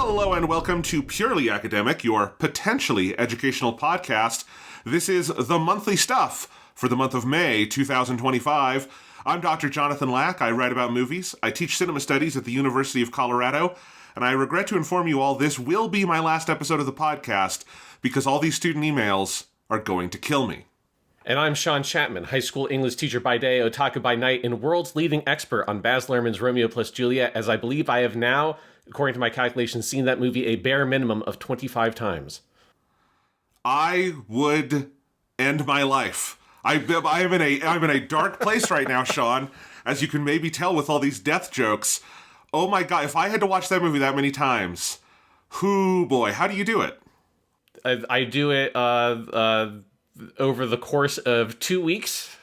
Hello and welcome to Purely Academic, your potentially educational podcast. This is the monthly stuff for the month of May 2025. I'm Dr. Jonathan Lack. I write about movies. I teach cinema studies at the University of Colorado. And I regret to inform you all this will be my last episode of the podcast because all these student emails are going to kill me. And I'm Sean Chapman, high school English teacher by day, otaku by night, and world's leading expert on Baz Luhrmann's Romeo plus Juliet, as I believe I have now, according to my calculations, seen that movie a bare minimum of 25 times. I would end my life. I'm in a dark place right now, Sean, as you can maybe tell with all these death jokes. Oh my God, if I had to watch that movie that many times, boy, how do you do it? I do it over the course of 2 weeks,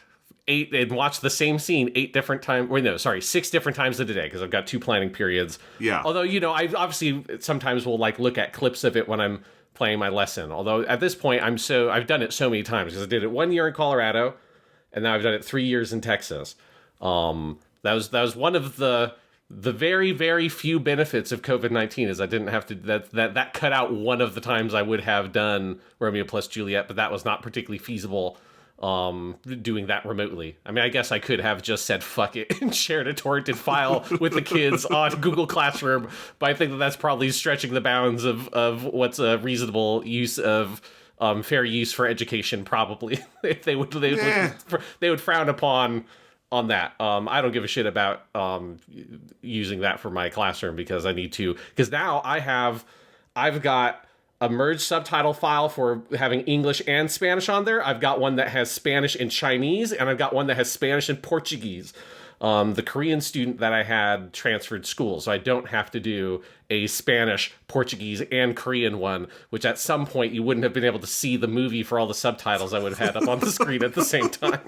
and watch the same scene 6 different times a day, because I've got 2 planning periods. Yeah. Although, I obviously sometimes will look at clips of it when I'm playing my lesson. Although at this point, I've done it so many times, because I did it 1 year in Colorado, and now I've done it 3 years in Texas. That was one of the very, very few benefits of COVID-19 is I didn't have to, that cut out one of the times I would have done Romeo plus Juliet, but that was not particularly feasible doing that remotely. I mean, I guess I could have just said fuck it and shared a torrented file with the kids on Google Classroom, but I think that's probably stretching the bounds of what's a reasonable use of fair use for education, probably. they would frown upon on that. I don't give a shit about using that for my classroom because I need to. Because now I've got a merged subtitle file for having English and Spanish on there. I've got one that has Spanish and Chinese, and I've got one that has Spanish and Portuguese. The Korean student that I had transferred schools, so I don't have to do a Spanish, Portuguese, and Korean one, which at some point you wouldn't have been able to see the movie for all the subtitles I would have had up on the screen at the same time.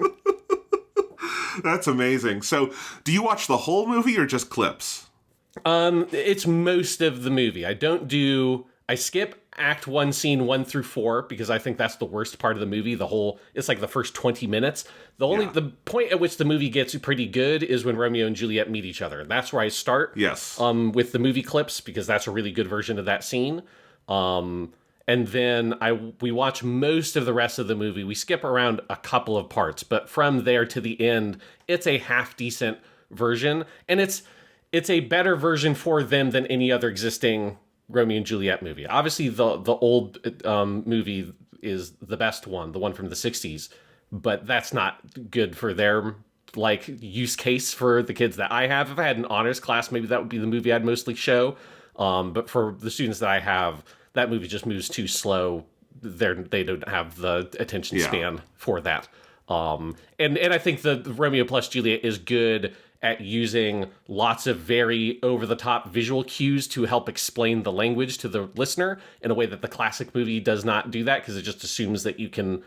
That's amazing. So, do you watch the whole movie or just clips? It's most of the movie. I skip Act 1, Scene 1 through 4, because I think that's the worst part of the movie. It's like the first 20 minutes. The point at which the movie gets pretty good is when Romeo and Juliet meet each other. That's where I start. Yes. With the movie clips, because that's a really good version of that scene. And then we watch most of the rest of the movie. We skip around a couple of parts, but from there to the end, it's a half-decent version. And it's a better version for them than any other existing Romeo and Juliet movie. Obviously, the old movie is the best one, the one from the 60s. But that's not good for their use case for the kids that I have. If I had an honors class, maybe that would be the movie I'd mostly show. But for the students that I have, that movie just moves too slow. They don't have the attention span for that. And I think the Romeo plus Juliet is good at using lots of very over-the-top visual cues to help explain the language to the listener in a way that the classic movie does not do that, because it just assumes that you can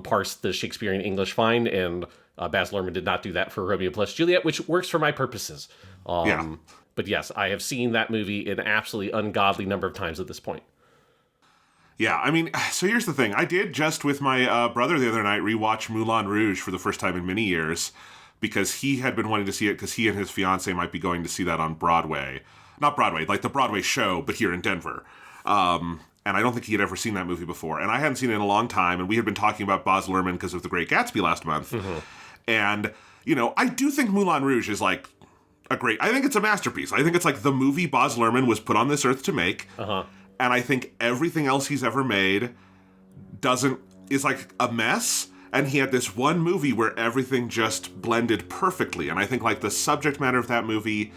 parse the Shakespearean English fine, and Baz Luhrmann did not do that for Romeo plus Juliet, which works for my purposes. But yes, I have seen that movie an absolutely ungodly number of times at this point. Yeah, I mean, so here's the thing. I did just with my brother the other night rewatch Moulin Rouge for the first time in many years because he had been wanting to see it because he and his fiance might be going to see that on Broadway. Not Broadway, like the Broadway show, but here in Denver. And I don't think he had ever seen that movie before. And I hadn't seen it in a long time, and we had been talking about Baz Luhrmann because of The Great Gatsby last month. Mm-hmm. And, I do think Moulin Rouge is I think it's a masterpiece. I think it's the movie Baz Luhrmann was put on this earth to make. Uh-huh. And I think everything else he's ever made is a mess. And he had this one movie where everything just blended perfectly. And I think the subject matter of that movie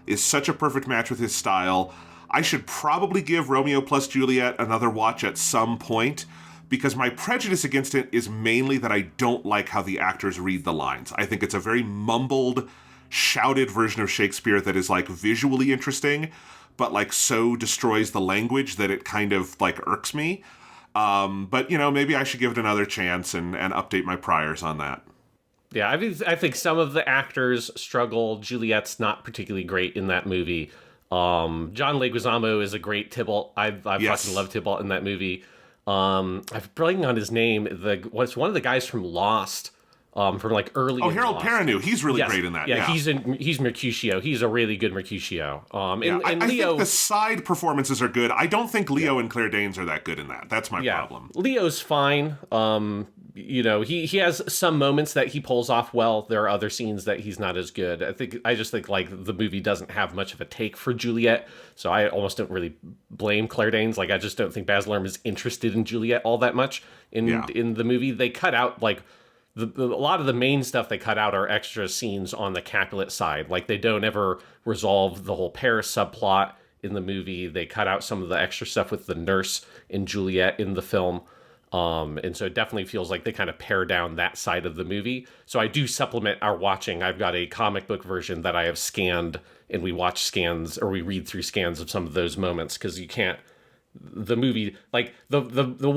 is such a perfect match with his style. I should probably give Romeo plus Juliet another watch at some point, because my prejudice against it is mainly that I don't like how the actors read the lines. I think it's a very mumbled, shouted version of Shakespeare that is visually interesting, but so destroys the language that it kind of irks me. But maybe I should give it another chance and update my priors on that. Yeah, I think some of the actors struggle. Juliet's not particularly great in that movie. John Leguizamo is a great Tybalt. I fucking love Tybalt in that movie. I'm blanking on his name. One of the guys from Lost from like early. Oh, Harold Perrineau, he's really Yes. great in that. Yeah, he's Mercutio. He's a really good Mercutio. And I Leo, think the side performances are good. I don't think Leo and Claire Danes are that good in that. That's my problem. Leo's fine. He has some moments that he pulls off well. There are other scenes that he's not as good. I just think like the movie doesn't have much of a take for Juliet, so I almost don't really blame Claire Danes. Like I just don't think Baz Luhrmann is interested in Juliet all that much in the movie. They cut out like a lot of the main stuff they cut out are extra scenes on the Capulet side. Like they don't ever resolve the whole Paris subplot in the movie. They cut out some of the extra stuff with the nurse and Juliet in the film. And so it definitely feels like they kind of pare down that side of the movie. So I do supplement our watching. I've got a comic book version that I have scanned, and we watch scans or we read through scans of some of those moments because you can't. The movie, like the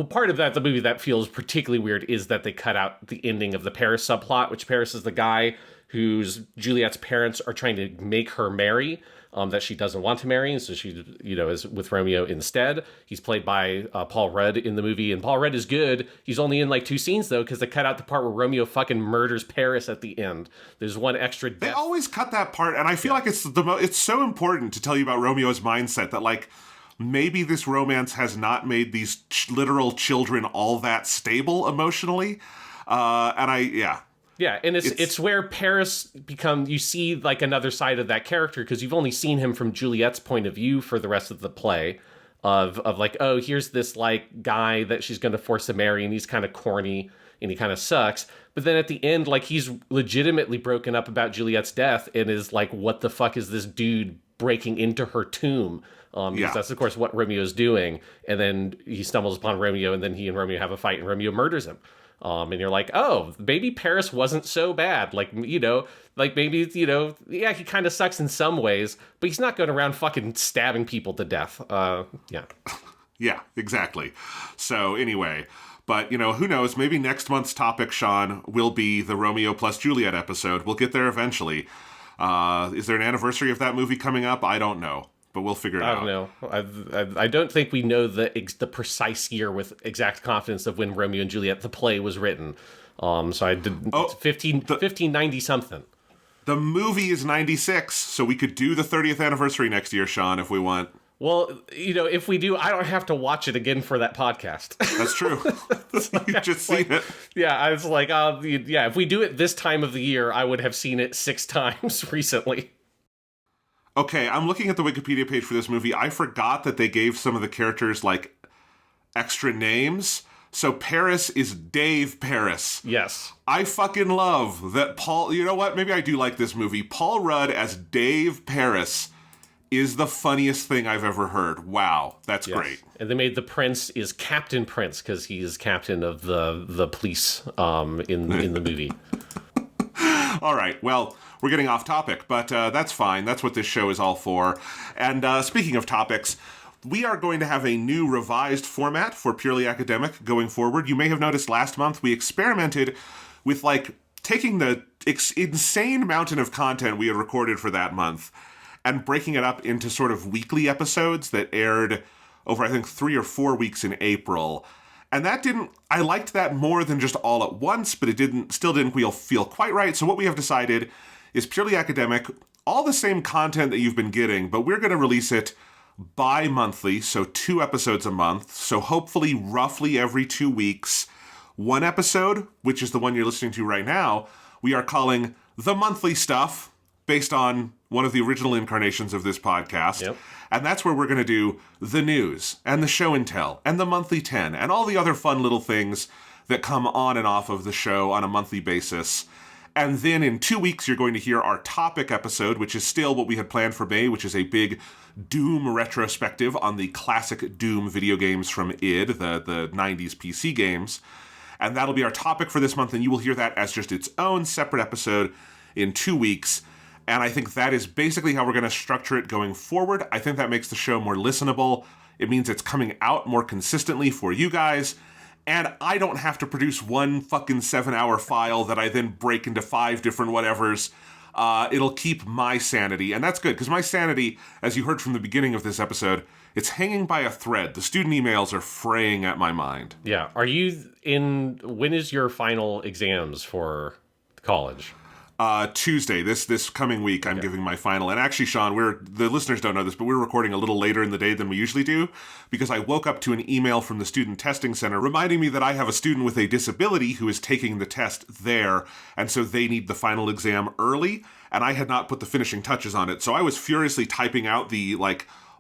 part of the movie that feels particularly weird is that they cut out the ending of the Paris subplot, which Paris is the guy whose Juliet's parents are trying to make her marry, that she doesn't want to marry, and so she, is with Romeo instead. He's played by Paul Rudd in the movie, and Paul Rudd is good. He's only in like 2 scenes though, because they cut out the part where Romeo fucking murders Paris at the end. There's one extra death. They always cut that part, and I feel like it's so important to tell you about Romeo's mindset that like, maybe this romance has not made these literal children all that stable emotionally. Yeah, and it's where Paris you see like another side of that character because you've only seen him from Juliet's point of view for the rest of the play of like, oh, here's this like guy that she's going to force to marry and he's kind of corny and he kind of sucks. But then at the end, like he's legitimately broken up about Juliet's death and is like, what the fuck is this dude breaking into her tomb? Because that's, of course, what Romeo's doing. And then he stumbles upon Romeo, and then he and Romeo have a fight, and Romeo murders him. And you're like, oh, maybe Paris wasn't so bad. Like, maybe, he kind of sucks in some ways, but he's not going around fucking stabbing people to death. Yeah, exactly. So, anyway, but, who knows? Maybe next month's topic, Sean, will be the Romeo plus Juliet episode. We'll get there eventually. Is there an anniversary of that movie coming up? I don't know. But we'll figure it out. I don't know. I don't think we know the precise year with exact confidence of when Romeo and Juliet, the play, was written. So I did 1590 something. The movie is 96, so we could do the 30th anniversary next year, Sean, if we want. Well, if we do, I don't have to watch it again for that podcast. That's true. You've just seen it. Yeah, I was like, if we do it this time of the year, I would have seen it 6 times recently. Okay, I'm looking at the Wikipedia page for this movie. I forgot that they gave some of the characters, like, extra names. So Paris is Dave Paris. Yes. I fucking love that Paul... You know what? Maybe I do like this movie. Paul Rudd as Dave Paris is the funniest thing I've ever heard. Wow, that's great. And they made the prince is Captain Prince because he's captain of the police in the movie. All right, well... We're getting off topic, but that's fine. That's what this show is all for. And speaking of topics, we are going to have a new revised format for Purely Academic going forward. You may have noticed last month we experimented with, like, taking the insane mountain of content we had recorded for that month and breaking it up into sort of weekly episodes that aired over, I think, 3 or 4 weeks in April. And I liked that more than just all at once, but it still didn't feel quite right. So what we have decided is Purely Academic, all the same content that you've been getting, but we're going to release it bi-monthly, so 2 episodes a month. So hopefully roughly every 2 weeks, 1 episode, which is the one you're listening to right now, we are calling The Monthly Stuff, based on one of the original incarnations of this podcast. Yep. And that's where we're going to do the news, and the show and tell, and the monthly 10, and all the other fun little things that come on and off of the show on a monthly basis. And then in 2 weeks, you're going to hear our topic episode, which is still what we had planned for May, which is a big Doom retrospective on the classic Doom video games from id, the 90s PC games. And that'll be our topic for this month, and you will hear that as just its own separate episode in 2 weeks. And I think that is basically how we're going to structure it going forward. I think that makes the show more listenable. It means it's coming out more consistently for you guys. And I don't have to produce one fucking 7-hour file that I then break into 5 different whatevers. It'll keep my sanity. And that's good, because my sanity, as you heard from the beginning of this episode, it's hanging by a thread. The student emails are fraying at my mind. Yeah. When is your final exams for college? Tuesday, this coming week, I'm giving my final. And actually, Sean, the listeners don't know this, but we're recording a little later in the day than we usually do because I woke up to an email from the Student Testing Center reminding me that I have a student with a disability who is taking the test there, and so they need the final exam early, and I had not put the finishing touches on it. So I was furiously typing out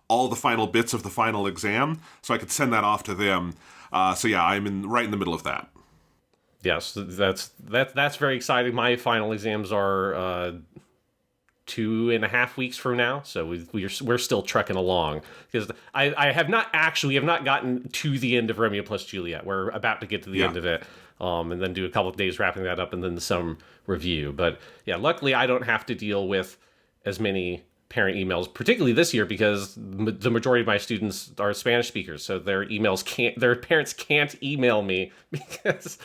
all the final bits of the final exam so I could send that off to them. So yeah, I'm right in the middle of that. Yes, that's very exciting. My final exams are 2.5 weeks from now, so we're still trucking along because we have not gotten to the end of Romeo plus Juliet. We're about to get to the end of it, and then do a couple of days wrapping that up, and then some review. But yeah, luckily I don't have to deal with as many parent emails, particularly this year, because the majority of my students are Spanish speakers, so their parents can't email me because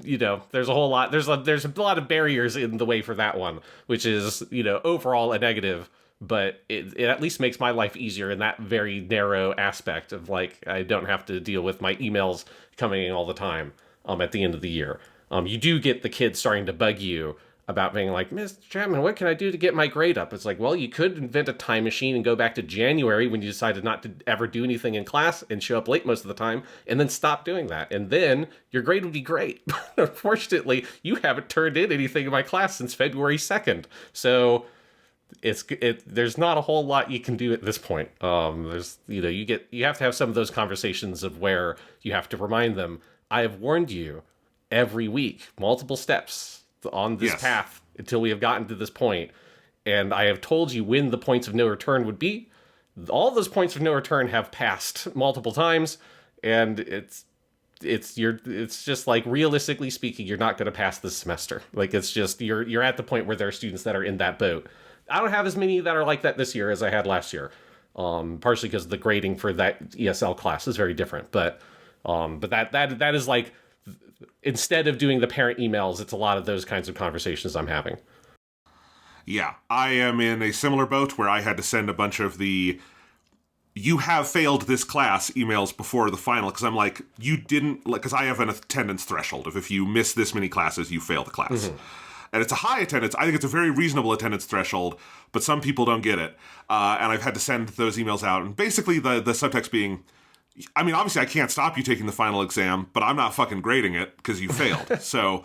there's a lot of barriers in the way for that one, which is overall a negative, but it at least makes my life easier in that very narrow aspect of I don't have to deal with my emails coming in all the time at the end of the year. You do get the kids starting to bug you about being like, Mr. Chapman, what can I do to get my grade up? It's like, well, you could invent a time machine and go back to January when you decided not to ever do anything in class and show up late most of the time, and then stop doing that. And then your grade would be great. But unfortunately, you haven't turned in anything in my class since February 2nd. So there's not a whole lot you can do at this point. You have to have some of those conversations of where you have to remind them, I have warned you every week, multiple steps on this path until we have gotten to this point, and I have told you when the points of no return would be. All those points of no return have passed multiple times, and it's just realistically speaking, you're not going to pass this semester. It's just you're at the point where there are students that are in that boat. I don't have as many that are like that this year as I had last year, partially because the grading for that ESL class is very different, but that is instead of doing the parent emails, it's a lot of those kinds of conversations I'm having. Yeah, I am in a similar boat where I had to send a bunch of the "you have failed this class" emails before the final, because I'm like, you didn't, because I have an attendance threshold of if you miss this many classes, you fail the class. Mm-hmm. And it's a high attendance. I think it's a very reasonable attendance threshold, but some people don't get it. And I've had to send those emails out. And basically the subtext being, I mean, obviously I can't stop you taking the final exam, but I'm not fucking grading it because you failed. So,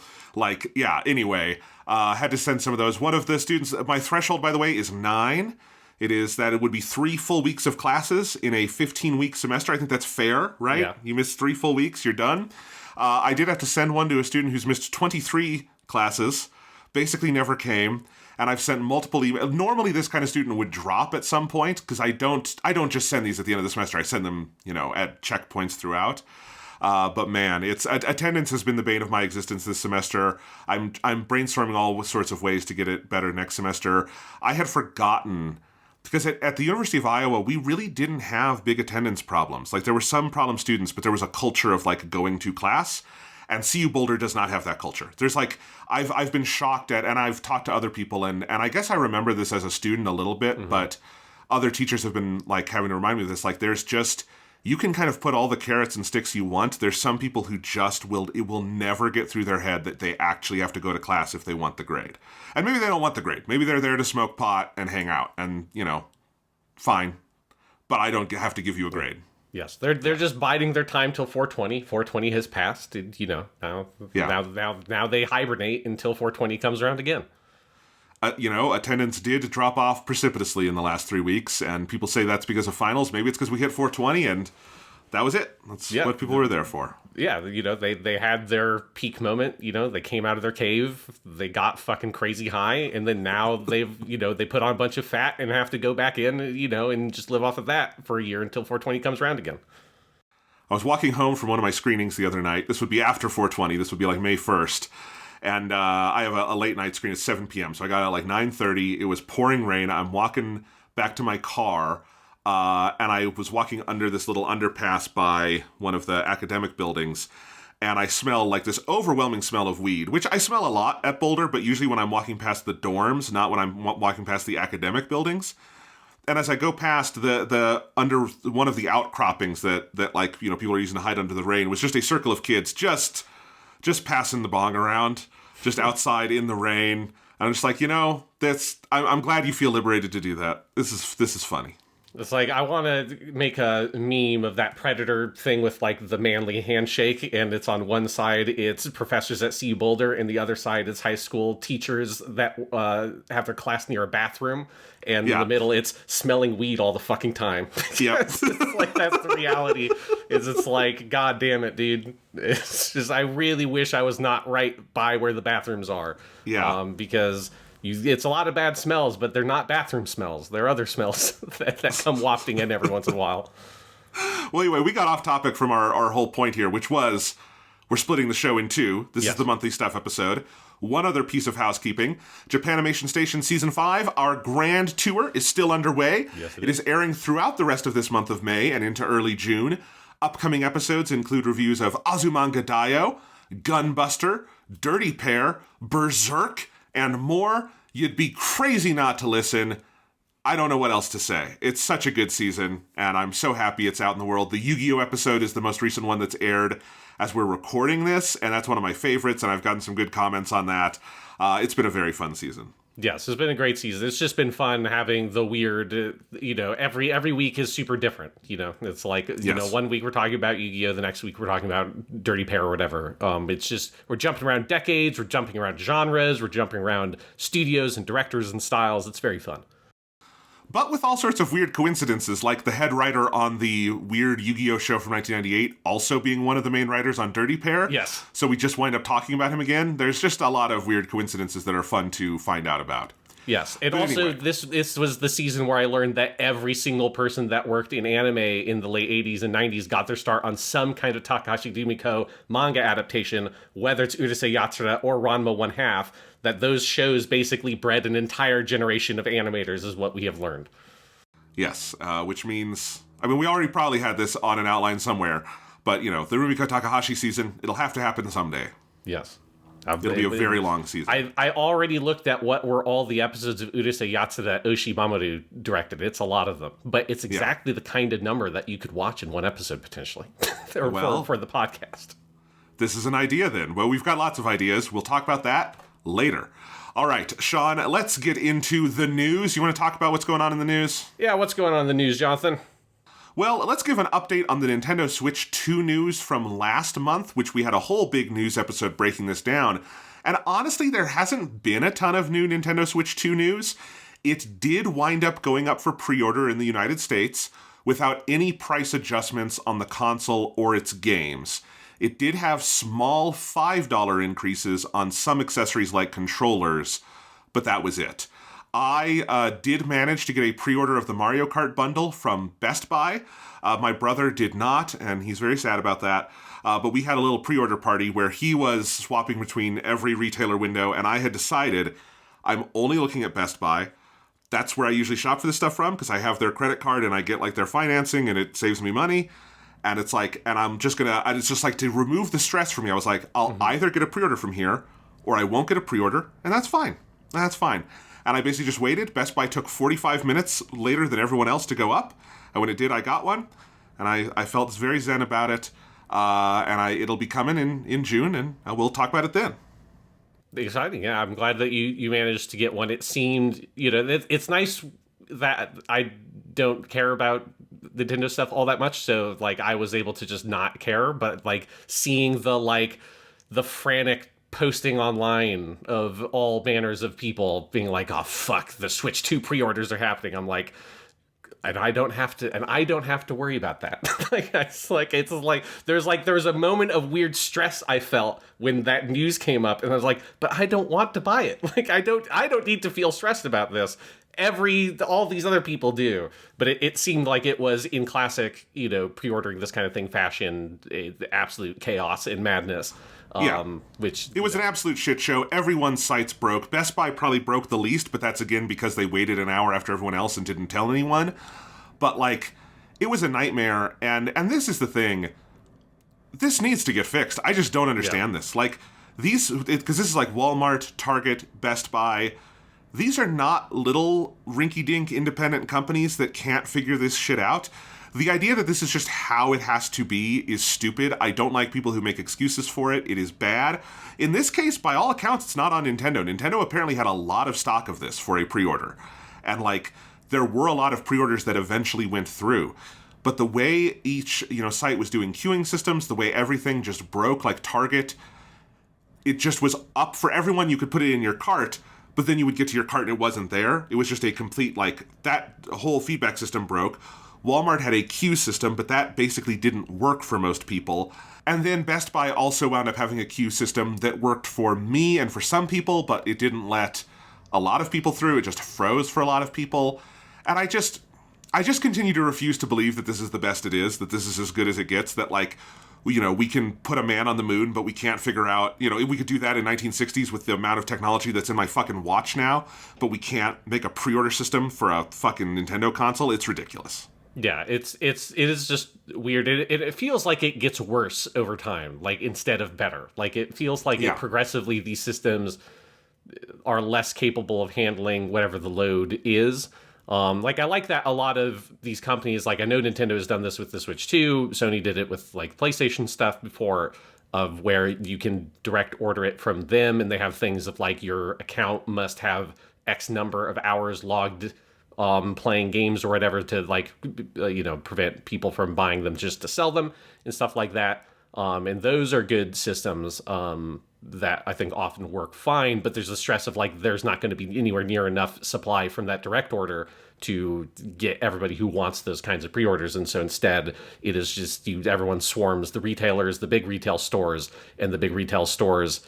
anyway, had to send some of those. One of the students, my threshold, by the way, is 9. It is that it would be 3 full weeks of classes in a 15-week semester. I think that's fair, right? Yeah. You miss 3 full weeks, you're done. I did have to send one to a student who's missed 23 classes, basically never came. And I've sent multiple emails. Normally, this kind of student would drop at some point because I don't just send these at the end of the semester. I send them, at checkpoints throughout. But man, attendance has been the bane of my existence this semester. I'm brainstorming all sorts of ways to get it better next semester. I had forgotten because at the University of Iowa, we really didn't have big attendance problems. There were some problem students, but there was a culture of going to class. And CU Boulder does not have that culture. There's I've been shocked at, and I've talked to other people, and I guess I remember this as a student a little bit, mm-hmm. but other teachers have been having to remind me of this. There's just, you can kind of put all the carrots and sticks you want. There's some people who it will never get through their head that they actually have to go to class if they want the grade. And maybe they don't want the grade. Maybe they're there to smoke pot and hang out, and fine. But I don't have to give you a grade. Yes, they're just biding their time till 420. 420 has passed. Now they hibernate until 420 comes around again. Attendance did drop off precipitously in the last 3 weeks, and people say that's because of finals. Maybe it's because we hit 420, and that was it. That's what people were there for. Yeah, they had their peak moment. They came out of their cave, they got fucking crazy high, and then now they put on a bunch of fat and have to go back in, and just live off of that for a year until 420 comes around again. I was walking home from one of my screenings the other night. This would be after 420. This would be May 1st. And I have a late night screen at 7 p.m. So I got out at 9:30. It was pouring rain. I'm walking back to my car. And I was walking under this little underpass by one of the academic buildings, and I smell this overwhelming smell of weed, which I smell a lot at Boulder, but usually when I'm walking past the dorms, not when I'm walking past the academic buildings. And as I go past the under one of the outcroppings that people are using to hide under the rain, was just a circle of kids just passing the bong around. just outside in the rain. And I'm just like, I'm glad you feel liberated to do that. This is funny. It's like, I want to make a meme of that Predator thing with, like, the manly handshake, and it's on one side, it's professors at CU Boulder, and the other side is high school teachers that have their class near a bathroom, and in the middle, it's smelling weed all the fucking time. Yeah. It's like, that's the reality, it's like, God damn it, dude. It's just, I really wish I was not right by where the bathrooms are. Yeah. Because... it's a lot of bad smells, but they're not bathroom smells. They're other smells that come wafting in every once in a while. Well, anyway, we got off topic from our whole point here, which was we're splitting the show in two. This is the monthly stuff episode. One other piece of housekeeping. Japanimation Station Season 5, our grand tour is still underway. Yes, it is airing throughout the rest of this month of May and into early June. Upcoming episodes include reviews of Azumanga Daioh, Gunbuster, Dirty Pair, Berserk, and more. You'd be crazy not to listen. I don't know what else to say. It's such a good season, and I'm so happy it's out in the world. The Yu-Gi-Oh! Episode is the most recent one that's aired as we're recording this, and that's one of my favorites, and I've gotten some good comments on that. It's been a very fun season. Yes, it's been a great season. It's just been fun having the weird, every week is super different. It's like, one week we're talking about Yu-Gi-Oh! The next week we're talking about Dirty Pair or whatever. It's just, we're jumping around decades, we're jumping around genres, we're jumping around studios and directors and styles. It's very fun. But with all sorts of weird coincidences, like the head writer on the weird Yu-Gi-Oh! Show from 1998 also being one of the main writers on Dirty Pair. Yes. So we just wind up talking about him again. There's just a lot of weird coincidences that are fun to find out about. Yes, and also anyway. this was the season where I learned that every single person that worked in anime in the late 80s and 90s got their start on some kind of Takahashi Dumiko manga adaptation, whether it's Urusei Yatsura or Ranma 1/2, that those shows basically bred an entire generation of animators is what we have learned. Yes, which means, we already probably had this on an outline somewhere, but, the Rumiko Takahashi season, it'll have to happen someday. Yes. It'll be a very long season. I already looked at what were all the episodes of Urusei Yatsura that Oshii Mamoru directed. It's a lot of them. But it's exactly the kind of number that you could watch in one episode, potentially, for the podcast. This is an idea, then. Well, we've got lots of ideas. We'll talk about that later. All right, Sean, let's get into the news. You want to talk about what's going on in the news? Yeah, what's going on in the news, Jonathan? Well, let's give an update on the Nintendo Switch 2 news from last month, which we had a whole big news episode breaking this down. And honestly, there hasn't been a ton of new Nintendo Switch 2 news. It did wind up going up for pre-order in the United States without any price adjustments on the console or its games. It did have small $5 increases on some accessories like controllers, but that was it. I did manage to get a pre-order of the Mario Kart bundle from Best Buy. My brother did not, and he's very sad about that. But we had a little pre-order party where he was swapping between every retailer window, and I had decided I'm only looking at Best Buy. That's where I usually shop for this stuff from, because I have their credit card and I get their financing and it saves me money. And it's it's just to remove the stress from me. I was like, I'll either get a pre-order from here or I won't get a pre-order, and that's fine. That's fine. And I basically just waited. Best Buy took 45 minutes later than everyone else to go up. And when it did, I got one. And I felt very zen about it. It'll be coming in June, and we'll talk about it then. Exciting. Yeah, I'm glad that you managed to get one. It seemed, it's nice that I don't care about Nintendo stuff all that much. So, I was able to just not care. But, seeing the frantic posting online of all manners of people being like, oh fuck, the Switch 2 pre-orders are happening. I'm like, and I don't have to worry about that. There's a moment of weird stress I felt when that news came up, and I was like, but I don't want to buy it. I don't need to feel stressed about this. All these other people do, but it seemed like it was in classic, pre-ordering this kind of thing fashion, the absolute chaos and madness. Which it was an absolute shit show. Everyone's sites broke. Best Buy probably broke the least, but that's again because they waited an hour after everyone else and didn't tell anyone. But it was a nightmare. And this is the thing. This needs to get fixed. I just don't understand this. Because this is Walmart, Target, Best Buy. these are not little rinky-dink independent companies that can't figure this shit out. The idea that this is just how it has to be is stupid. I don't like people who make excuses for it. It is bad. In this case, by all accounts, it's not on Nintendo. Nintendo apparently had a lot of stock of this for a pre-order. And, like, there were a lot of pre-orders that eventually went through. But the way each, site was doing queuing systems, the way everything just broke, like Target, it just was up for everyone. You could put it in your cart, but then you would get to your cart and it wasn't there. It was just a complete, that whole feedback system broke. Walmart had a queue system, but that basically didn't work for most people. And then Best Buy also wound up having a queue system that worked for me and for some people, but it didn't let a lot of people through. It just froze for a lot of people. And I just continue to refuse to believe that this is the best it is, that this is as good as it gets, that, we can put a man on the moon, but we can't figure out, we could do that in 1960s with the amount of technology that's in my fucking watch now, but we can't make a pre-order system for a fucking Nintendo console. It's ridiculous. Yeah, it is just weird. It feels like it gets worse over time, instead of better. It feels like it progressively, these systems are less capable of handling whatever the load is. I like that a lot of these companies, I know Nintendo has done this with the Switch 2, Sony did it with PlayStation stuff before, of where you can direct order it from them, and they have things of your account must have X number of hours logged playing games or whatever to prevent people from buying them just to sell them and stuff like that. And those are good systems that I think often work fine, but there's the stress of there's not going to be anywhere near enough supply from that direct order to get everybody who wants those kinds of pre-orders. And so instead it is just everyone swarms the retailers, the big retail stores, and the big retail stores,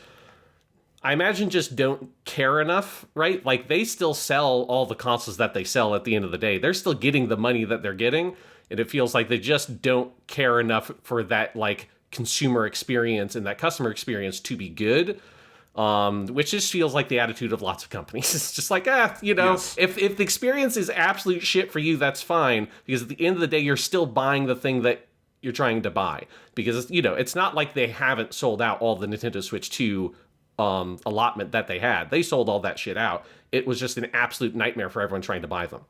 I imagine, just don't care enough, right? They still sell all the consoles that they sell at the end of the day. They're still getting the money that they're getting, and it feels like they just don't care enough for that, consumer experience and that customer experience to be good, which just feels like the attitude of lots of companies. It's just Yes. if the experience is absolute shit for you, that's fine, because at the end of the day, you're still buying the thing that you're trying to buy. Because, it's not like they haven't sold out all the Nintendo Switch 2 allotment that they had. They sold all that shit out. It was just an absolute nightmare for everyone trying to buy them.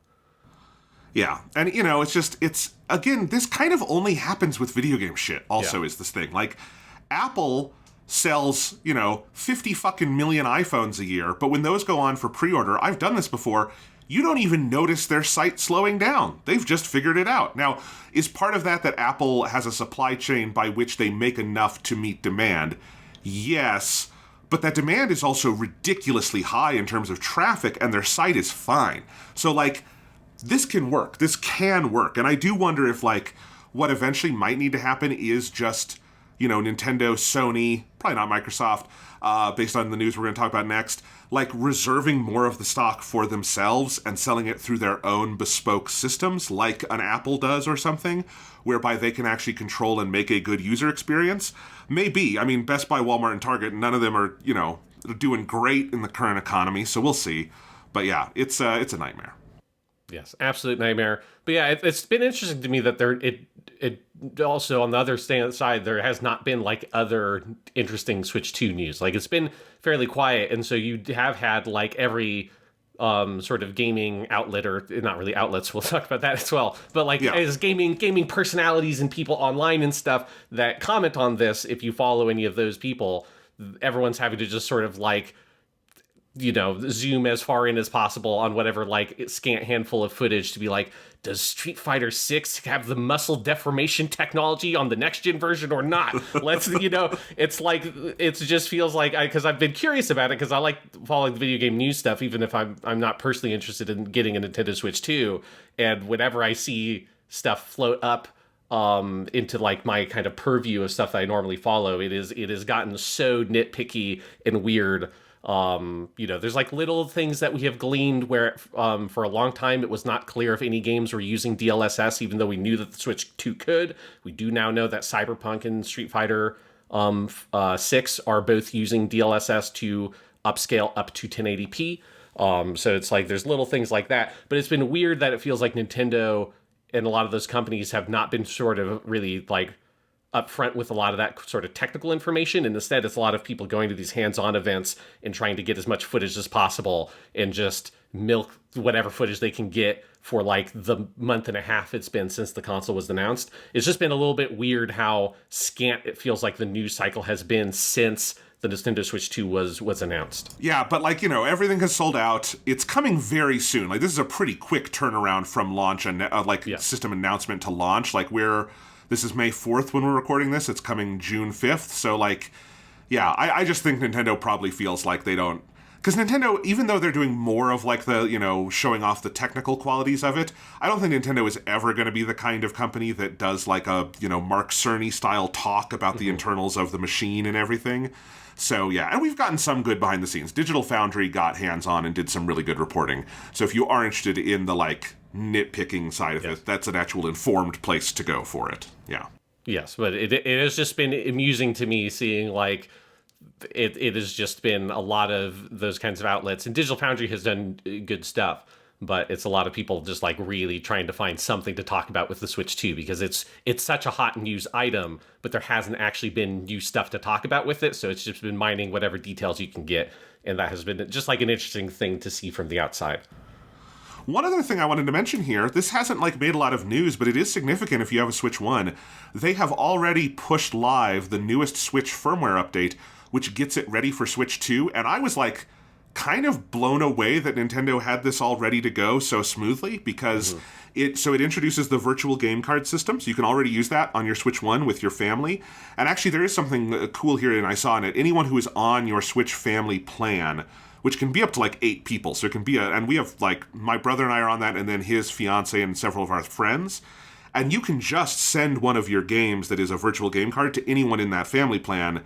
Yeah, and it's again, this kind of only happens with video game shit also. Is this thing. Apple sells, 50 fucking million iPhones a year, but when those go on for pre-order, I've done this before, you don't even notice their site slowing down. They've just figured it out. Now, is part of that Apple has a supply chain by which they make enough to meet demand? Yes, but that demand is also ridiculously high in terms of traffic, and their site is fine. So, this can work. This can work. And I do wonder if, what eventually might need to happen is just, Nintendo, Sony, probably not Microsoft, based on the news we're going to talk about next, reserving more of the stock for themselves and selling it through their own bespoke systems, like an Apple does or something, whereby they can actually control and make a good user experience. Maybe. I mean, Best Buy, Walmart, and Target, none of them are, doing great in the current economy, so we'll see. But yeah, it's a nightmare. Yes, absolute nightmare. But yeah, it's been interesting to me that it also, on the other side, there has not been other interesting Switch 2 news. It's been fairly quiet, and so you have had every sort of gaming outlet, or not really outlets, we'll talk about that as well, but as gaming personalities and people online and stuff that comment on this. If you follow any of those people, everyone's having to just sort of zoom as far in as possible on whatever scant handful of footage to be does Street Fighter 6 have the muscle deformation technology on the next gen version or not? Let's it just feels because I've been curious about it, because I like following the video game news stuff, even if I'm not personally interested in getting a Nintendo Switch 2. And whenever I see stuff float up into my kind of purview of stuff that I normally follow, it has gotten so nitpicky and weird. There's little things that we have gleaned where for a long time it was not clear if any games were using DLSS, even though we knew that the Switch 2 could. We do now know that Cyberpunk and Street Fighter 6 are both using DLSS to upscale up to 1080p. So it's there's little things like that, but it's been weird that it feels like Nintendo and a lot of those companies have not been sort of really upfront with a lot of that sort of technical information, and instead it's a lot of people going to these hands-on events and trying to get as much footage as possible and just milk whatever footage they can get for like the month and a half it's been since the console was announced. It's just been a little bit weird how scant it feels like the news cycle has been since the Nintendo Switch 2 was announced. Yeah, but like, everything has sold out. It's coming very soon. Like, this is a pretty quick turnaround from launch and system announcement to launch. Like, this is May 4th when we're recording this. It's coming June 5th. So, like, yeah, I just think Nintendo probably feels like they don't... Because Nintendo, even though they're doing more of, like, the, showing off the technical qualities of it, I don't think Nintendo is ever going to be the kind of company that does, like, a, Mark Cerny-style talk about the internals of the machine and everything. So, yeah, and we've gotten some good behind the scenes. Digital Foundry got hands-on and did some really good reporting. So if you are interested in the, like, nitpicking side of it, that's an actual informed place to go for it. Yeah. Yes, but it has just been amusing to me seeing, like, it has just been a lot of those kinds of outlets. And Digital Foundry has done good stuff, but it's a lot of people just, like, really trying to find something to talk about with the Switch 2 because it's such a hot news item, but there hasn't actually been new stuff to talk about with it. So it's just been mining whatever details you can get. And that has been just, like, an interesting thing to see from the outside. One other thing I wanted to mention here, this hasn't, like, made a lot of news, but it is significant if you have a Switch 1. They have already pushed live the newest Switch firmware update, which gets it ready for Switch 2, and I was, like, kind of blown away that Nintendo had this all ready to go so smoothly, because it introduces the virtual game card system, so you can already use that on your Switch 1 with your family. And actually, there is something cool here, and I saw in it. Anyone who is on your Switch family plan, which can be up to, like, 8 people, so it can be and we have, like, my brother and I are on that, and then his fiance and several of our friends, and you can just send one of your games that is a virtual game card to anyone in that family plan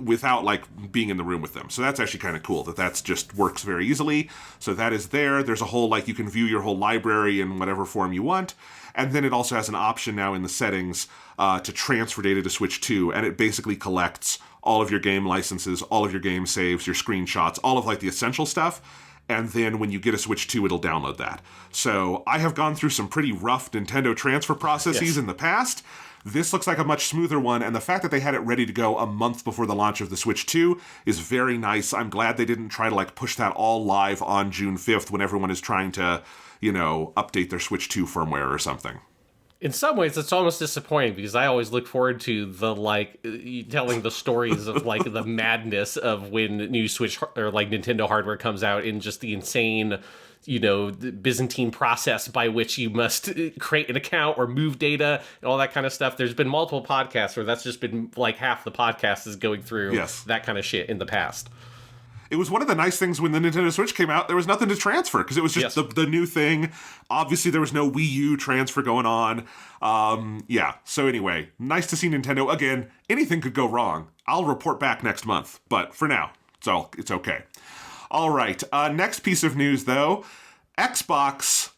without, like, being in the room with them. So that's actually kind of cool that's just works very easily. So that is there. There's a whole, like, you can view your whole library in whatever form you want. And then it also has an option now in the settings to transfer data to Switch 2, and it basically collects all of your game licenses, all of your game saves, your screenshots, all of, like, the essential stuff. And then when you get a Switch 2, it'll download that. So I have gone through some pretty rough Nintendo transfer processes in the past. This looks like a much smoother one, and the fact that they had it ready to go a month before the launch of the Switch 2 is very nice. I'm glad they didn't try to, like, push that all live on June 5th when everyone is trying to, update their Switch 2 firmware or something. In some ways, it's almost disappointing because I always look forward to the, like, telling the stories of, like, the madness of when new Switch or, like, Nintendo hardware comes out in just the insane, the Byzantine process by which you must create an account or move data and all that kind of stuff. There's been multiple podcasts where that's just been, like, half the podcast is going through that kind of shit in the past. It was one of the nice things when the Nintendo Switch came out. There was nothing to transfer because it was just the new thing. Obviously, there was no Wii U transfer going on. So anyway, nice to see Nintendo. Again, anything could go wrong. I'll report back next month. But for now, it's okay. All right. Next piece of news, though. Xbox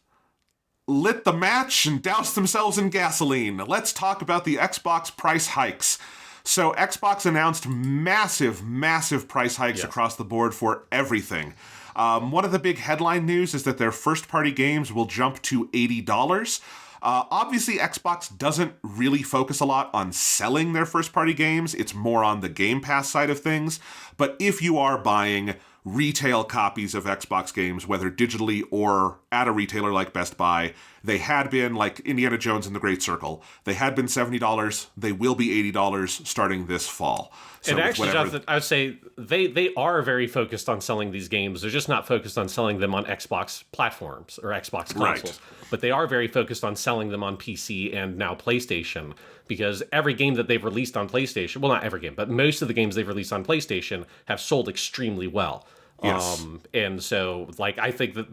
lit the match and doused themselves in gasoline. Let's talk about the Xbox price hikes. So Xbox announced massive, massive price hikes across the board for everything. One of the big headline news is that their first-party games will jump to $80. Obviously, Xbox doesn't really focus a lot on selling their first-party games. It's more on the Game Pass side of things. But if you are buying retail copies of Xbox games, whether digitally or at a retailer like Best Buy, they had been, like Indiana Jones and the Great Circle, they had been $70. They will be $80 starting this fall. So and actually, Jonathan, I would say they are very focused on selling these games. They're just not focused on selling them on Xbox platforms or Xbox consoles. Right. But they are very focused on selling them on PC and now PlayStation, because every game that they've released on PlayStation, well, not every game, but most of the games they've released on PlayStation have sold extremely well. Yes. And so, like, I think that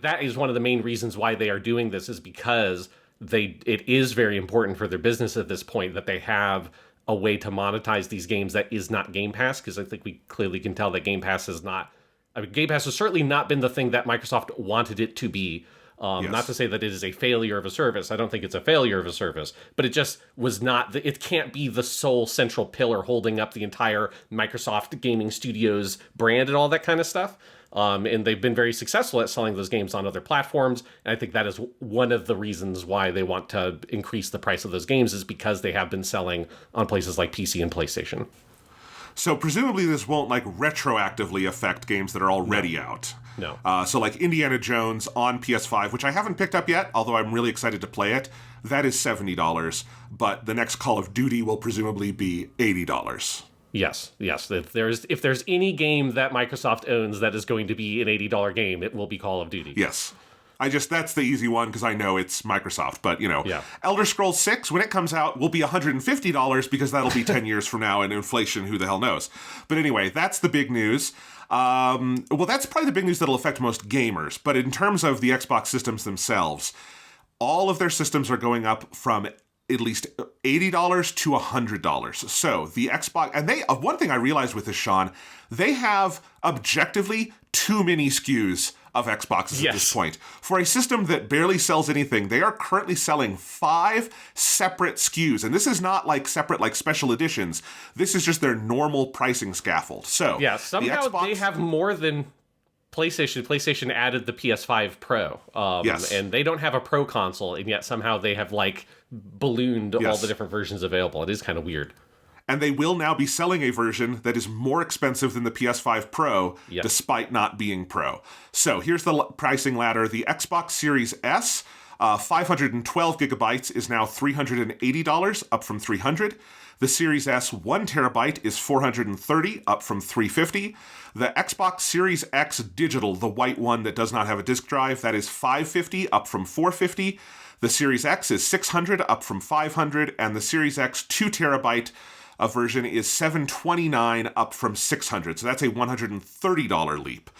that is one of the main reasons why they are doing this, is because it is very important for their business at this point that they have a way to monetize these games that is not Game Pass, because I think we clearly can tell that Game Pass is not... I mean, Game Pass has certainly not been the thing that Microsoft wanted it to be. Not to say that it is a failure of a service. I don't think it's a failure of a service, but it just was not... It can't be the sole central pillar holding up the entire Microsoft Gaming Studios brand and all that kind of stuff. And they've been very successful at selling those games on other platforms. And I think that is one of the reasons why they want to increase the price of those games, is because they have been selling on places like PC and PlayStation. So presumably this won't like retroactively affect games that are already out. No. So like Indiana Jones on PS5, which I haven't picked up yet, although I'm really excited to play it, that is $70. But the next Call of Duty will presumably be $80. Yes. If there's any game that Microsoft owns that is going to be an $80 game, it will be Call of Duty. Yes. That's the easy one because I know it's Microsoft. But, Yeah. Elder Scrolls 6, when it comes out, will be $150 because that'll be 10 years from now, and inflation, who the hell knows. But anyway, that's the big news. Well, that's probably the big news that'll affect most gamers. But in terms of the Xbox systems themselves, all of their systems are going up from at least $80 to $100. So the Xbox, and one thing I realized with this, Sean, they have objectively too many SKUs of Xboxes at this point. For a system that barely sells anything, they are currently selling 5 separate SKUs. And this is not like separate like special editions. This is just their normal pricing scaffold. So yeah, somehow they have more than PlayStation. PlayStation added the PS5 Pro. Yes. And they don't have a Pro console, and yet somehow they have like ballooned all the different versions available. It is kind of weird. And they will now be selling a version that is more expensive than the PS5 Pro, despite not being Pro. So here's the pricing ladder. The Xbox Series S, 512 gigabytes, is now $380, up from $300. The Series S 1 terabyte is $430, up from $350. The Xbox Series X Digital, the white one that does not have a disk drive, that is $550, up from $450. The Series X is $600, up from $500. And the Series X 2 terabyte version is $729, up from $600. So that's a $130 leap.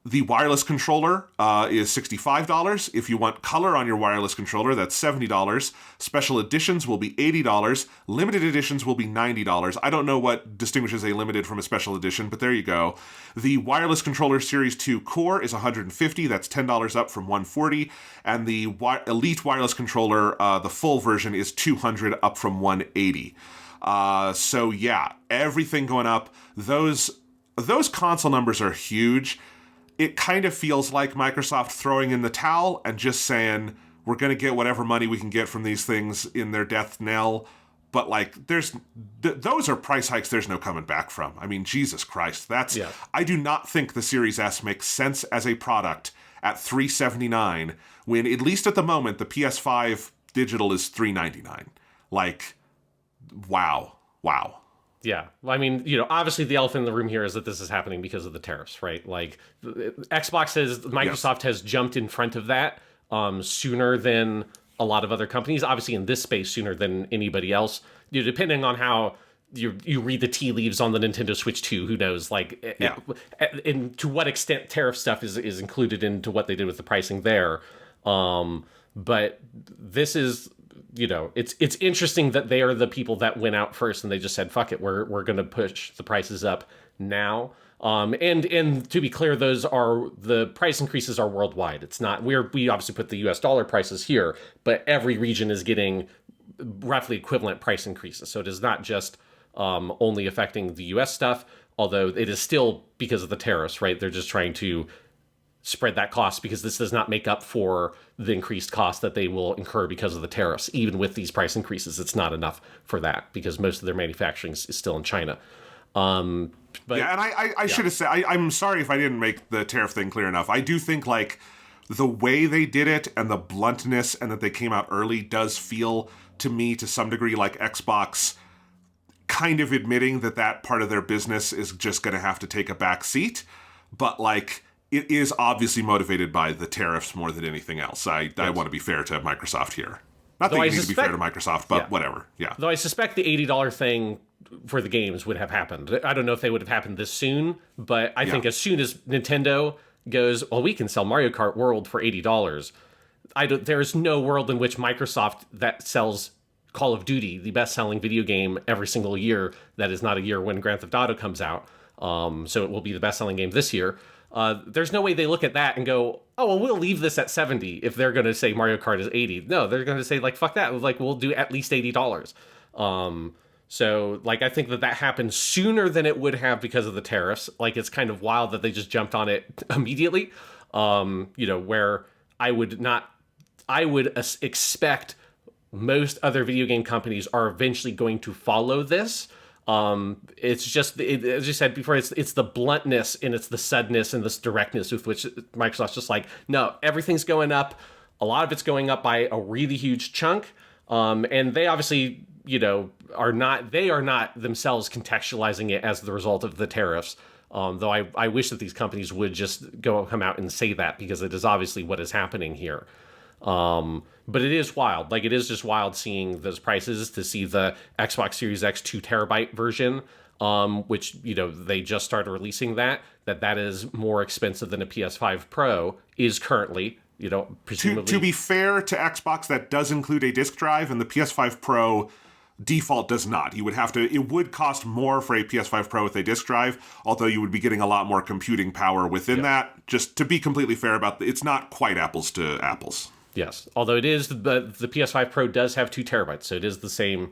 The wireless controller is $65. If you want color on your wireless controller, that's $70. Special editions will be $80. Limited editions will be $90. I don't know what distinguishes a limited from a special edition, but there you go. The wireless controller Series 2 Core is $150. That's $10 up from $140. And the Elite wireless controller, the full version, is $200, up from $180. So yeah, everything going up. Those console numbers are huge. It kind of feels like Microsoft throwing in the towel and just saying, we're going to get whatever money we can get from these things in their death knell. But like, those are price hikes there's no coming back from. I mean, Jesus Christ. I do not think the Series S makes sense as a product at $379 when, at least at the moment, the PS5 digital is $399. Like, wow. Yeah. I mean, obviously the elephant in the room here is that this is happening because of the tariffs, right? Like, Microsoft has jumped in front of that sooner than a lot of other companies. Obviously, in this space, sooner than anybody else. Depending on how you read the tea leaves on the Nintendo Switch 2, who knows? Like, and to what extent tariff stuff is included into what they did with the pricing there. But this is... it's interesting that they are the people that went out first and they just said, fuck it, we're going to push the prices up now. And to be clear, the price increases are worldwide. It's not, we obviously put the US dollar prices here, but every region is getting roughly equivalent price increases. So it is not just only affecting the US stuff, although it is still because of the tariffs, right? They're just trying to spread that cost because this does not make up for the increased cost that they will incur because of the tariffs. Even with these price increases, it's not enough for that because most of their manufacturing is still in China. But yeah, and I should have said, I'm sorry if I didn't make the tariff thing clear enough. I do think like the way they did it and the bluntness and that they came out early does feel to me to some degree like Xbox kind of admitting that part of their business is just going to have to take a back seat. But like, it is obviously motivated by the tariffs more than anything else. I want to be fair to Microsoft here. Not that you need to be fair to Microsoft, but whatever. Yeah. Though I suspect the $80 thing for the games would have happened. I don't know if they would have happened this soon, but I think as soon as Nintendo goes, well, we can sell Mario Kart World for $80. There is no world in which Microsoft that sells Call of Duty, the best-selling video game every single year, that is not a year when Grand Theft Auto comes out. So it will be the best-selling game this year. There's no way they look at that and go, oh, well, we'll leave this at 70 if they're going to say Mario Kart is 80. No, they're going to say, like, fuck that. Like, we'll do at least $80. So, like, I think that happened sooner than it would have because of the tariffs. Like, it's kind of wild that they just jumped on it immediately. Where I would expect most other video game companies are eventually going to follow this. It's just, as you said before, it's the bluntness and it's the suddenness and this directness with which Microsoft's just like, no, everything's going up. A lot of it's going up by a really huge chunk. And they obviously, are not themselves contextualizing it as the result of the tariffs. Though I wish that these companies would just come out and say that, because it is obviously what is happening here. But it is wild. Like, it is just wild seeing those prices, to see the Xbox Series X 2 terabyte version, which, they just started releasing that is more expensive than a PS5 Pro is currently, presumably. To be fair to Xbox, that does include a disk drive, and the PS5 Pro default does not. It would cost more for a PS5 Pro with a disk drive, although you would be getting a lot more computing power within that. Just to be completely fair it's not quite apples to apples. Yes, although it is, the PS5 Pro does have 2 terabytes, so it is the same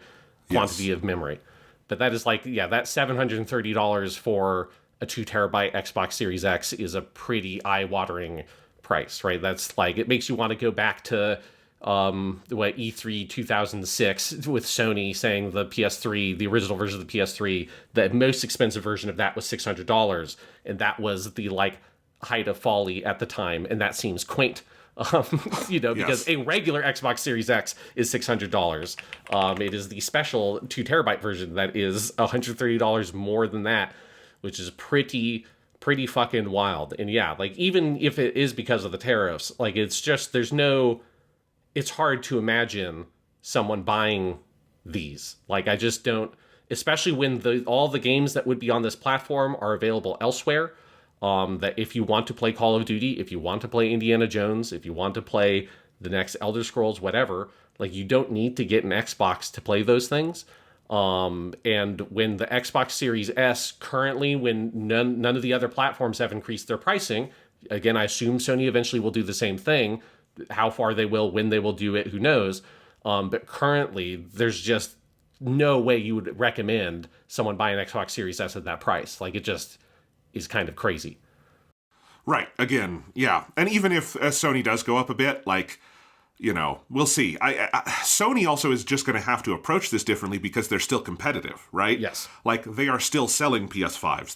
quantity of memory. But that is that $730 for a 2 terabyte Xbox Series X is a pretty eye-watering price, right? That's like, it makes you want to go back to E3 2006 with Sony saying the PS3, the original version of the PS3, the most expensive version of that was $600, and that was the height of folly at the time, and that seems quaint. Because a regular Xbox Series X is $600. It is the special 2 terabyte version that is $130 more than that, which is pretty fucking wild. And even if it is because of the tariffs, it's hard to imagine someone buying these. I just don't, especially when all the games that would be on this platform are available elsewhere. That if you want to play Call of Duty, if you want to play Indiana Jones, if you want to play the next Elder Scrolls, whatever, you don't need to get an Xbox to play those things. And when the Xbox Series S currently, when none of the other platforms have increased their pricing, again, I assume Sony eventually will do the same thing. How far they will, when they will do it, who knows? But currently, there's just no way you would recommend someone buy an Xbox Series S at that price. It just is kind of crazy. Right. Again, yeah. And even if Sony does go up a bit, we'll see. Sony also is just going to have to approach this differently because they're still competitive, right? Yes. They are still selling PS5s.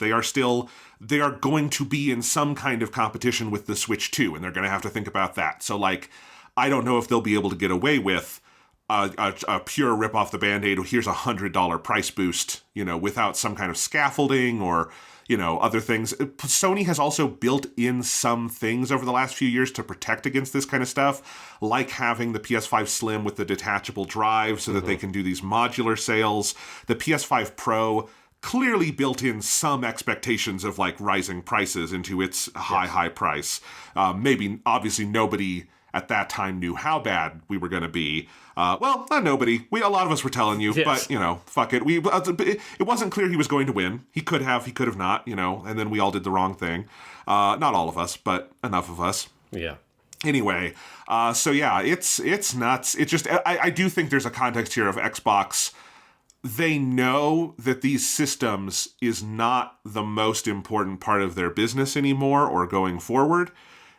They are going to be in some kind of competition with the Switch 2, and they're going to have to think about that. So, I don't know if they'll be able to get away with a pure rip off the Band-Aid, here's $100 price boost, without some kind of scaffolding or other things. Sony has also built in some things over the last few years to protect against this kind of stuff, like having the PS5 Slim with the detachable drive so that they can do these modular sales. The PS5 Pro clearly built in some expectations of rising prices into its high price. Obviously nobody at that time knew how bad we were going to be. Well, not nobody. A lot of us were telling you, but, fuck it. It wasn't clear he was going to win. He could have not, and then we all did the wrong thing. Not all of us, but enough of us. Yeah. Anyway, it's nuts. It's just, I do think there's a context here of Xbox. They know that these systems is not the most important part of their business anymore or going forward.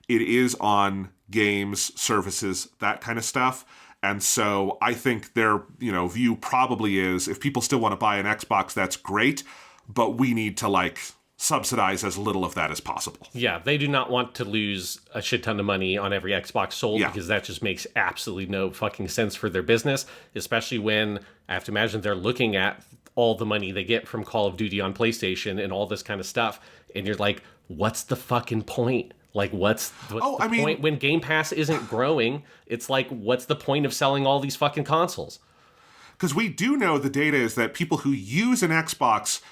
It is on games, services, that kind of stuff. And so I think their, view probably is, if people still want to buy an Xbox, that's great, but we need to subsidize as little of that as possible. Yeah, they do not want to lose a shit ton of money on every Xbox sold, because that just makes absolutely no fucking sense for their business, especially when I have to imagine they're looking at all the money they get from Call of Duty on PlayStation and all this kind of stuff. And you're like, what's the fucking point? What's the point when Game Pass isn't growing? It's what's the point of selling all these fucking consoles? Because we do know the data is that people who use an Xbox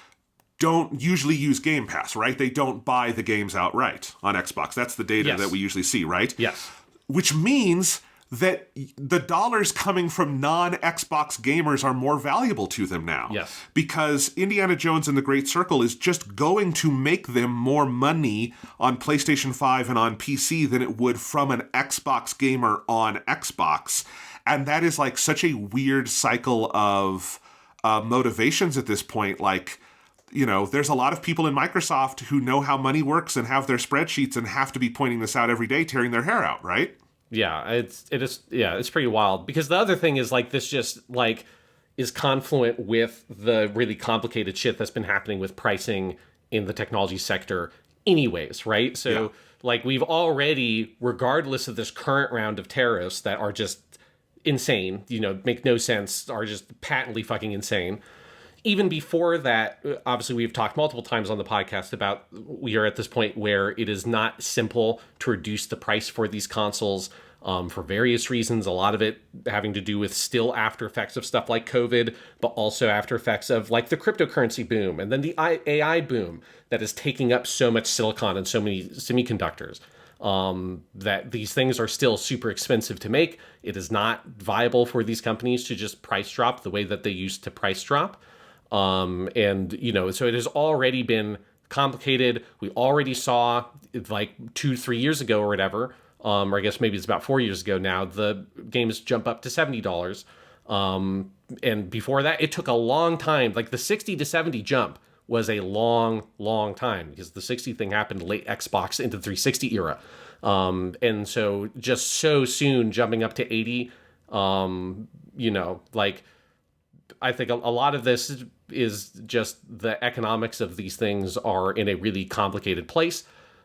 don't usually use Game Pass, right? They don't buy the games outright on Xbox. That's the data that we usually see, right? Yes. Which means that the dollars coming from non-Xbox gamers are more valuable to them now. Yes. Because Indiana Jones and the Great Circle is just going to make them more money on PlayStation 5 and on PC than it would from an Xbox gamer on Xbox. And that is such a weird cycle of motivations at this point. Like, you know, there's a lot of people in Microsoft who know how money works and have their spreadsheets and have to be pointing this out every day, tearing their hair out, right? Yeah, it's pretty wild, because the other thing is like this just like is confluent with the really complicated shit that's been happening with pricing in the technology sector anyways, right? So like we've already, regardless of this current round of tariffs that are just insane, you know, make no sense, are just patently fucking insane. Even before that, obviously we've talked multiple times on the podcast about we are at this point where it is not simple to reduce the price for these consoles for various reasons. A lot of it having to do with still after effects of stuff like COVID, but also after effects of like the cryptocurrency boom and then the AI boom that is taking up so much silicon and so many semiconductors. That these things are still super expensive to make. It is not viable for these companies to just price drop the way that they used to price drop. And, you know, so it has already been complicated. We already saw like 2-3 years ago or whatever, or I guess maybe it's about 4 years ago now, the games jump up to $70. And before that, it took a long time. Like the 60 to 70 jump was a long, long time, because the 60 thing happened late Xbox into the 360 era. And so just so soon jumping up to 80, you know, like I think a lot of this is just the economics of these things are in a really complicated place.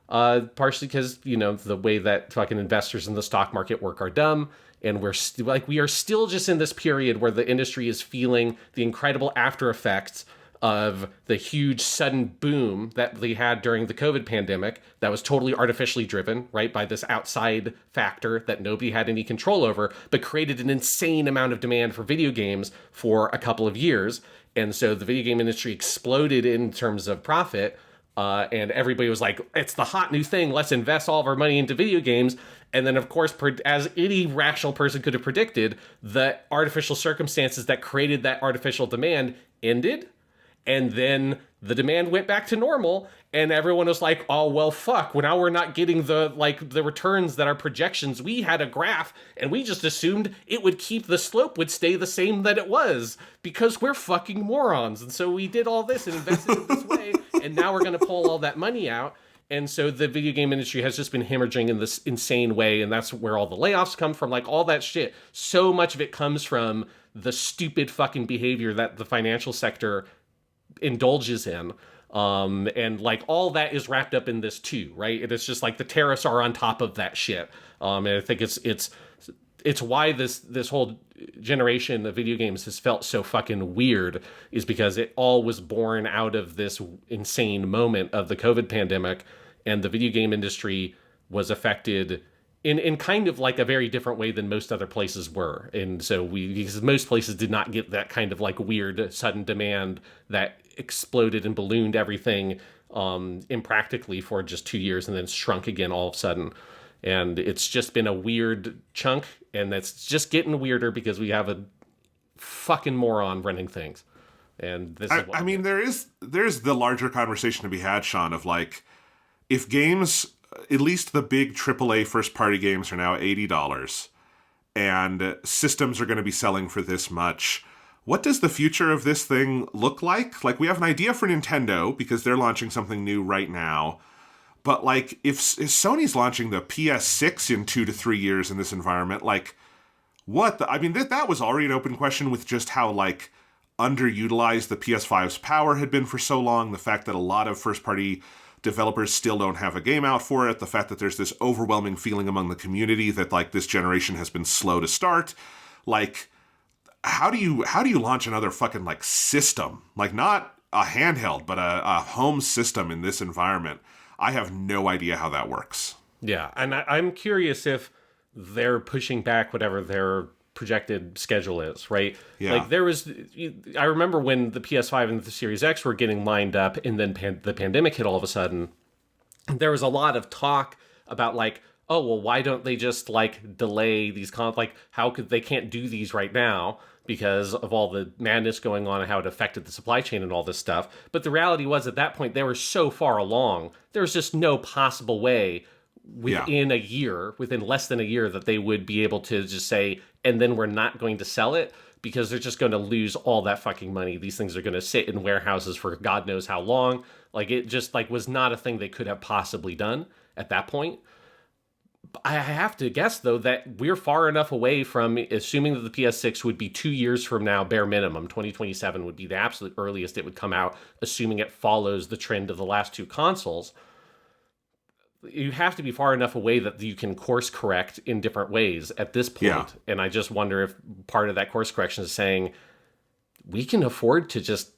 Partially because, you know, the way that fucking investors in the stock market work are dumb. And we are still just in this period where the industry is feeling the incredible after effects of the huge sudden boom that they had during the COVID pandemic that was totally artificially driven, right, by this outside factor that nobody had any control over, but created an insane amount of demand for video games for a couple of years. And so the video game industry exploded in terms of profit, and everybody was like, it's the hot new thing, let's invest all of our money into video games. And then, of course, as any rational person could have predicted, the artificial circumstances that created that artificial demand ended. And then the demand went back to normal, and everyone was like, oh, well, fuck, well, now we're not getting the returns that our projections. We had a graph, and we just assumed it would keep, the slope would stay the same that it was, because we're fucking morons. And so we did all this and invested in this way, and now we're going to pull all that money out. And so the video game industry has just been hemorrhaging in this insane way, and that's where all the layoffs come from, like all that shit. So much of it comes from the stupid fucking behavior that the financial sector indulges in, and like all that is wrapped up in this too, right? And it's just like the tariffs are on top of that shit, and I think it's why this whole generation of video games has felt so fucking weird, is because it all was born out of this insane moment of the COVID pandemic, and the video game industry was affected in kind of like a very different way than most other places were. And so because most places did not get that kind of like weird sudden demand that exploded and ballooned everything impractically for just 2 years and then shrunk again all of a sudden. And it's just been a weird chunk, and that's just getting weirder because we have a fucking moron running things. And this is what I mean, there's the larger conversation to be had, Sean, of like, if games, at least the big AAA first-party games, are now $80, and systems are going to be selling for this much, what does the future of this thing look like? Like, we have an idea for Nintendo, because they're launching something new right now, but, like, if Sony's launching the PS6 in 2 to 3 years in this environment, like, I mean, that was already an open question with just how, like, underutilized the PS5's power had been for so long, the fact that a lot of first-party developers still don't have a game out for it, the fact that there's this overwhelming feeling among the community that, like, this generation has been slow to start. Like, how do you launch another fucking, like, system? Like, not a handheld, but a home system in this environment. I have no idea how that works. Yeah, and I'm curious if they're pushing back whatever their projected schedule is, right? Yeah. Like I remember when the PS5 and the Series X were getting lined up, and then the pandemic hit all of a sudden. There was a lot of talk about like, oh, well, why don't they just like delay these like how could they can't do these right now because of all the madness going on and how it affected the supply chain and all this stuff. But the reality was at that point, they were so far along, there was just no possible way within a year, within less than a year, that they would be able to just say, and then we're not going to sell it. because they're just going to lose all that fucking money. These things are going to sit in warehouses for God knows how long. Like, it just like was not a thing they could have possibly done at that point. I have to guess, though, that we're far enough away from assuming that the PS6 would be 2 years from now, bare minimum. 2027 would be the absolute earliest it would come out, assuming it follows the trend of the last two consoles. You have to be far enough away that you can course correct in different ways at this point. Yeah. And I just wonder if part of that course correction is saying we can afford to just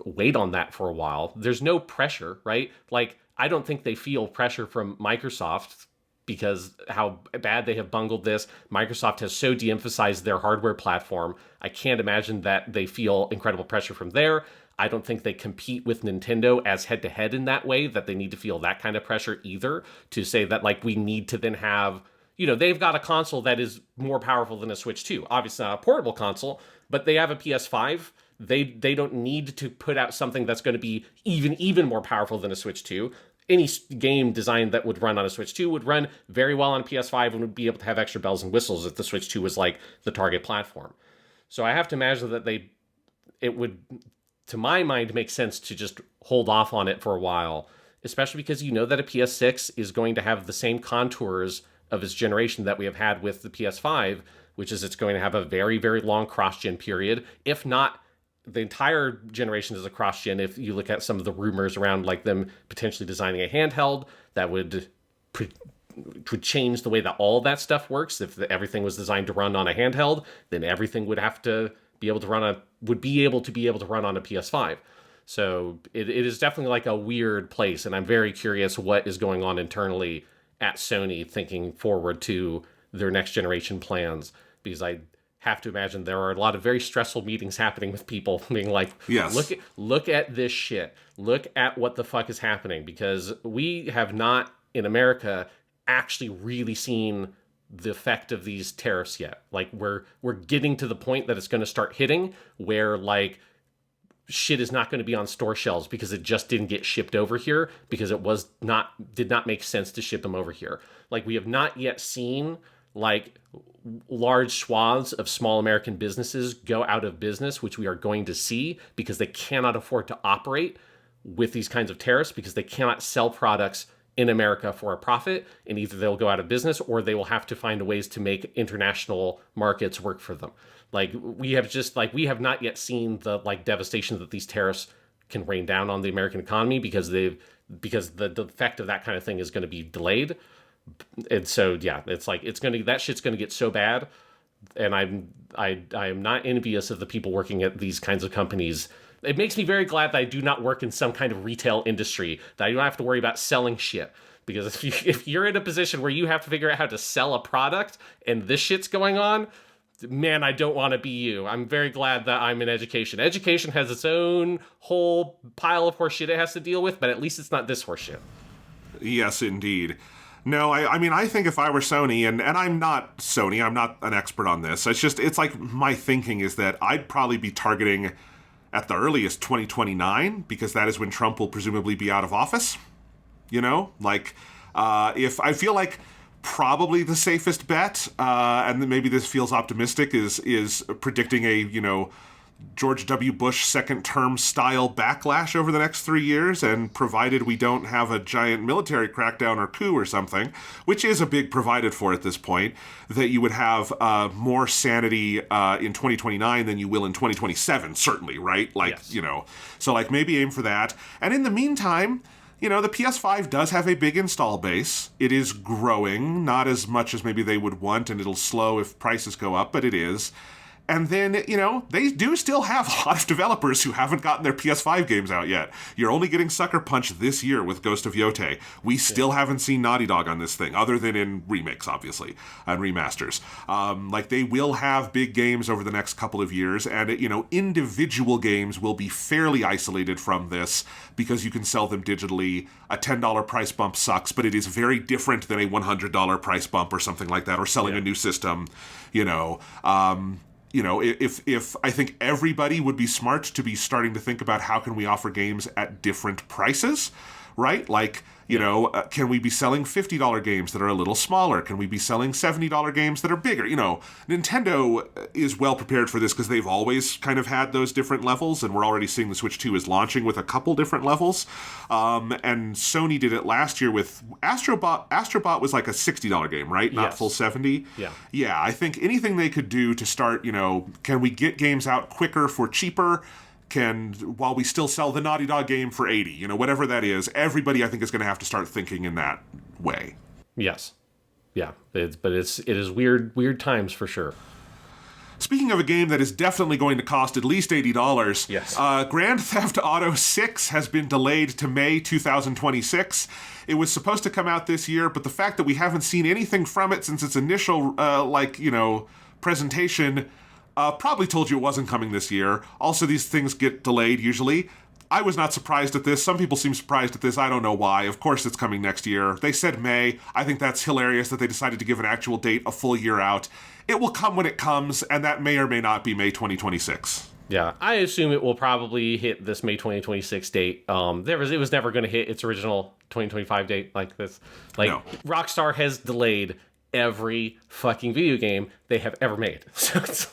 wait on that for a while. There's no pressure, right? Like, I don't think they feel pressure from Microsoft because how bad they have bungled this. Microsoft has so de-emphasized their hardware platform. I can't imagine that they feel incredible pressure from there. I don't think they compete with Nintendo as head-to-head in that way, that they need to feel that kind of pressure either, to say that, like, we need to then have, you know, they've got a console that is more powerful than a Switch 2. Obviously not a portable console, but they have a PS5. They don't need to put out something that's going to be even more powerful than a Switch 2. Any game designed that would run on a Switch 2 would run very well on a PS5 and would be able to have extra bells and whistles if the Switch 2 was like the target platform. So I have to imagine that it would, to my mind, make sense to just hold off on it for a while, especially because you know that a PS6 is going to have the same contours of its generation that we have had with the PS5, which is it's going to have a very, very long cross-gen period, if not the entire generation is a cross-gen. If you look at some of the rumors around like them potentially designing a handheld that would change the way that all that stuff works. If everything was designed to run on a handheld, then everything would have to be able to run on a PS5. So it is definitely like a weird place, and I'm very curious what is going on internally at Sony thinking forward to their next generation plans, because I have to imagine there are a lot of very stressful meetings happening with people being like, yes, look at this shit. Look at what the fuck is happening, because we have not in America actually really seen the effect of these tariffs yet. Like we're getting to the point that it's going to start hitting where like shit is not going to be on store shelves because it just didn't get shipped over here because it did not make sense to ship them over here. Like we have not yet seen like large swaths of small American businesses go out of business, which we are going to see because they cannot afford to operate with these kinds of tariffs, because they cannot sell products in America for a profit, and either they'll go out of business or they will have to find ways to make international markets work for them. Like we have not yet seen the like devastation that these tariffs can rain down on the American economy because the effect of that kind of thing is going to be delayed. And so yeah, it's like that shit's gonna get so bad, and I am not envious of the people working at these kinds of companies. It makes me very glad that I do not work in some kind of retail industry, that I don't have to worry about selling shit. Because if you're in a position where you have to figure out how to sell a product and this shit's going on, man, I don't want to be you. I'm very glad that I'm in education. Education has its own whole pile of horse shit it has to deal with, but at least it's not this horse shit. Yes, indeed. No, I mean, I think if I were Sony, and I'm not Sony, I'm not an expert on this. It's like my thinking is that I'd probably be targeting at the earliest 2029, because that is when Trump will presumably be out of office. You know, like if I feel like probably the safest bet, and maybe this feels optimistic, is predicting a George W. Bush second term style backlash over the next 3 years, and provided we don't have a giant military crackdown or coup or something, which is a big provided for at this point, that you would have more sanity in 2029 than you will in 2027, certainly, right? Like, yes. So like maybe aim for that. And in the meantime, the PS5 does have a big install base. It is growing, not as much as maybe they would want, and it'll slow if prices go up, but it is. And then, they do still have a lot of developers who haven't gotten their PS5 games out yet. You're only getting Sucker Punch this year with Ghost of Yotei. We still haven't seen Naughty Dog on this thing, other than in remakes, obviously, and remasters. They will have big games over the next couple of years, and, individual games will be fairly isolated from this because you can sell them digitally. A $10 price bump sucks, but it is very different than a $100 price bump or something like that, or selling a new system, if I think everybody would be smart to be starting to think about how can we offer games at different prices, right? Like, can we be selling $50 games that are a little smaller? Can we be selling $70 games that are bigger? Nintendo is well prepared for this because they've always kind of had those different levels, and we're already seeing the Switch 2 is launching with a couple different levels. And Sony did it last year with Astrobot. Astrobot was like a $60 game, right? Not full 70. Yeah. Yeah, I think anything they could do to start, can we get games out quicker for cheaper? While we still sell the Naughty Dog game for 80, whatever that is, everybody I think is going to have to start thinking in that way. Yes. Yeah. It is weird times for sure. Speaking of a game that is definitely going to cost at least $80, yes. Grand Theft Auto 6 has been delayed to May 2026. It was supposed to come out this year, but the fact that we haven't seen anything from it since its initial, presentation probably told you it wasn't coming this year. Also, these things get delayed usually. I was not surprised at this. Some people seem surprised at this. I don't know why. Of course it's coming next year. They said May. I think that's hilarious that they decided to give an actual date a full year out. It will come when it comes, and that may or may not be May 2026. Yeah, I assume it will probably hit this May 2026 date. It was never going to hit its original 2025 date like this. No. Rockstar has delayed every fucking video game they have ever made. So it's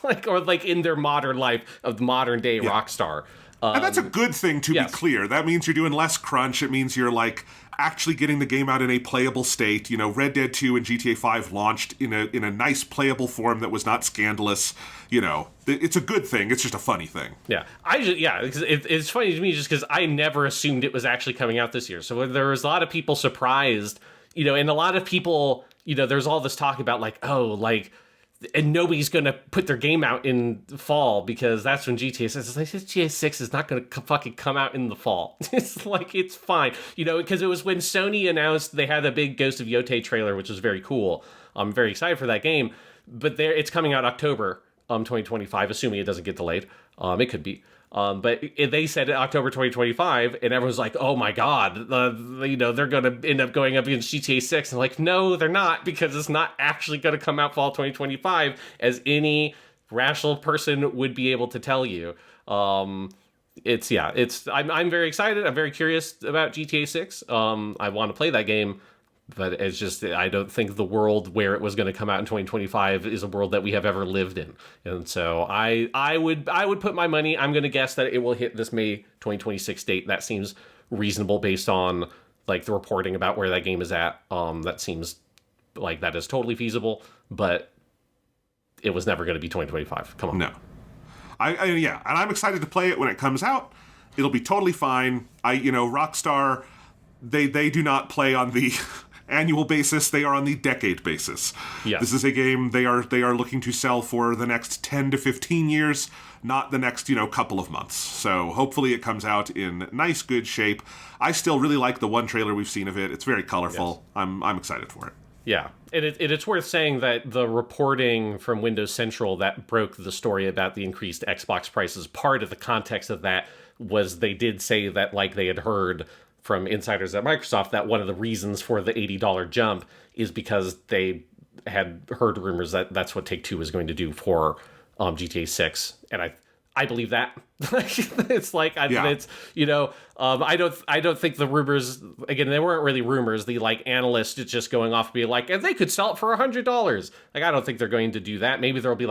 in their modern life of modern day Rockstar. And that's a good thing, to be clear. That means you're doing less crunch. It means you're actually getting the game out in a playable state. Red Dead 2 and GTA 5 launched in a nice playable form that was not scandalous. It's a good thing. It's just a funny thing. Yeah. Because it's funny to me just because I never assumed it was actually coming out this year. So there was a lot of people surprised, and a lot of people, there's all this talk about and nobody's going to put their game out in the fall because that's when GTA 6 is GTA 6 is not going to fucking come out in the fall. It's fine. Because it was when Sony announced they had a big Ghost of Yotei trailer, which was very cool. I'm very excited for that game. But it's coming out October 2025, assuming it doesn't get delayed. It could be. But they said October 2025, and everyone's like, oh my God, they're going to end up going up against GTA 6. And no, they're not, because it's not actually going to come out fall 2025, as any rational person would be able to tell you. I'm very excited. I'm very curious about GTA 6. I want to play that game. But it's just, I don't think the world where it was going to come out in 2025 is a world that we have ever lived in. And so I would put my money, I'm going to guess that it will hit this May 2026 date. That seems reasonable based on the reporting about where that game is at. That seems like that is totally feasible, but it was never going to be 2025. Come on. No. And I'm excited to play it when it comes out. It'll be totally fine. Rockstar, they do not play on the annual basis, they are on the decade basis. Yes. This is a game they are looking to sell for the next 10 to 15 years, not the next, couple of months. So hopefully it comes out in nice, good shape. I still really like the one trailer we've seen of it. It's very colorful. Yes. I'm excited for it. Yeah. And it's worth saying that the reporting from Windows Central that broke the story about the increased Xbox prices, part of the context of that was they did say that they had heard from insiders at Microsoft that one of the reasons for the $80 jump is because they had heard rumors that that's what Take-Two was going to do for GTA 6, and I believe that. It's I don't think the rumors, again, they weren't really rumors. The analysts just going off being and they could sell it for $100. I don't think they're going to do that. Maybe there'll be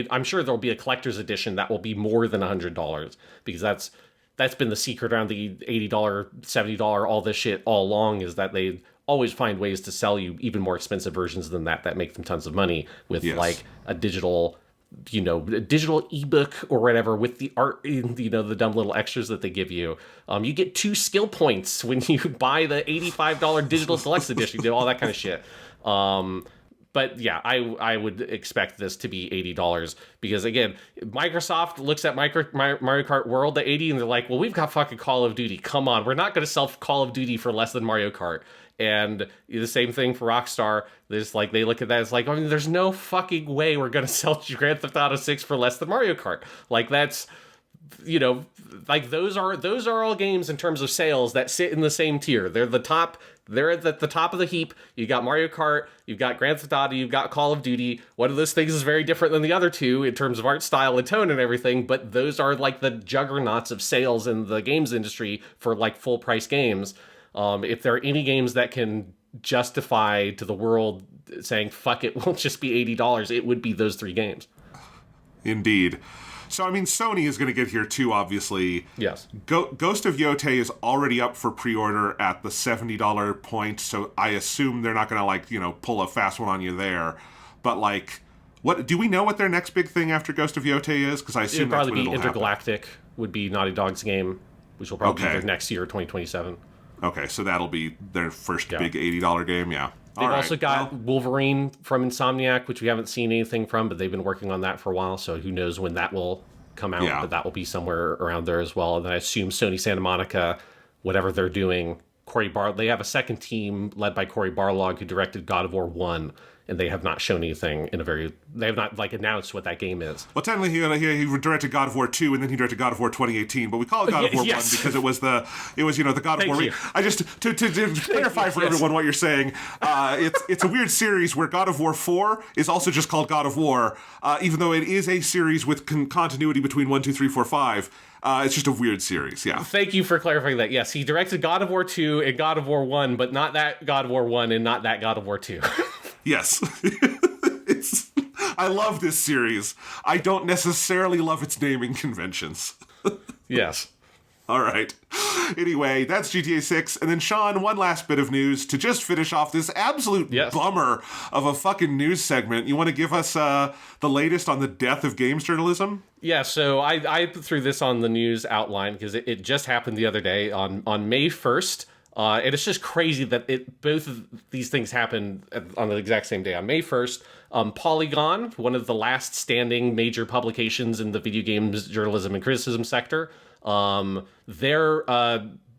I'm sure there'll be a collector's edition that will be more than $100, because that's been the secret around the $80, $70, all this shit all along, is that they always find ways to sell you even more expensive versions than that make them tons of money with a digital, digital ebook or whatever with the art, the dumb little extras that they give you. You get 2 skill points when you buy the $85 digital deluxe edition, all that kind of shit. But yeah, I would expect this to be $80 because, again, Microsoft looks at Mario Kart World at 80 and they're like, well, we've got fucking Call of Duty. Come on, we're not going to sell Call of Duty for less than Mario Kart. And the same thing for Rockstar. There's they look at that as there's no fucking way we're going to sell Grand Theft Auto 6 for less than Mario Kart. That's, those are all games in terms of sales that sit in the same tier. They're the top. They're at the top of the heap. You got Mario Kart, you've got Grand Theft Auto, you've got Call of Duty. One of those things is very different than the other two in terms of art style and tone and everything, but those are the juggernauts of sales in the games industry for full price games. If there are any games that can justify to the world saying, fuck it, won't just be $80, it would be those 3 games. Indeed. So, I mean, Sony is going to get here too, obviously. Yes. Ghost of Yotei is already up for pre-order at the $70 point, so I assume they're not going to, like, you know, pull a fast one on you there. But, like, what do we know what their next big thing after Ghost of Yotei is? Because I assume it'd probably be Intergalactic happen. Would be Naughty Dog's game, which will probably be their next year, 2027. Okay, so that'll be their first big $80 game, yeah. They've also got Wolverine from Insomniac, which we haven't seen anything from, but they've been working on that for a while, so who knows when that will come out, but that will be somewhere around there as well. And then I assume Sony Santa Monica, whatever they're doing, they have a second team led by Cory Barlog, who directed God of War 1, and they have not shown anything they have not, like, announced what that game is. Well, technically, he directed God of War 2, and then he directed God of War 2018, but we call it God of War 1 because it was the God of War. I just, to clarify for everyone what you're saying, it's a weird series where God of War 4 is also just called God of War, even though it is a series with continuity between 1, 2, 3, 4, 5. It's just a weird series, yeah. Thank you for clarifying that. Yes, he directed God of War 2 and God of War 1, but not that God of War 1 and not that God of War 2. Yes. I love this series. I don't necessarily love its naming conventions. Yes. All right. Anyway, that's GTA 6. And then, Sean, one last bit of news to just finish off this absolute bummer of a fucking news segment. You want to give us the latest on the death of games journalism? Yeah, so I threw this on the news outline because it just happened the other day on May 1st. And it's just crazy that both of these things happened on the exact same day. On May 1st, Polygon, one of the last standing major publications in the video games journalism and criticism sector, their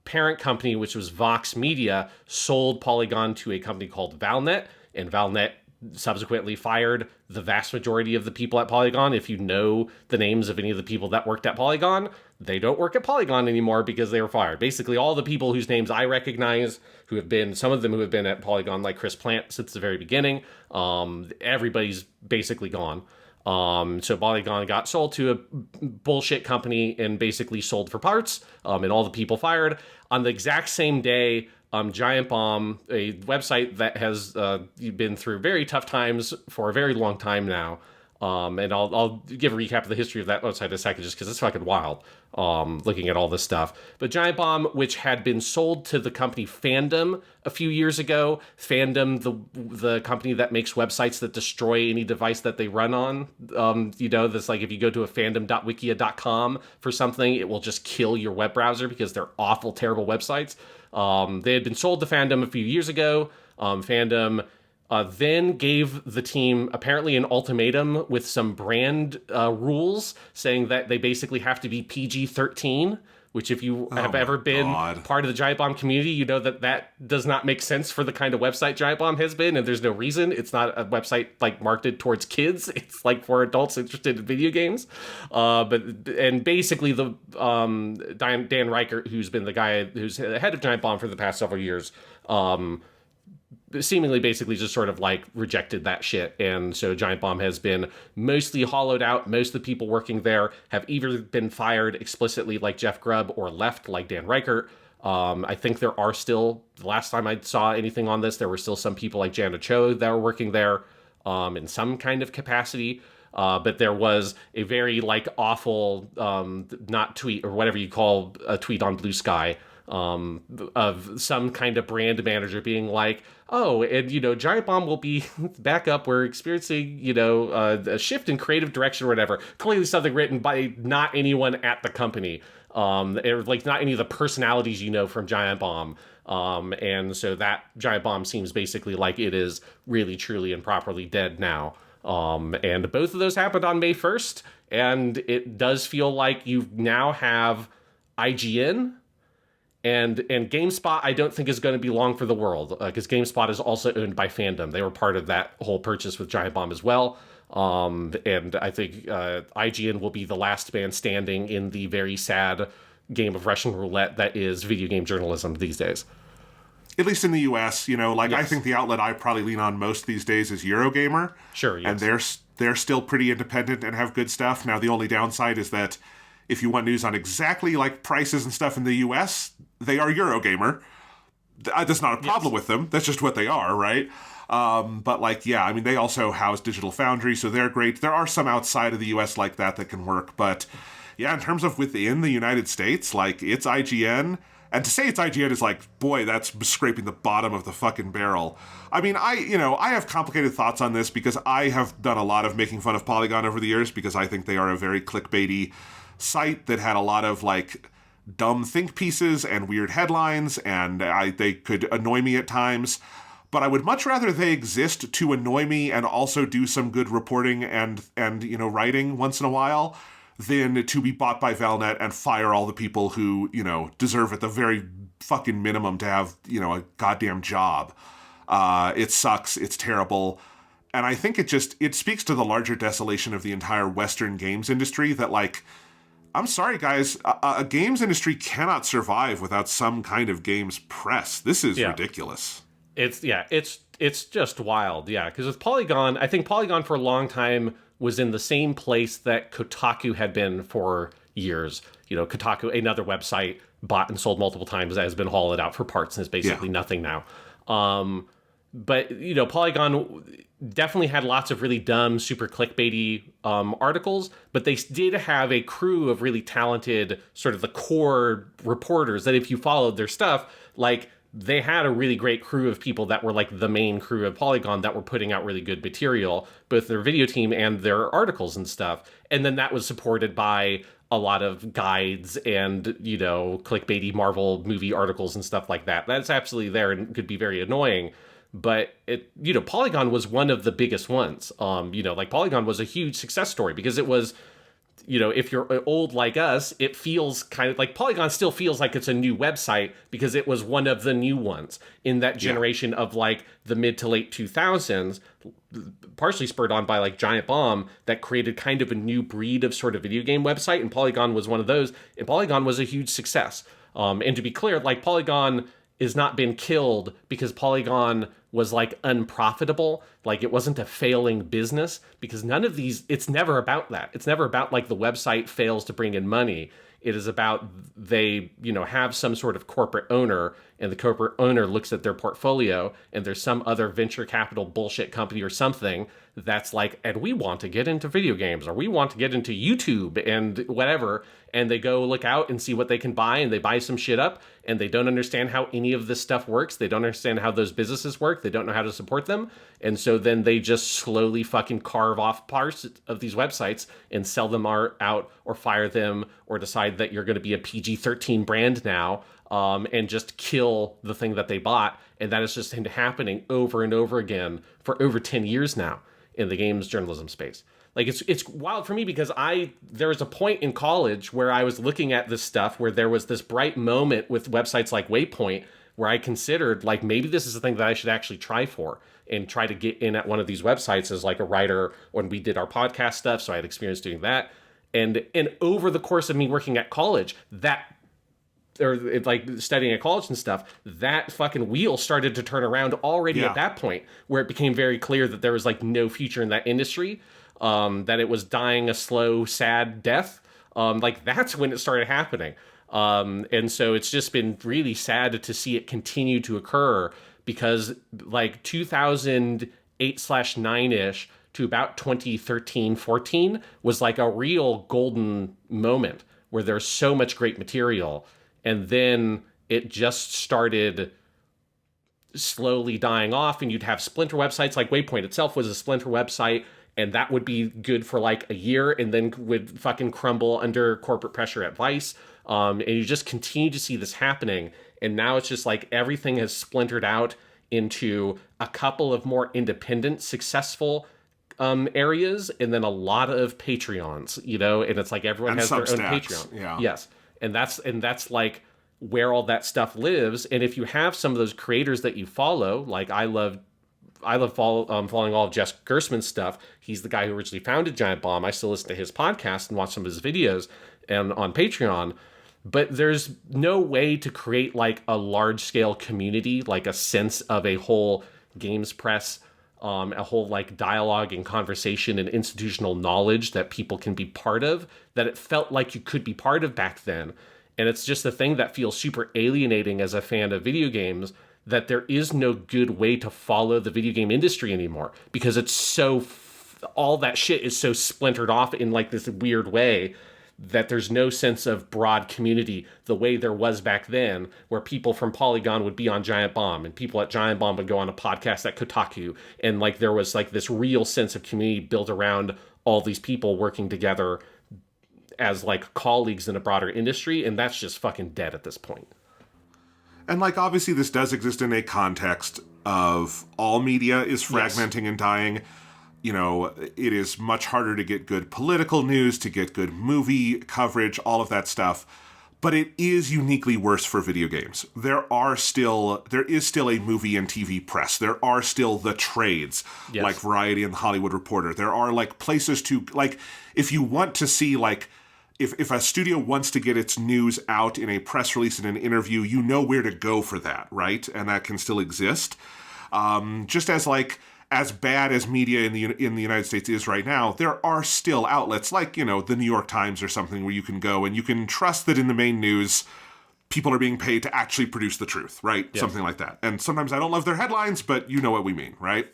parent company, which was Vox Media, sold Polygon to a company called Valnet, and Valnet subsequently fired the vast majority of the people at Polygon. If you know the names of any of the people that worked at Polygon, they don't work at Polygon anymore because they were fired. Basically, all the people whose names I recognize, some of them who have been at Polygon, like Chris Plant since the very beginning, everybody's basically gone. So Polygon got sold to a bullshit company and basically sold for parts, and all the people fired. On the exact same day, Giant Bomb, a website that has been through very tough times for a very long time now, and I'll give a recap of the history of that website in a second just because it's fucking wild, looking at all this stuff. But Giant Bomb, which had been sold to the company Fandom a few years ago, Fandom, the company that makes websites that destroy any device that they run on, that's like if you go to a fandom.wikia.com for something, it will just kill your web browser because they're awful, terrible websites. They had been sold to Fandom a few years ago. Fandom then gave the team apparently an ultimatum with some brand rules saying that they basically have to be PG-13, which if you have ever been part of the Giant Bomb community, you know that does not make sense for the kind of website Giant Bomb has been, and there's no reason. It's not a website like marketed towards kids. It's like for adults interested in video games. And basically the Dan Reichert, who's been the guy who's the head of Giant Bomb for the past several years, seemingly basically just sort of like rejected that shit. And so Giant Bomb has been mostly hollowed out. Most of the people working there have either been fired explicitly like Jeff Grubb or left like Dan Reichert. I think there are still, the last time I saw anything on this, there were still some people like Jana Cho that were working there in some kind of capacity. But there was a very like awful, not tweet or whatever you call a tweet on Blue Sky, of some kind of brand manager being like, oh, and, Giant Bomb will be back up. We're experiencing, a shift in creative direction or whatever. Clearly something written by not anyone at the company. Or like not any of the personalities from Giant Bomb. And so that Giant Bomb seems basically like it is really, truly, and properly dead now. And both of those happened on May 1st. And it does feel like you now have IGN, and GameSpot, I don't think is going to be long for the world, because GameSpot is also owned by Fandom. They were part of that whole purchase with Giant Bomb as well. And I think IGN will be the last man standing in the very sad game of Russian roulette that is video game journalism these days. At least in the US, I think the outlet I probably lean on most these days is Eurogamer. Sure, yes. And they're still pretty independent and have good stuff. Now, the only downside is that if you want news on exactly like prices and stuff in the US, they are Eurogamer. That's not a problem with them. That's just what they are, right? But like, yeah, I mean, they also house Digital Foundry, so they're great. There are some outside of the US like that can work, but yeah, in terms of within the United States, like, it's IGN. And to say it's IGN is like, boy, that's scraping the bottom of the fucking barrel. I mean, I have complicated thoughts on this because I have done a lot of making fun of Polygon over the years because I think they are a very clickbaity site that had a lot of, like, dumb think pieces and weird headlines, and they could annoy me at times. But I would much rather they exist to annoy me and also do some good reporting and writing once in a while than to be bought by Valnet and fire all the people who, deserve at the very fucking minimum to have, a goddamn job. It sucks. It's terrible. And I think it speaks to the larger desolation of the entire Western games industry that, like, I'm sorry, guys, a games industry cannot survive without some kind of games press. This is ridiculous. It's just wild, because with Polygon, I think Polygon for a long time was in the same place that Kotaku had been for years. Kotaku, another website, bought and sold multiple times, that has been hollowed out for parts and is basically nothing now. But, Polygon definitely had lots of really dumb, super clickbaity articles, but they did have a crew of really talented, sort of the core reporters that if you followed their stuff, like, they had a really great crew of people that were like the main crew of Polygon that were putting out really good material, both their video team and their articles and stuff. And then that was supported by a lot of guides and, clickbaity Marvel movie articles and stuff like that. That's absolutely there and could be very annoying. But Polygon was one of the biggest ones. Polygon was a huge success story because it was, if you're old like us, it feels kind of like Polygon still feels like it's a new website because it was one of the new ones in that generation of like the mid to late 2000s, partially spurred on by like Giant Bomb that created kind of a new breed of sort of video game website. And Polygon was one of those. And Polygon was a huge success. And to be clear, like Polygon has not been killed because Polygon was like unprofitable. Like it wasn't a failing business because none of these, it's never about that. It's never about like the website fails to bring in money. It is about they, have some sort of corporate owner and the corporate owner looks at their portfolio and there's some other venture capital bullshit company or something that's like, and we want to get into video games or we want to get into YouTube and whatever. And they go look out and see what they can buy and they buy some shit up and they don't understand how any of this stuff works. They don't understand how those businesses work. They don't know how to support them. And so then they just slowly fucking carve off parts of these websites and sell them out or fire them or decide that you're going to be a PG-13 brand now and just kill the thing that they bought. And that has just been happening over and over again for over 10 years now in the games journalism space. Like it's wild for me because there was a point in college where I was looking at this stuff where there was this bright moment with websites like Waypoint where I considered like maybe this is the thing that I should actually try for and try to get in at one of these websites as like a writer when we did our podcast stuff. So I had experience doing that. And over the course of me working at college, like studying at college and stuff, that fucking wheel started to turn around already at that point where it became very clear that there was like no future in that industry. That it was dying a slow, sad death. Like that's when it started happening. And so it's just been really sad to see it continue to occur because like 2008/9-ish to about 2013-14 was like a real golden moment where there's so much great material. And then it just started slowly dying off and you'd have splinter websites like Waypoint itself was a splinter website. And that would be good for like a year and then would fucking crumble under corporate pressure at Vice. And you just continue to see this happening. And now it's just like everything has splintered out into a couple of more independent, successful areas. And then a lot of Patreons, and it's like everyone has their own Patreon. Yeah. Yes. And that's like where all that stuff lives. And if you have some of those creators that you follow, like I love following all of Jess Gersman's stuff. He's the guy who originally founded Giant Bomb. I still listen to his podcast and watch some of his videos and on Patreon. But there's no way to create like a large scale community, like a sense of a whole games press, a whole like dialogue and conversation and institutional knowledge that people can be part of, that it felt like you could be part of back then. And it's just a thing that feels super alienating as a fan of video games that there is no good way to follow the video game industry anymore because it's so all that shit is so splintered off in like this weird way that there's no sense of broad community the way there was back then, where people from Polygon would be on Giant Bomb and people at Giant Bomb would go on a podcast at Kotaku, and like there was like this real sense of community built around all these people working together as like colleagues in a broader industry, and that's just fucking dead at this point. And, like, obviously this does exist in a context of all media is fragmenting and dying. You know, it is much harder to get good political news, to get good movie coverage, all of that stuff. But it is uniquely worse for video games. There is still a movie and TV press. There are still the trades, like Variety and The Hollywood Reporter. There are, like, places to, like, if you want to see, like, if a studio wants to get its news out in a press release and an interview, you know where to go for that, right? And that can still exist. Just as, like, as bad as media in the United States is right now, there are still outlets like, you know, the New York Times or something where you can go and you can trust that in the main news, people are being paid to actually produce the truth, right? Yes. Something like that. And sometimes I don't love their headlines, but you know what we mean, right?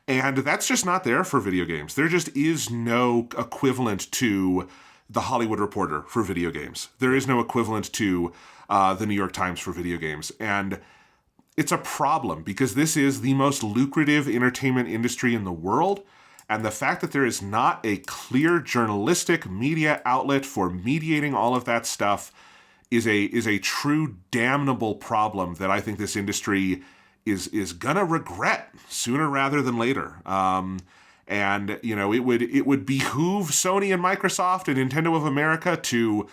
And that's just not there for video games. There just is no equivalent to the Hollywood Reporter for video games. There is no equivalent to the New York Times for video games. And it's a problem because this is the most lucrative entertainment industry in the world. And the fact that there is not a clear journalistic media outlet for mediating all of that stuff is a true damnable problem that I think this industry is gonna regret sooner rather than later. And, you know, it would behoove Sony and Microsoft and Nintendo of America to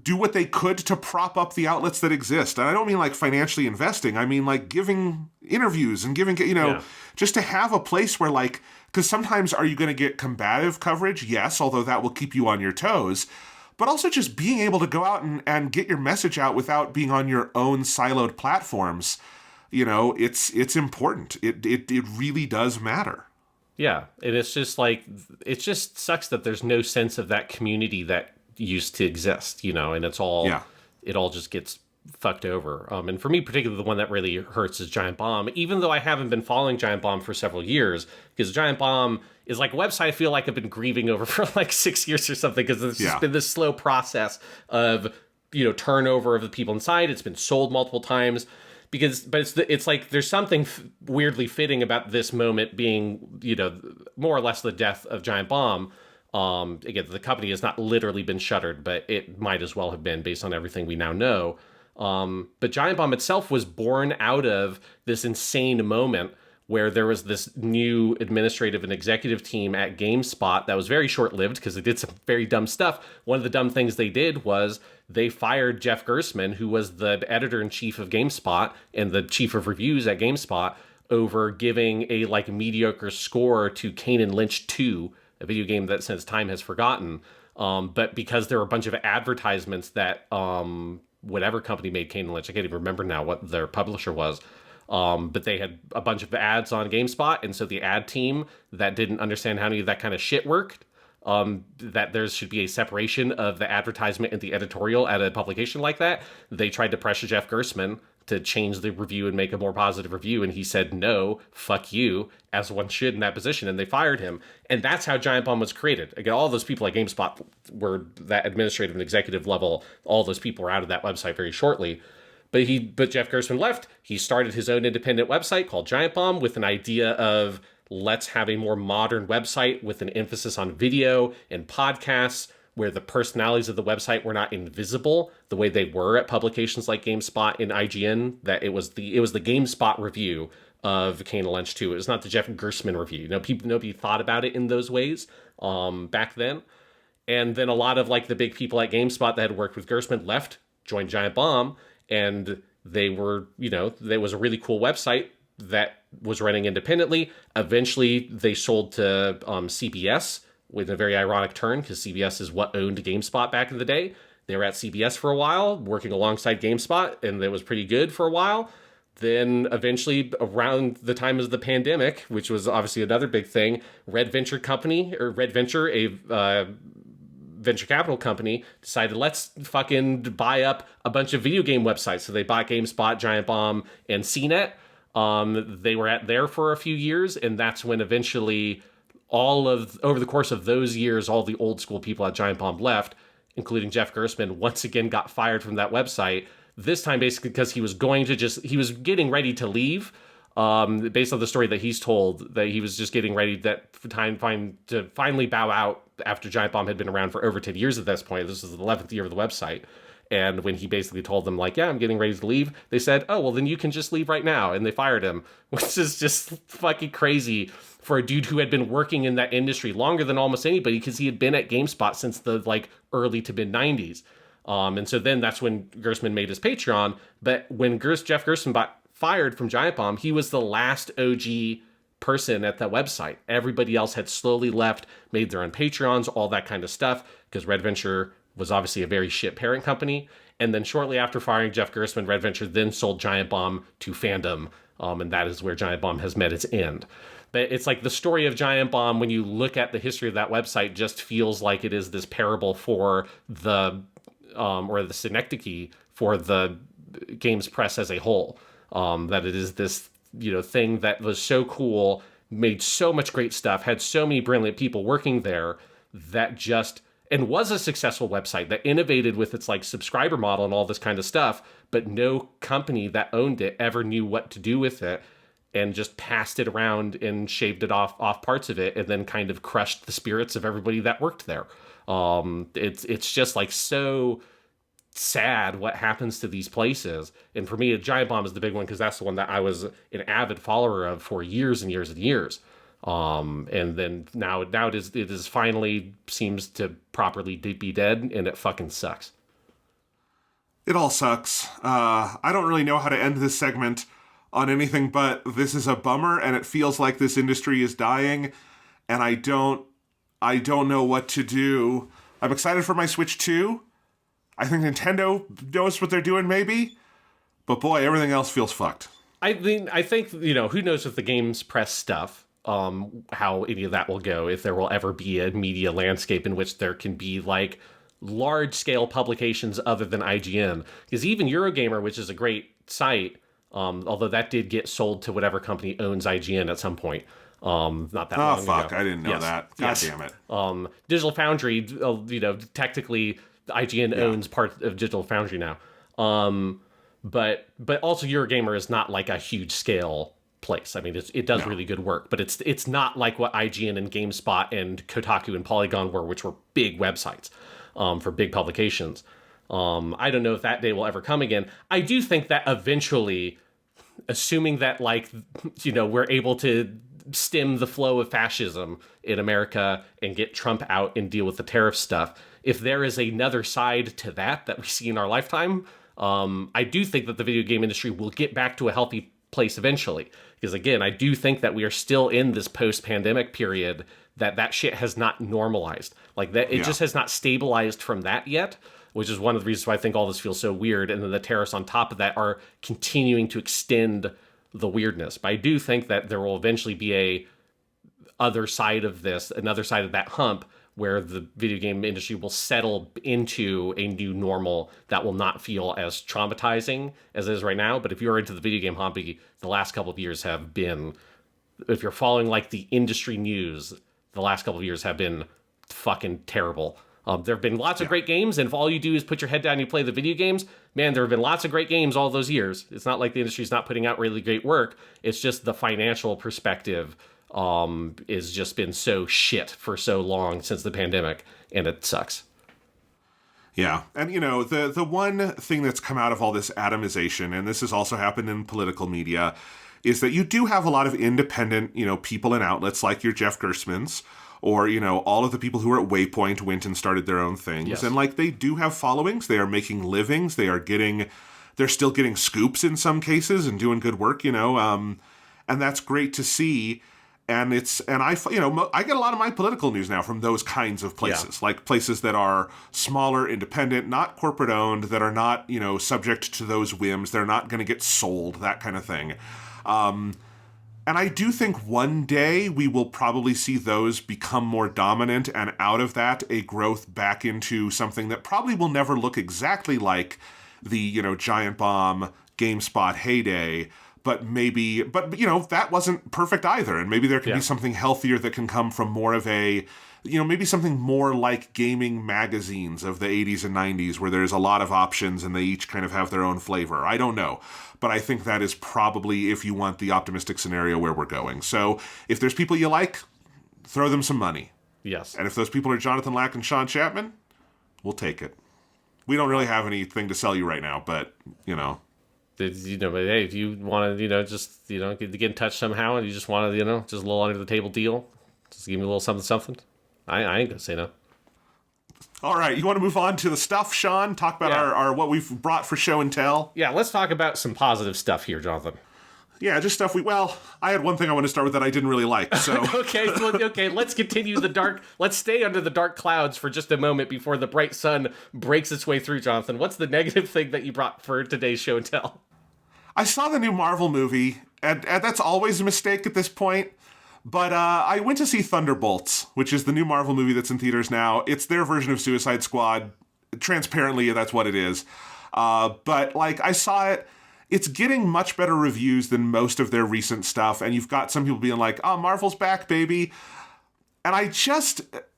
do what they could to prop up the outlets that exist. And I don't mean like financially investing. I mean like giving interviews and giving, you know, just to have a place where like, because sometimes are you going to get combative coverage? Yes, although that will keep you on your toes. But also just being able to go out and get your message out without being on your own siloed platforms. You know, it's important. It really does matter. Yeah, and it's just like, it just sucks that there's no sense of that community that used to exist, you know, and it's all, it all just gets fucked over. And for me, particularly, the one that really hurts is Giant Bomb, even though I haven't been following Giant Bomb for several years, because Giant Bomb is like a website I feel like I've been grieving over for like 6 years or something, because it's just been this slow process of, you know, turnover of the people inside. It's been sold multiple times. But it's like there's something weirdly fitting about this moment being, you know, more or less the death of Giant Bomb. Again, the company has not literally been shuttered, but it might as well have been based on everything we now know. But Giant Bomb itself was born out of this insane moment where there was this new administrative and executive team at GameSpot that was very short-lived because they did some very dumb stuff. One of the dumb things they did was they fired Jeff Gerstmann, who was the editor-in-chief of GameSpot and the chief of reviews at GameSpot, over giving a like mediocre score to Kane and Lynch 2, a video game that since time has forgotten. But because there were a bunch of advertisements that whatever company made Kane and Lynch, I can't even remember now what their publisher was, but they had a bunch of ads on GameSpot, and so the ad team that didn't understand how any of that kind of shit worked, that there should be a separation of the advertisement and the editorial at a publication like that, they tried to pressure Jeff Gerstmann to change the review and make a more positive review, and he said, no, fuck you, as one should in that position, and they fired him. And that's how Giant Bomb was created. Again, all those people at GameSpot were that administrative and executive level, all those people were out of that website very shortly. But Jeff Gerstmann left. He started his own independent website called Giant Bomb with an idea of let's have a more modern website with an emphasis on video and podcasts where the personalities of the website were not invisible the way they were at publications like GameSpot and IGN, that it was the GameSpot review of Kane and Lynch 2. It was not the Jeff Gerstmann review. You know, nobody thought about it in those ways back then. And then a lot of like the big people at GameSpot that had worked with Gerstmann left, joined Giant Bomb, and they were, you know, there was a really cool website that was running independently. Eventually, they sold to CBS with a very ironic turn, because CBS is what owned GameSpot back in the day. They were at CBS for a while, working alongside GameSpot, and it was pretty good for a while. Then eventually, around the time of the pandemic, which was obviously another big thing, Red Venture, a venture capital company decided, let's fucking buy up a bunch of video game websites. So they bought GameSpot, Giant Bomb, and CNET. They were there for a few years, and that's when eventually over the course of those years, all the old school people at Giant Bomb left, including Jeff Gerstmann, once again got fired from that website. This time, basically, because he was getting ready to leave. Based on the story that he's told, that he was just getting ready to finally bow out after Giant Bomb had been around for over 10 years at this point. This is the 11th year of the website. And when he basically told them, like, yeah, I'm getting ready to leave, they said, oh, well, then you can just leave right now. And they fired him, which is just fucking crazy for a dude who had been working in that industry longer than almost anybody, because he had been at GameSpot since the, like, early to mid 90s. And so then that's when Gerstmann made his Patreon. But when Jeff Gerstmann got fired from Giant Bomb, he was the last OG person at that website. Everybody else had slowly left, made their own Patreons, all that kind of stuff, because Red Venture was obviously a very shit parent company. And then shortly after firing Jeff Gerstmann, Red Venture then sold Giant Bomb to Fandom, and that is where Giant Bomb has met its end. But it's like the story of Giant Bomb, when you look at the history of that website, just feels like it is this parable for the or the synecdoche for the games press as a whole. That it is this, thing that was so cool, made so much great stuff, had so many brilliant people working there, that just, and was a successful website that innovated with its like subscriber model and all this kind of stuff, but no company that owned it ever knew what to do with it, and just passed it around and shaved it off parts of it, and then kind of crushed the spirits of everybody that worked there. It's just like so sad what happens to these places. And for me, Giant Bomb is the big one, because that's the one that I was an avid follower of for years and years and years. And then now it is finally seems to properly be dead, and it fucking sucks. It all sucks. I don't really know how to end this segment on anything but this is a bummer, and it feels like this industry is dying, and I don't know what to do. I'm excited for my Switch 2. I think Nintendo knows what they're doing, maybe. But boy, everything else feels fucked. I mean, I think, who knows with the games press stuff, how any of that will go, if there will ever be a media landscape in which there can be, like, large-scale publications other than IGN. Because even Eurogamer, which is a great site, although that did get sold to whatever company owns IGN at some point. Not that long ago. Oh, fuck, I didn't know that. God damn it. Digital Foundry, technically IGN owns part of Digital Foundry now. But also Eurogamer is not like a huge scale place. I mean, it does really good work, but it's not like what IGN and GameSpot and Kotaku and Polygon were, which were big websites for big publications. I don't know if that day will ever come again. I do think that eventually, assuming that we're able to stem the flow of fascism in America and get Trump out and deal with the tariff stuff, if there is another side to that we see in our lifetime, I do think that the video game industry will get back to a healthy place eventually. Because again, I do think that we are still in this post-pandemic period that shit has not normalized. Like that, it just has not stabilized from that yet, which is one of the reasons why I think all this feels so weird. And then the tariffs on top of that are continuing to extend the weirdness. But I do think that there will eventually be another side of that hump, where the video game industry will settle into a new normal that will not feel as traumatizing as it is right now. But if you're into the video game hobby, the last couple of years have been, if you're following like the industry news, the last couple of years have been fucking terrible. There have been lots of great games, and if all you do is put your head down and you play the video games, man, there have been lots of great games all those years. It's not like the industry's not putting out really great work. It's just the financial perspective is just been so shit for so long since the pandemic, and it sucks. Yeah, and the one thing that's come out of all this atomization, and this has also happened in political media, is that you do have a lot of independent, people and outlets like your Jeff Gerstmanns, or, all of the people who are at Waypoint went and started their own things. Yes. And they do have followings. They are making livings. They're still getting scoops in some cases and doing good work, and that's great to see. And I get a lot of my political news now from those kinds of places, like places that are smaller, independent, not corporate owned, that are not, subject to those whims. They're not going to get sold, that kind of thing. And I do think one day we will probably see those become more dominant, and out of that, a growth back into something that probably will never look exactly like the, Giant Bomb, GameSpot heyday, but that wasn't perfect either. And maybe there can be something healthier that can come from more of a, maybe something more like gaming magazines of the 80s and 90s where there's a lot of options and they each kind of have their own flavor. I don't know. But I think that is probably, if you want the optimistic scenario, where we're going. So if there's people you like, throw them some money. Yes. And if those people are Jonathan Lack and Sean Chapman, we'll take it. We don't really have anything to sell you right now, but, But hey, if you want to, just, get in touch somehow and you just want to, just a little under the table deal, just give me a little something. I ain't going to say no. All right, you want to move on to the stuff, Sean? Talk about our what we've brought for show and tell? Yeah, let's talk about some positive stuff here, Jonathan. Yeah, just stuff I had one thing I want to start with that I didn't really like, so... okay, let's continue let's stay under the dark clouds for just a moment before the bright sun breaks its way through, Jonathan. What's the negative thing that you brought for today's show and tell? I saw the new Marvel movie, and that's always a mistake at this point. But I went to see Thunderbolts, which is the new Marvel movie that's in theaters now. It's their version of Suicide Squad. Transparently, that's what it is. But I saw it. It's getting much better reviews than most of their recent stuff. And you've got some people being like, oh, Marvel's back, baby. And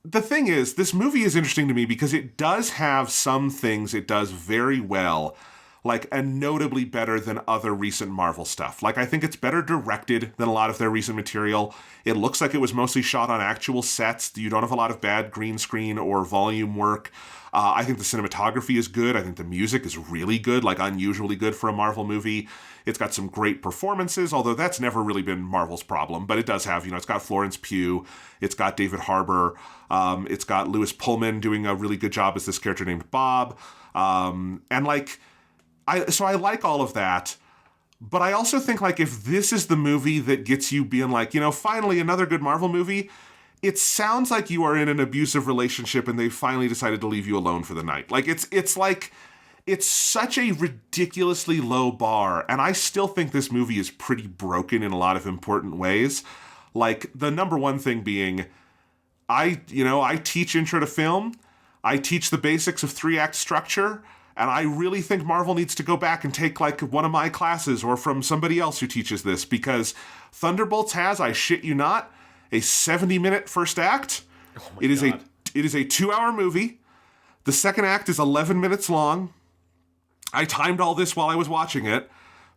the thing is, this movie is interesting to me because it does have some things it does very well. And notably better than other recent Marvel stuff. I think it's better directed than a lot of their recent material. It looks like it was mostly shot on actual sets. You don't have a lot of bad green screen or volume work. I think the cinematography is good. I think the music is really good, unusually good for a Marvel movie. It's got some great performances, although that's never really been Marvel's problem. But it does have, it's got Florence Pugh. It's got David Harbour. It's got Lewis Pullman doing a really good job as this character named Bob. So I like all of that, but I also think if this is the movie that gets you being finally another good Marvel movie, it sounds like you are in an abusive relationship and they finally decided to leave you alone for the night. It's such a ridiculously low bar, and I still think this movie is pretty broken in a lot of important ways. The number one thing being, I teach intro to film, I teach the basics of 3-act structure. And I really think Marvel needs to go back and take one of my classes or from somebody else who teaches this, because Thunderbolts has, I shit you not, a 70-minute first act. Oh my God. It is a 2-hour movie. The second act is 11 minutes long. I timed all this while I was watching it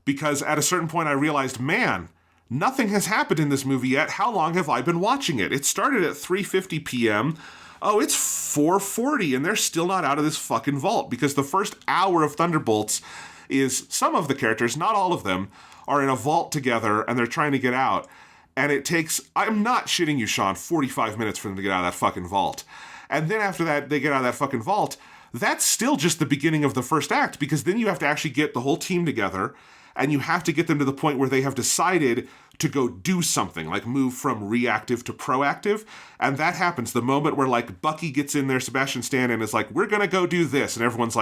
because at a certain point I realized, man, nothing has happened in this movie yet. How long have I been watching it? It started at 3:50 p.m. Oh, it's 4:40 and they're still not out of this fucking vault, because the first hour of Thunderbolts is some of the characters, not all of them, are in a vault together and they're trying to get out. And it takes, I'm not shitting you, Sean, 45 minutes for them to get out of that fucking vault. And then after that, they get out of that fucking vault. That's still just the beginning of the first act, because then you have to actually get the whole team together and you have to get them to the point where they have decided to go do something, move from reactive to proactive. And that happens the moment where Bucky gets in there, Sebastian Stan, and is we're going to go do this. And everyone's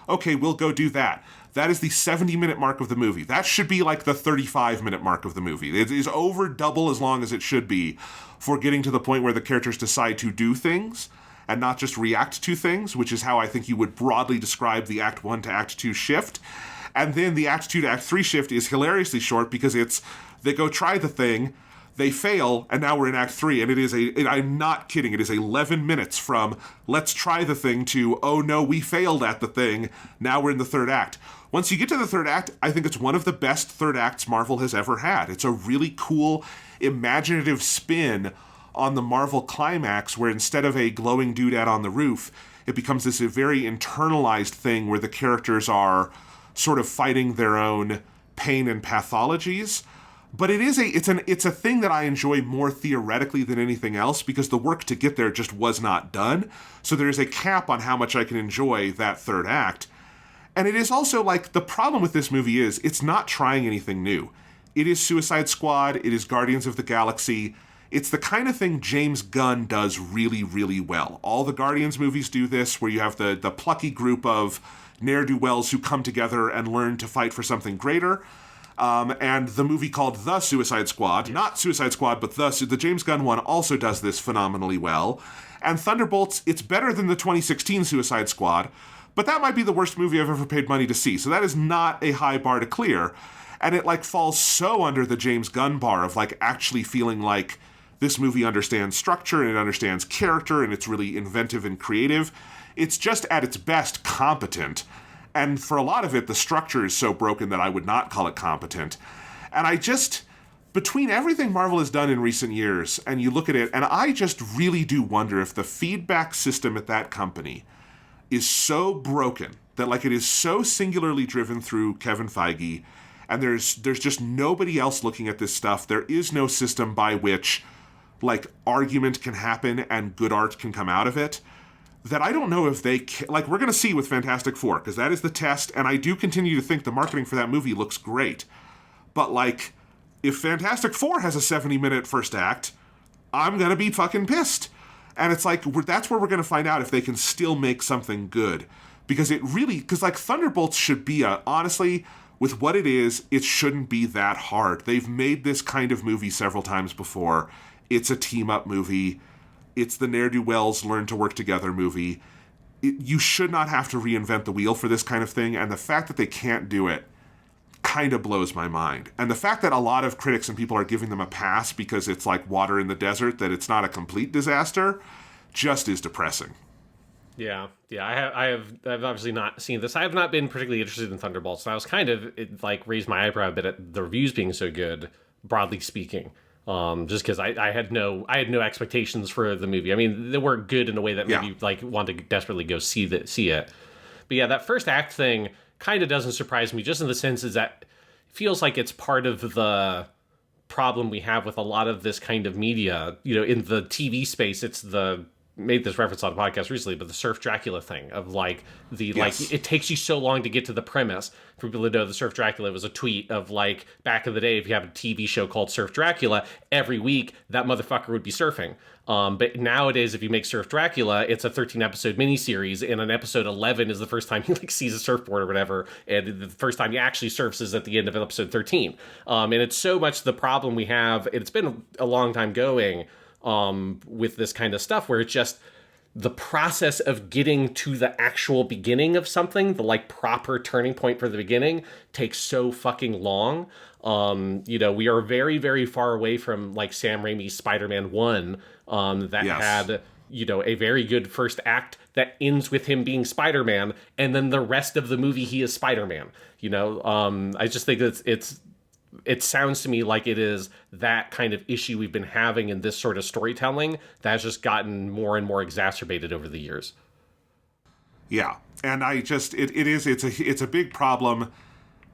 okay, we'll go do that. That is the 70-minute mark of the movie. That should be the 35-minute mark of the movie. It is over double as long as it should be for getting to the point where the characters decide to do things and not just react to things, which is how I think you would broadly describe the Act 1 to Act 2 shift. And then the Act 2 to Act 3 shift is hilariously short because they go try the thing, they fail, and now we're in Act 3. And I'm not kidding, it is 11 minutes from let's try the thing to, oh no, we failed at the thing, now we're in the third act. Once you get to the third act, I think it's one of the best third acts Marvel has ever had. It's a really cool, imaginative spin on the Marvel climax where instead of a glowing doodad on the roof, it becomes this very internalized thing where the characters are sort of fighting their own pain and pathologies. But it's a thing that I enjoy more theoretically than anything else, because the work to get there just was not done. So there's a cap on how much I can enjoy that third act. And it is also the problem with this movie is it's not trying anything new. It is Suicide Squad. It is Guardians of the Galaxy. It's the kind of thing James Gunn does really, really well. All the Guardians movies do this, where you have the plucky group of ne'er-do-wells who come together and learn to fight for something greater. And the movie called The Suicide Squad, not Suicide Squad, but the James Gunn one also does this phenomenally well. And Thunderbolts, it's better than the 2016 Suicide Squad, but that might be the worst movie I've ever paid money to see. So that is not a high bar to clear. And it like falls so under the James Gunn bar of like actually feeling like this movie understands structure and it understands character and it's really inventive and creative. It's just at its best competent. And for a lot of it, the structure is so broken that I would not call it competent. And I just, between everything Marvel has done in recent years, and you look at it, and I just really do wonder if the feedback system at that company is so broken that like it is so singularly driven through Kevin Feige, and there's just nobody else looking at this stuff. There is no system by which like argument can happen and good art can come out of it, that I don't know if they like we're going to see with Fantastic Four, because that is the test, and I do continue to think the marketing for that movie looks great. But like if Fantastic Four has a 70-minute first act, I'm going to be fucking pissed. And it's like that's where we're going to find out if they can still make something good, because like Thunderbolts should be honestly, with what it is, it shouldn't be that hard. They've made this kind of movie several times before. It's a team-up movie. It's the ne'er-do-wells learn to work together movie. You should not have to reinvent the wheel for this kind of thing, and the fact that they can't do it kind of blows my mind. And the fact that a lot of critics and people are giving them a pass because it's like water in the desert, that it's not a complete disaster, just is depressing. Yeah. I've obviously not seen this. I have not been particularly interested in Thunderbolts. And I was kind of raised my eyebrow a bit at the reviews being so good, broadly speaking. Just because I had no expectations for the movie. I mean, they weren't good in a way that made me want to desperately go see it. But yeah, that first act thing kind of doesn't surprise me, just in the sense is that it feels like it's part of the problem we have with a lot of this kind of media. You know, in the TV space, it's made this reference on a podcast recently, but the Surf Dracula thing of like it takes you so long to get to the premise. For people to know, the Surf Dracula was a tweet of like back in the day, if you have a TV show called Surf Dracula, every week that motherfucker would be surfing. But nowadays, if you make Surf Dracula, it's a 13-episode miniseries, and on episode 11 is the first time he like sees a surfboard or whatever, and the first time he actually surfs is at the end of episode 13. And it's so much the problem we have, and it's been a long time going, with this kind of stuff, where it's just the process of getting to the actual beginning of something, the like proper turning point for the beginning, takes so fucking long. We are very, very far away from like Sam Raimi's Spider-Man 1, had, a very good first act that ends with him being Spider-Man, and then the rest of the movie he is Spider-Man. I just think it sounds to me like it is that kind of issue we've been having in this sort of storytelling that has just gotten more and more exacerbated over the years. Yeah. And it's a big problem.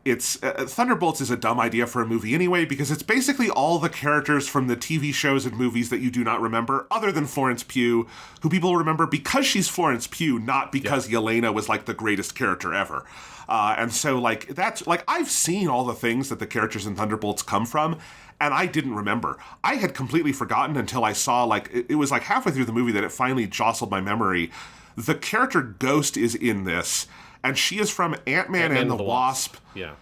It's Thunderbolts is a dumb idea for a movie anyway, because it's basically all the characters from the TV shows and movies that you do not remember, other than Florence Pugh, who people remember because she's Florence Pugh, not because Yelena was like the greatest character ever. And so like that's like I've seen all the things that the characters in Thunderbolts come from, and I didn't remember. I had completely forgotten until I saw like it was like halfway through the movie that it finally jostled my memory. The character Ghost is in this, and she is from Ant-Man and the Wasp. Yeah.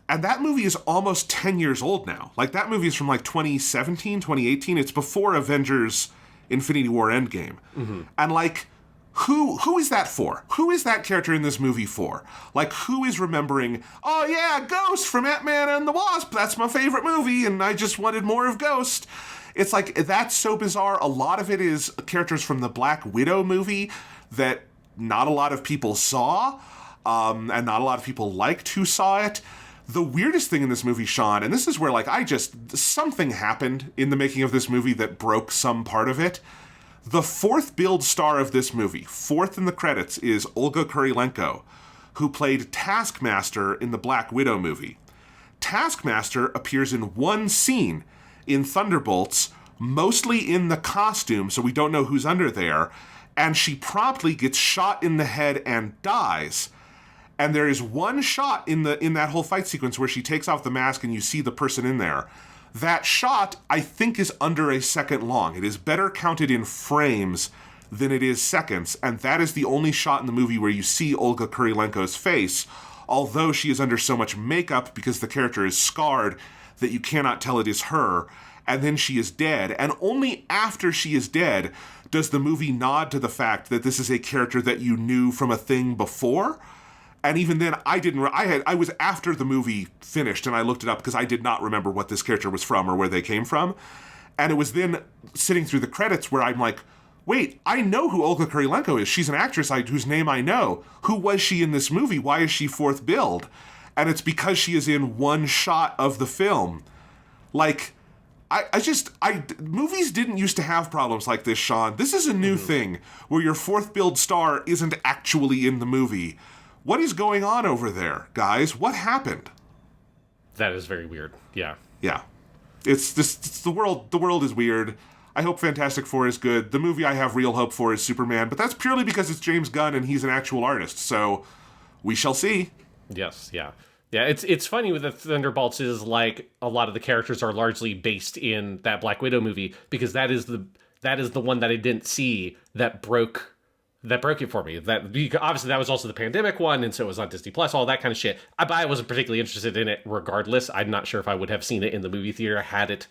And that movie is almost 10 years old now. Like that movie is from like 2017, 2018. It's before Avengers Infinity War Endgame. Mm-hmm. And like who is that for? Who is that character in this movie for? Like, who is remembering, oh yeah, Ghost from Ant-Man and the Wasp, that's my favorite movie, and I just wanted more of Ghost. It's like, that's so bizarre. A lot of it is characters from the Black Widow movie that not a lot of people saw, and not a lot of people liked who saw it. The weirdest thing in this movie, Sean, and this is where, like, something happened in the making of this movie that broke some part of it. The fourth billed star of this movie, fourth in the credits, is Olga Kurylenko, who played Taskmaster in the Black Widow movie. Taskmaster appears in one scene in Thunderbolts, mostly in the costume, so we don't know who's under there, and she promptly gets shot in the head and dies. And there is one shot in that whole fight sequence where she takes off the mask and you see the person in there. That shot, I think, is under a second long. It is better counted in frames than it is seconds, and that is the only shot in the movie where you see Olga Kurylenko's face. although she is under so much makeup because the character is scarred that you cannot tell it is her, and then she is dead. And only after she is dead does the movie nod to the fact that this is a character that you knew from a thing before. And even then, I was after the movie finished, and I looked it up because I did not remember what this character was from or where they came from. And it was then sitting through the credits where I'm like, wait, I know who Olga Kurylenko is. She's an actress whose name I know. Who was she in this movie? Why is she fourth billed? And it's because she is in one shot of the film. Like, movies didn't used to have problems like this, Sean. This is a new thing where your fourth billed star isn't actually in the movie. What is going on over there, guys? What happened? That is very weird. Yeah. Yeah. It's the world. The world is weird. I hope Fantastic Four is good. The movie I have real hope for is Superman, but that's purely because it's James Gunn and he's an actual artist. So we shall see. Yes. Yeah. Yeah. It's funny with the Thunderbolts is like a lot of the characters are largely based in that Black Widow movie because that is the one that I didn't see that broke it for me. That obviously that was also the pandemic one, and so it was on Disney Plus, all that kind of shit. I wasn't particularly interested in it regardless. I'm not sure if I would have seen it in the movie theater had it,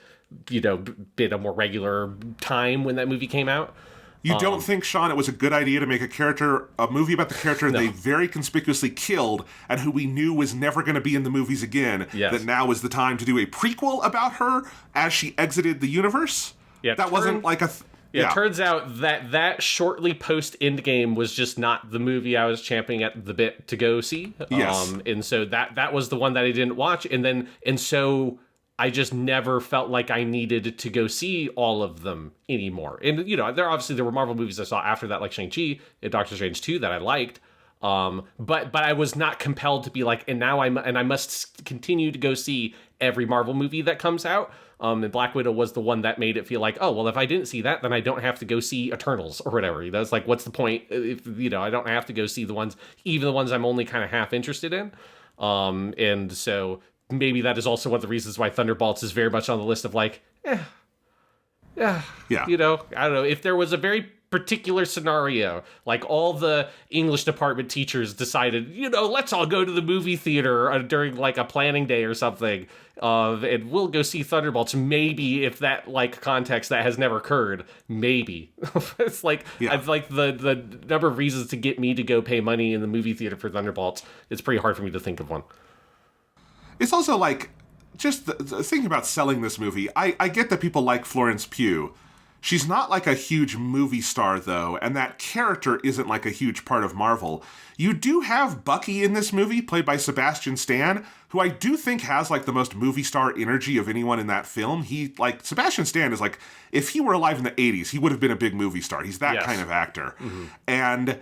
been a more regular time when that movie came out. You don't think, Sean, it was a good idea to make a movie about the character they very conspicuously killed and who we knew was never going to be in the movies again, that now is the time to do a prequel about her as she exited the universe? Yeah, that wasn't like a... It turns out that shortly post Endgame was just not the movie I was champing at the bit to go see. Yes. And so that was the one that I didn't watch. And so I just never felt like I needed to go see all of them anymore. And, there were Marvel movies I saw after that, like Shang-Chi and Doctor Strange 2 that I liked. But I was not compelled to be like, and now I must continue to go see every Marvel movie that comes out. And Black Widow was the one that made it feel like, oh, well, if I didn't see that, then I don't have to go see Eternals or whatever. It's like, what's the point if, I don't have to go see the ones, even the ones I'm only kind of half interested in. And so maybe that is also one of the reasons why Thunderbolts is very much on the list of like, yeah. I don't know. If there was a very particular scenario, like all the English department teachers decided, let's all go to the movie theater during like a planning day or something, and we'll go see Thunderbolts. Maybe if that like context that has never occurred, maybe it's like I've like the number of reasons to get me to go pay money in the movie theater for Thunderbolts. It's pretty hard for me to think of one. It's also like just thinking about selling this movie. I get that people like Florence Pugh. She's not like a huge movie star, though, and that character isn't like a huge part of Marvel. You do have Bucky in this movie, played by Sebastian Stan, who I do think has like the most movie star energy of anyone in that film. Sebastian Stan is like, if he were alive in the 80s, he would have been a big movie star. He's that kind of actor. Mm-hmm. And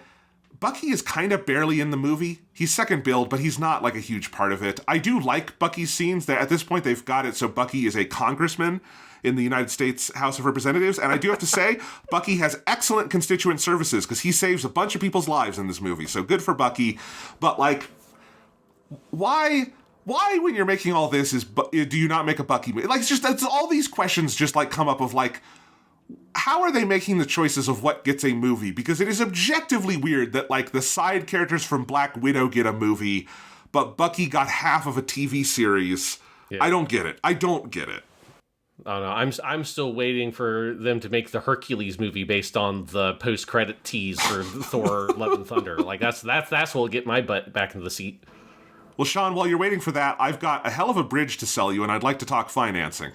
Bucky is kind of barely in the movie. He's second billed, but he's not like a huge part of it. I do like Bucky's scenes. That at this point they've got it so Bucky is a congressman in the United States House of Representatives, and I do have to say, Bucky has excellent constituent services because he saves a bunch of people's lives in this movie, so good for Bucky. But like, why when you're making all this do you not make a Bucky movie? Like, it's all these questions just like come up of like, how are they making the choices of what gets a movie? Because it is objectively weird that like the side characters from Black Widow get a movie, but Bucky got half of a TV series. Yeah. I don't get it. I don't know. I'm still waiting for them to make the Hercules movie based on the post-credit tease for Thor: Love and Thunder. Like that's what'll get my butt back into the seat. Well, Sean, while you're waiting for that, I've got a hell of a bridge to sell you, and I'd like to talk financing.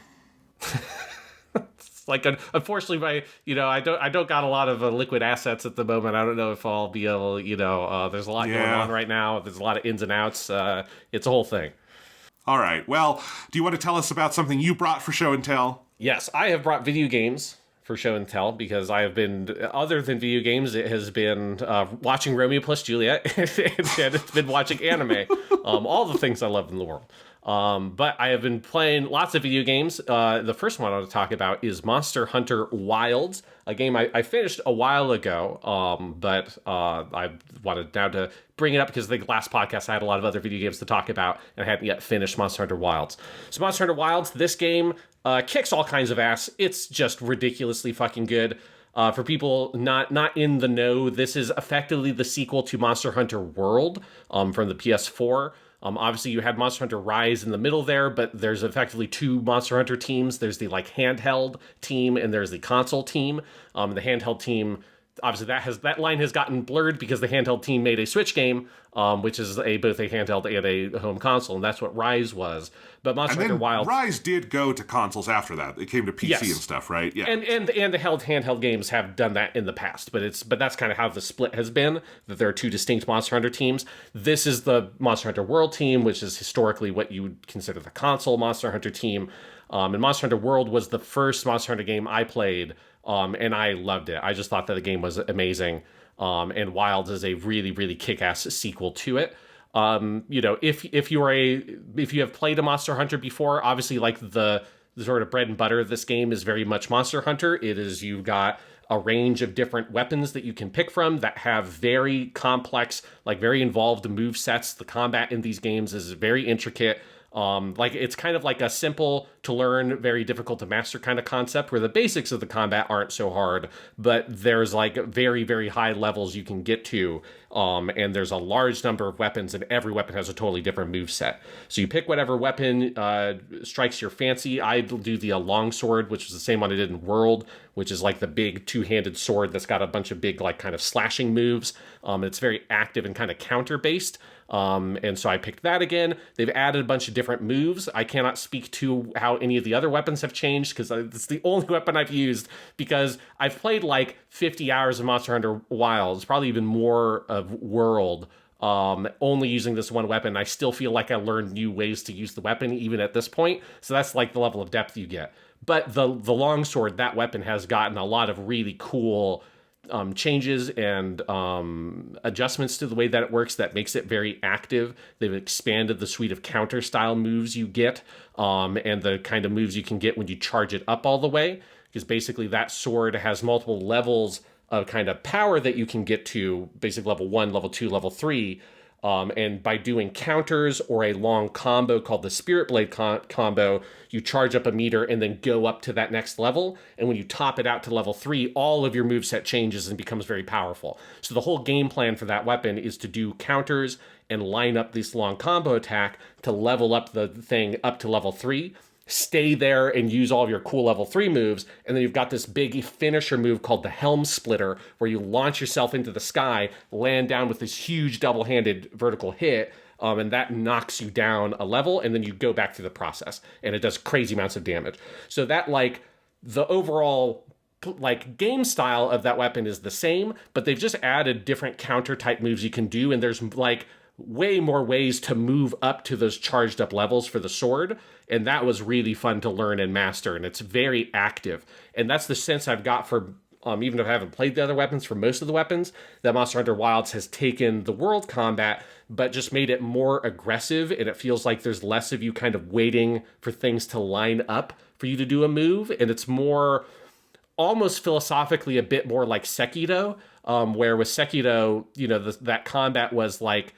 Like, unfortunately, I don't got a lot of liquid assets at the moment. I don't know if I'll be able, there's a lot going on right now. There's a lot of ins and outs. It's a whole thing. All right. Well, do you want to tell us about something you brought for Show and Tell? Yes, I have brought video games for Show and Tell because I have been, other than video games, it has been watching Romeo plus Juliet and it's been watching anime. All the things I love in the world. But I have been playing lots of video games. The first one I want to talk about is Monster Hunter Wilds, a game I finished a while ago, but I wanted now to bring it up because the last podcast I had a lot of other video games to talk about, and I hadn't yet finished Monster Hunter Wilds. So Monster Hunter Wilds, this game kicks all kinds of ass. It's just ridiculously fucking good. For people not in the know, this is effectively the sequel to Monster Hunter World from the PS4. Obviously, you had Monster Hunter Rise in the middle there, but there's effectively two Monster Hunter teams. There's the like handheld team and there's the console team. The handheld team, obviously, that line has gotten blurred because the handheld team made a Switch game, which is both a handheld and a home console, and that's what Rise was. But Monster Hunter Wilds, Rise did go to consoles after that. It came to PC and stuff, right? Yeah, and the handheld games have done that in the past, but that's kind of how the split has been. That there are two distinct Monster Hunter teams. This is the Monster Hunter World team, which is historically what you would consider the console Monster Hunter team. And Monster Hunter World was the first Monster Hunter game I played. And I loved it. I just thought that the game was amazing. And Wilds is a really, really kick-ass sequel to it. If you have played a Monster Hunter before, obviously like the sort of bread and butter of this game is very much Monster Hunter. You've got a range of different weapons that you can pick from that have very complex, like very involved move sets. The combat in these games is very intricate. It's kind of like a simple to learn, very difficult to master kind of concept where the basics of the combat aren't so hard, but there's like very, very high levels you can get to. And there's a large number of weapons and every weapon has a totally different move set. So you pick whatever weapon, strikes your fancy. I do the longsword, which is the same one I did in World, which is like the big two-handed sword that's got a bunch of big, like kind of slashing moves. It's very active and kind of counter based. And so I picked that again. They've added a bunch of different moves. I cannot speak to how any of the other weapons have changed because it's the only weapon I've used because I've played like 50 hours of Monster Hunter Wilds, probably even more of World, only using this one weapon. I still feel like I learned new ways to use the weapon even at this point. So that's like the level of depth you get. But the longsword, that weapon has gotten a lot of really cool changes and adjustments to the way that it works that makes it very active. They've expanded the suite of counter style moves you get and the kind of moves you can get when you charge it up all the way, because basically that sword has multiple levels of kind of power that you can get to, basic level 1, level 2, level 3. And by doing counters or a long combo called the Spirit Blade combo, you charge up a meter and then go up to that next level. And when you top it out to level 3, all of your moveset changes and becomes very powerful. So the whole game plan for that weapon is to do counters and line up this long combo attack to level up the thing up to level 3. Stay there and use all of your cool level 3 moves, and then you've got this big finisher move called the Helm Splitter, where you launch yourself into the sky, land down with this huge double-handed vertical hit, and that knocks you down a level, and then you go back through the process, and it does crazy amounts of damage. So that, like, the overall like game style of that weapon is the same, but they've just added different counter type moves you can do, and there's like way more ways to move up to those charged up levels for the sword. And that was really fun to learn and master. And it's very active. And that's the sense I've got for, even if I haven't played the other weapons, for most of the weapons, that Monster Hunter Wilds has taken the world combat, but just made it more aggressive. And it feels like there's less of you kind of waiting for things to line up for you to do a move. And it's more, almost philosophically, a bit more like Sekiro, where with Sekiro, that combat was like,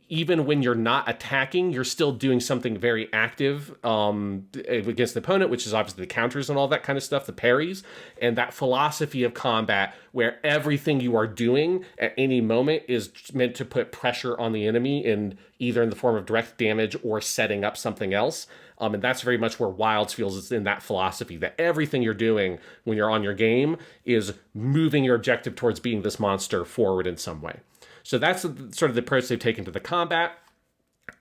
even when you're not attacking, you're still doing something very active against the opponent, which is obviously the counters and all that kind of stuff, the parries, and that philosophy of combat where everything you are doing at any moment is meant to put pressure on the enemy in either in the form of direct damage or setting up something else. And that's very much where Wilds feels it's in that philosophy, that everything you're doing when you're on your game is moving your objective towards beating this monster forward in some way. So that's sort of the approach they've taken to the combat.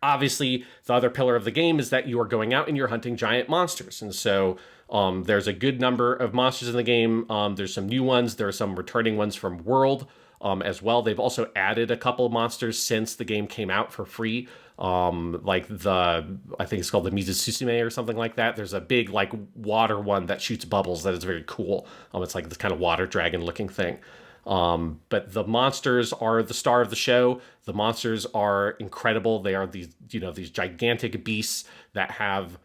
Obviously, the other pillar of the game is that you are going out and you're hunting giant monsters. And so there's a good number of monsters in the game. There's some new ones. There are some returning ones from World as well. They've also added a couple of monsters since the game came out for free. I think it's called the Mizususume or something like that. There's a big like water one that shoots bubbles that is very cool. It's like this kind of water dragon looking thing. But the monsters are the star of the show. The monsters are incredible. They are these gigantic beasts that have,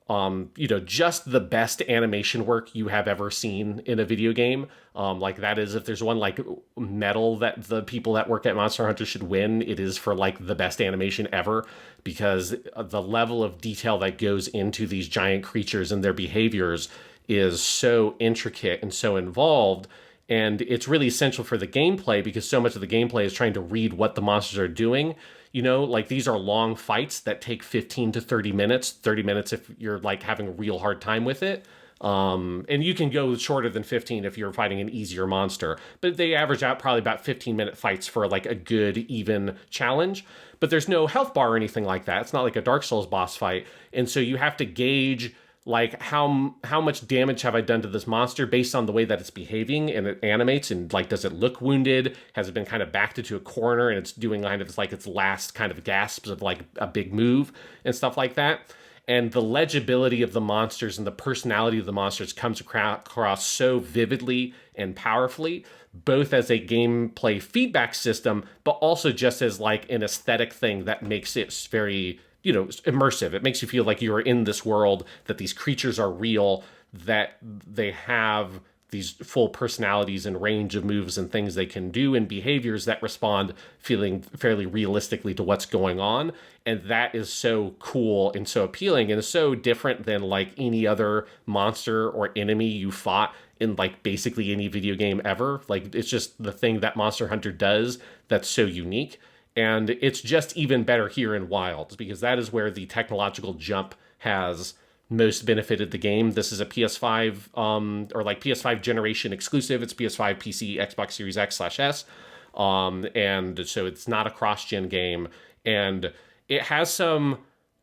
just the best animation work you have ever seen in a video game. Like that is, if there's one like medal that the people that work at Monster Hunter should win, it is for like the best animation ever, because the level of detail that goes into these giant creatures and their behaviors is so intricate and so involved. And it's really essential for the gameplay because so much of the gameplay is trying to read what the monsters are doing. You know, like these are long fights that take 15 to 30 minutes, 30 minutes if you're like having a real hard time with it. And you can go shorter than 15 if you're fighting an easier monster, but they average out probably about 15-minute fights for like a good, even challenge. But there's no health bar or anything like that. It's not like a Dark Souls boss fight. And so you have to gauge like how much damage have I done to this monster based on the way that it's behaving and it animates, and like does it look wounded, has it been kind of backed into a corner and it's doing kind of like its last kind of gasps of like a big move and stuff like that. And the legibility of the monsters and the personality of the monsters comes across so vividly and powerfully, both as a gameplay feedback system, but also just as like an aesthetic thing that makes it very, you know, immersive. It makes you feel like you're in this world, that these creatures are real, that they have these full personalities and range of moves and things they can do and behaviors that respond feeling fairly realistically to what's going on. And that is so cool and so appealing and so different than like any other monster or enemy you fought in like basically any video game ever. Like it's just the thing that Monster Hunter does that's so unique. And it's just even better here in Wilds because that is where the technological jump has most benefited the game. This is a PS5 or like PS5 generation exclusive. It's PS5, PC, Xbox Series X/S. And so it's not a cross-gen game. And it has some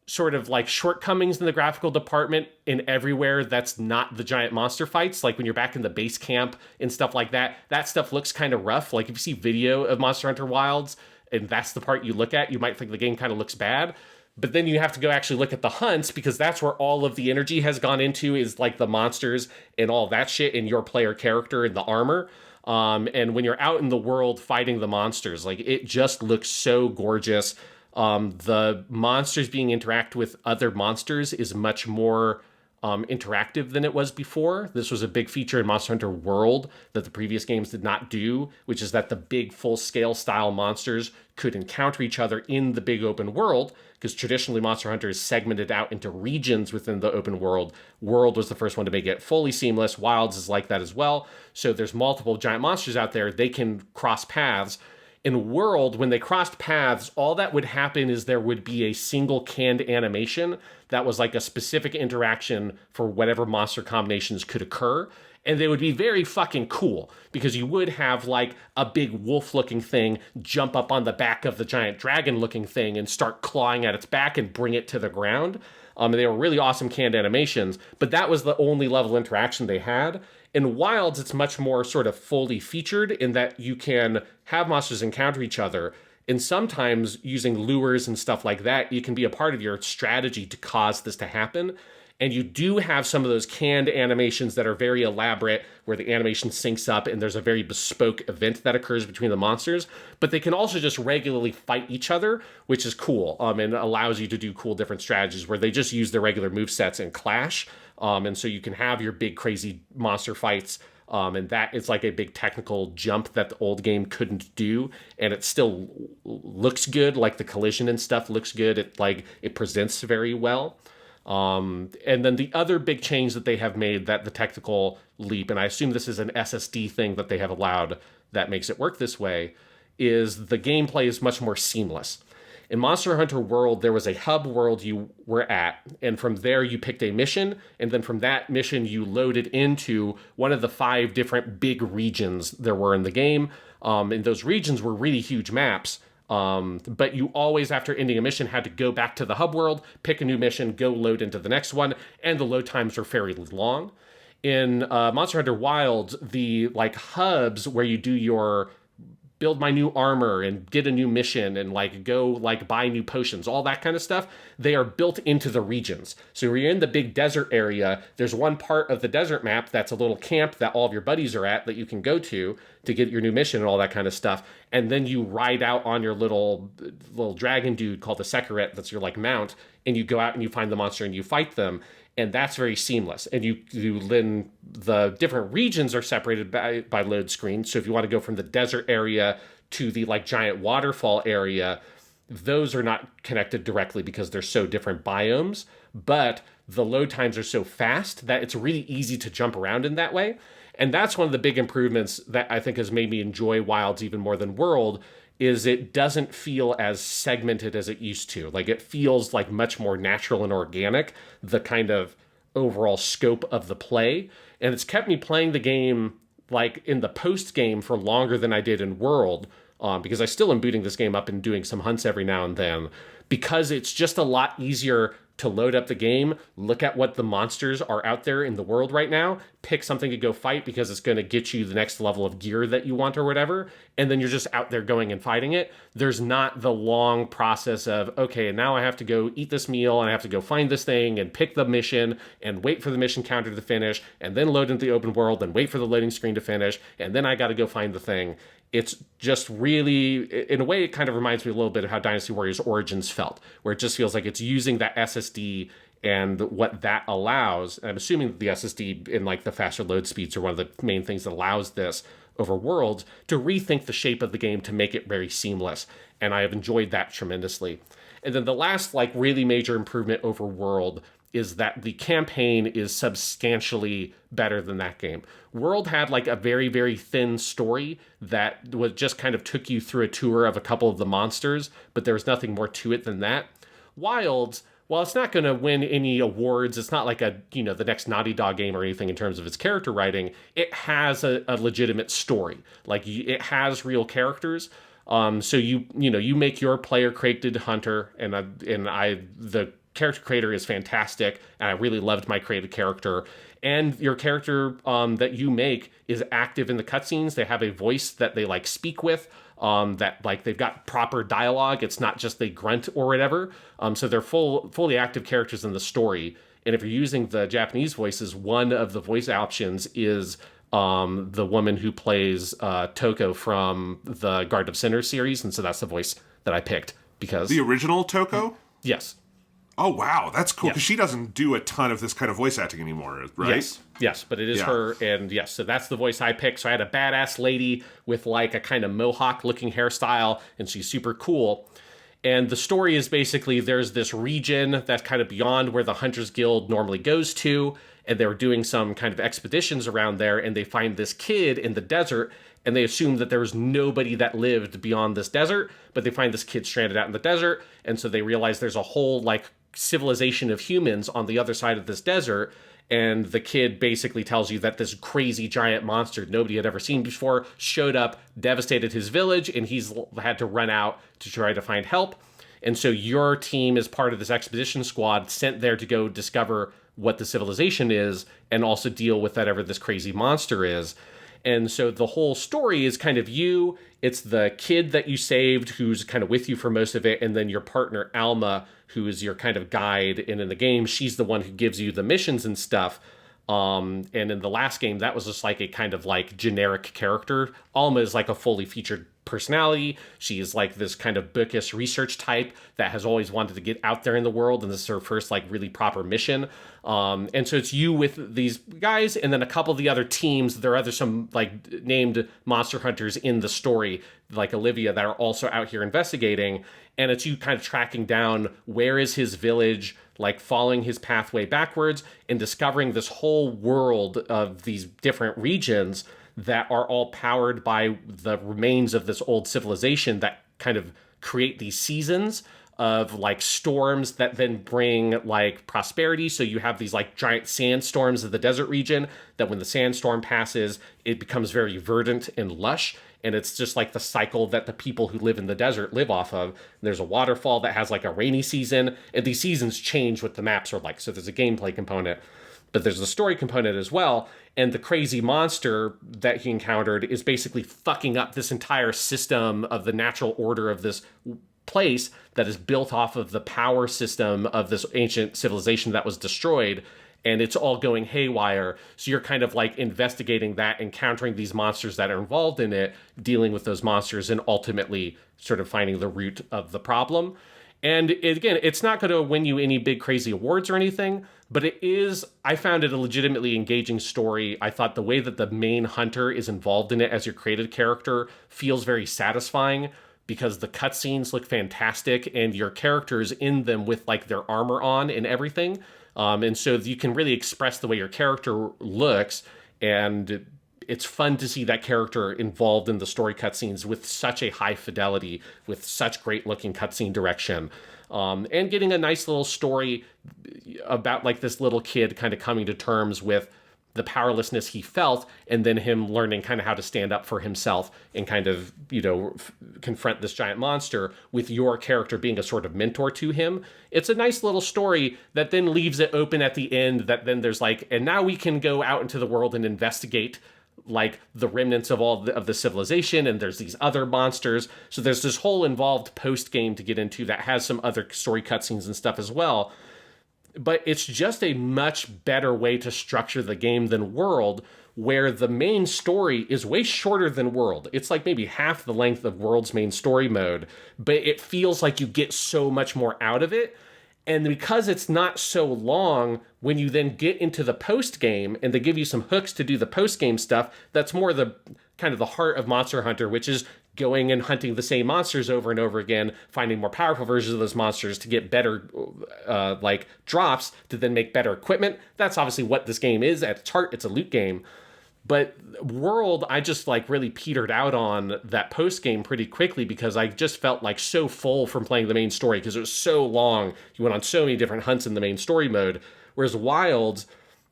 sort of like shortcomings in the graphical department in everywhere that's not the giant monster fights. Like when you're back in the base camp and stuff like that, that stuff looks kind of rough. Like if you see video of Monster Hunter Wilds and that's the part you look at, you might think the game kind of looks bad. But then you have to go actually look at the hunts because that's where all of the energy has gone into, is like the monsters and all that shit and your player character and the armor. And when you're out in the world fighting the monsters, like it just looks so gorgeous. The monsters being interact with other monsters is much more interactive than it was before. This was a big feature in Monster Hunter World that the previous games did not do, which is that the big full-scale style monsters could encounter each other in the big open world, because traditionally Monster Hunter is segmented out into regions within the open world. World was the first one to make it fully seamless. Wilds is like that as well. So there's multiple giant monsters out there. They can cross paths. In World, when they crossed paths, all that would happen is there would be a single canned animation that was like a specific interaction for whatever monster combinations could occur. And they would be very fucking cool because you would have like a big wolf looking thing jump up on the back of the giant dragon looking thing and start clawing at its back and bring it to the ground. And they were really awesome canned animations, but that was the only level of interaction they had. In Wilds, it's much more sort of fully featured in that you can have monsters encounter each other. And sometimes using lures and stuff like that, you can be a part of your strategy to cause this to happen. And you do have some of those canned animations that are very elaborate, where the animation syncs up and there's a very bespoke event that occurs between the monsters. But they can also just regularly fight each other, which is cool, and allows you to do cool different strategies where they just use their regular movesets and clash. And so you can have your big crazy monster fights. And that is like a big technical jump that the old game couldn't do. And it still looks good. Like the collision and stuff looks good. It presents very well. And then the other big change that they have made, that the technical leap, and I assume this is an SSD thing that they have allowed that makes it work this way, is the gameplay is much more seamless. In Monster Hunter World, there was a hub world you were at, and from there you picked a mission, and then from that mission you loaded into one of the 5 different big regions there were in the game. And those regions were really huge maps. But you always, after ending a mission, had to go back to the hub world, pick a new mission, go load into the next one, and the load times were fairly long. In Monster Hunter Wilds, the like hubs where you do your build my new armor and get a new mission and like go like buy new potions, all that kind of stuff, they are built into the regions. So when you're in the big desert area, there's one part of the desert map that's a little camp that all of your buddies are at that you can go to get your new mission and all that kind of stuff. And then you ride out on your little dragon dude called the Sekaret, that's your like mount, and you go out and you find the monster and you fight them. And that's very seamless. And you then the different regions are separated by load screens. So if you want to go from the desert area to the like giant waterfall area, those are not connected directly because they're so different biomes. But the load times are so fast that it's really easy to jump around in that way. And that's one of the big improvements that I think has made me enjoy Wilds even more than World, is it doesn't feel as segmented as it used to. Like, it feels like much more natural and organic, the kind of overall scope of the play. And it's kept me playing the game like in the post game for longer than I did in World, because I still am booting this game up and doing some hunts every now and then, because it's just a lot easier to load up the game, look at what the monsters are out there in the world right now, pick something to go fight because it's going to get you the next level of gear that you want or whatever, and then you're just out there going and fighting it. There's not the long process of, okay, now I have to go eat this meal and I have to go find this thing and pick the mission and wait for the mission counter to finish and then load into the open world and wait for the loading screen to finish and then I got to go find the thing. It's just really, in a way, it kind of reminds me a little bit of how Dynasty Warriors Origins felt, where it just feels like it's using that SSD and what that allows. And I'm assuming that the SSD in like the faster load speeds are one of the main things that allows this over Worlds, to rethink the shape of the game to make it very seamless. And I have enjoyed that tremendously. And then the last like really major improvement over World is that the campaign is substantially better than that game. World had like a very, very thin story that was just kind of took you through a tour of a couple of the monsters, but there was nothing more to it than that. Wilds, while it's not going to win any awards, it's not like the next Naughty Dog game or anything in terms of its character writing, it has a legitimate story. Like, it has real characters. So you make your player created hunter, and the character creator is fantastic, and I really loved my created character. And your character that you make is active in the cutscenes. They have a voice that they like speak with, that like they've got proper dialogue. It's not just they grunt or whatever. So they're fully active characters in the story. And if you're using the Japanese voices, one of the voice options is the woman who plays Toko from the Garden of Sinners series, and so that's the voice that I picked because the original Toko. Yes. Oh, wow. That's cool, because Yes. she doesn't do a ton of this kind of voice acting anymore, right? Yes, but it is her, and yes, so that's the voice I picked. So I had a badass lady with like a kind of mohawk-looking hairstyle, and she's super cool. And the story is basically there's this region that's kind of beyond where the Hunters Guild normally goes to, and they're doing some kind of expeditions around there, and they find this kid in the desert, and they assume that there was nobody that lived beyond this desert, but they find this kid stranded out in the desert, and so they realize there's a whole like civilization of humans on the other side of this desert. And the kid basically tells you that this crazy giant monster nobody had ever seen before showed up, devastated his village, and he's had to run out to try to find help. And so your team is part of this expedition squad sent there to go discover what the civilization is and also deal with whatever this crazy monster is. And so the whole story is kind of you. It's the kid that you saved who's kind of with you for most of it, and then your partner Alma, who is your kind of guide. And in the game, she's the one who gives you the missions and stuff. And in the last game, that was just like a kind of like generic character. Alma is like a fully featured personality. She is like this kind of bookish research type that has always wanted to get out there in the world, and this is her first like really proper mission. And so it's you with these guys, and then a couple of the other teams. There are some like named monster hunters in the story, like Olivia, that are also out here investigating. And it's you kind of tracking down where is his village, like following his pathway backwards and discovering this whole world of these different regions that are all powered by the remains of this old civilization that kind of create these seasons of like storms that then bring like prosperity. So you have these like giant sandstorms of the desert region that when the sandstorm passes, it becomes very verdant and lush. And it's just like the cycle that the people who live in the desert live off of. There's a waterfall that has like a rainy season, and these seasons change what the maps are like. So there's a gameplay component, but there's a story component as well. And the crazy monster that he encountered is basically fucking up this entire system of the natural order of this place that is built off of the power system of this ancient civilization that was destroyed. And it's all going haywire. So you're kind of like investigating that, encountering these monsters that are involved in it, dealing with those monsters, and ultimately sort of finding the root of the problem. And again, it's not going to win you any big crazy awards or anything, but I found it a legitimately engaging story. I thought the way that the main hunter is involved in it as your created character feels very satisfying, because the cutscenes look fantastic and your characters in them with like their armor on and everything. And so you can really express the way your character looks, and it's fun to see that character involved in the story cutscenes with such a high fidelity, with such great looking cutscene direction. And getting a nice little story about like this little kid kind of coming to terms with the powerlessness he felt, and then him learning kind of how to stand up for himself and kind of, confront this giant monster with your character being a sort of mentor to him. It's a nice little story that then leaves it open at the end, that then there's like, and now we can go out into the world and investigate like the remnants of of the civilization, and there's these other monsters. So there's this whole involved post game to get into that has some other story cutscenes and stuff as well. But it's just a much better way to structure the game than World, where the main story is way shorter than World. It's like maybe half the length of World's main story mode, but it feels like you get so much more out of it. And because it's not so long, when you then get into the post game and they give you some hooks to do the post game stuff, that's more the kind of the heart of Monster Hunter, which is going and hunting the same monsters over and over again, finding more powerful versions of those monsters to get better like drops to then make better equipment. That's obviously what this game is at its heart. It's a loot game. But World, I just like really petered out on that post game pretty quickly because I just felt like so full from playing the main story because it was so long. You went on so many different hunts in the main story mode. Whereas Wild,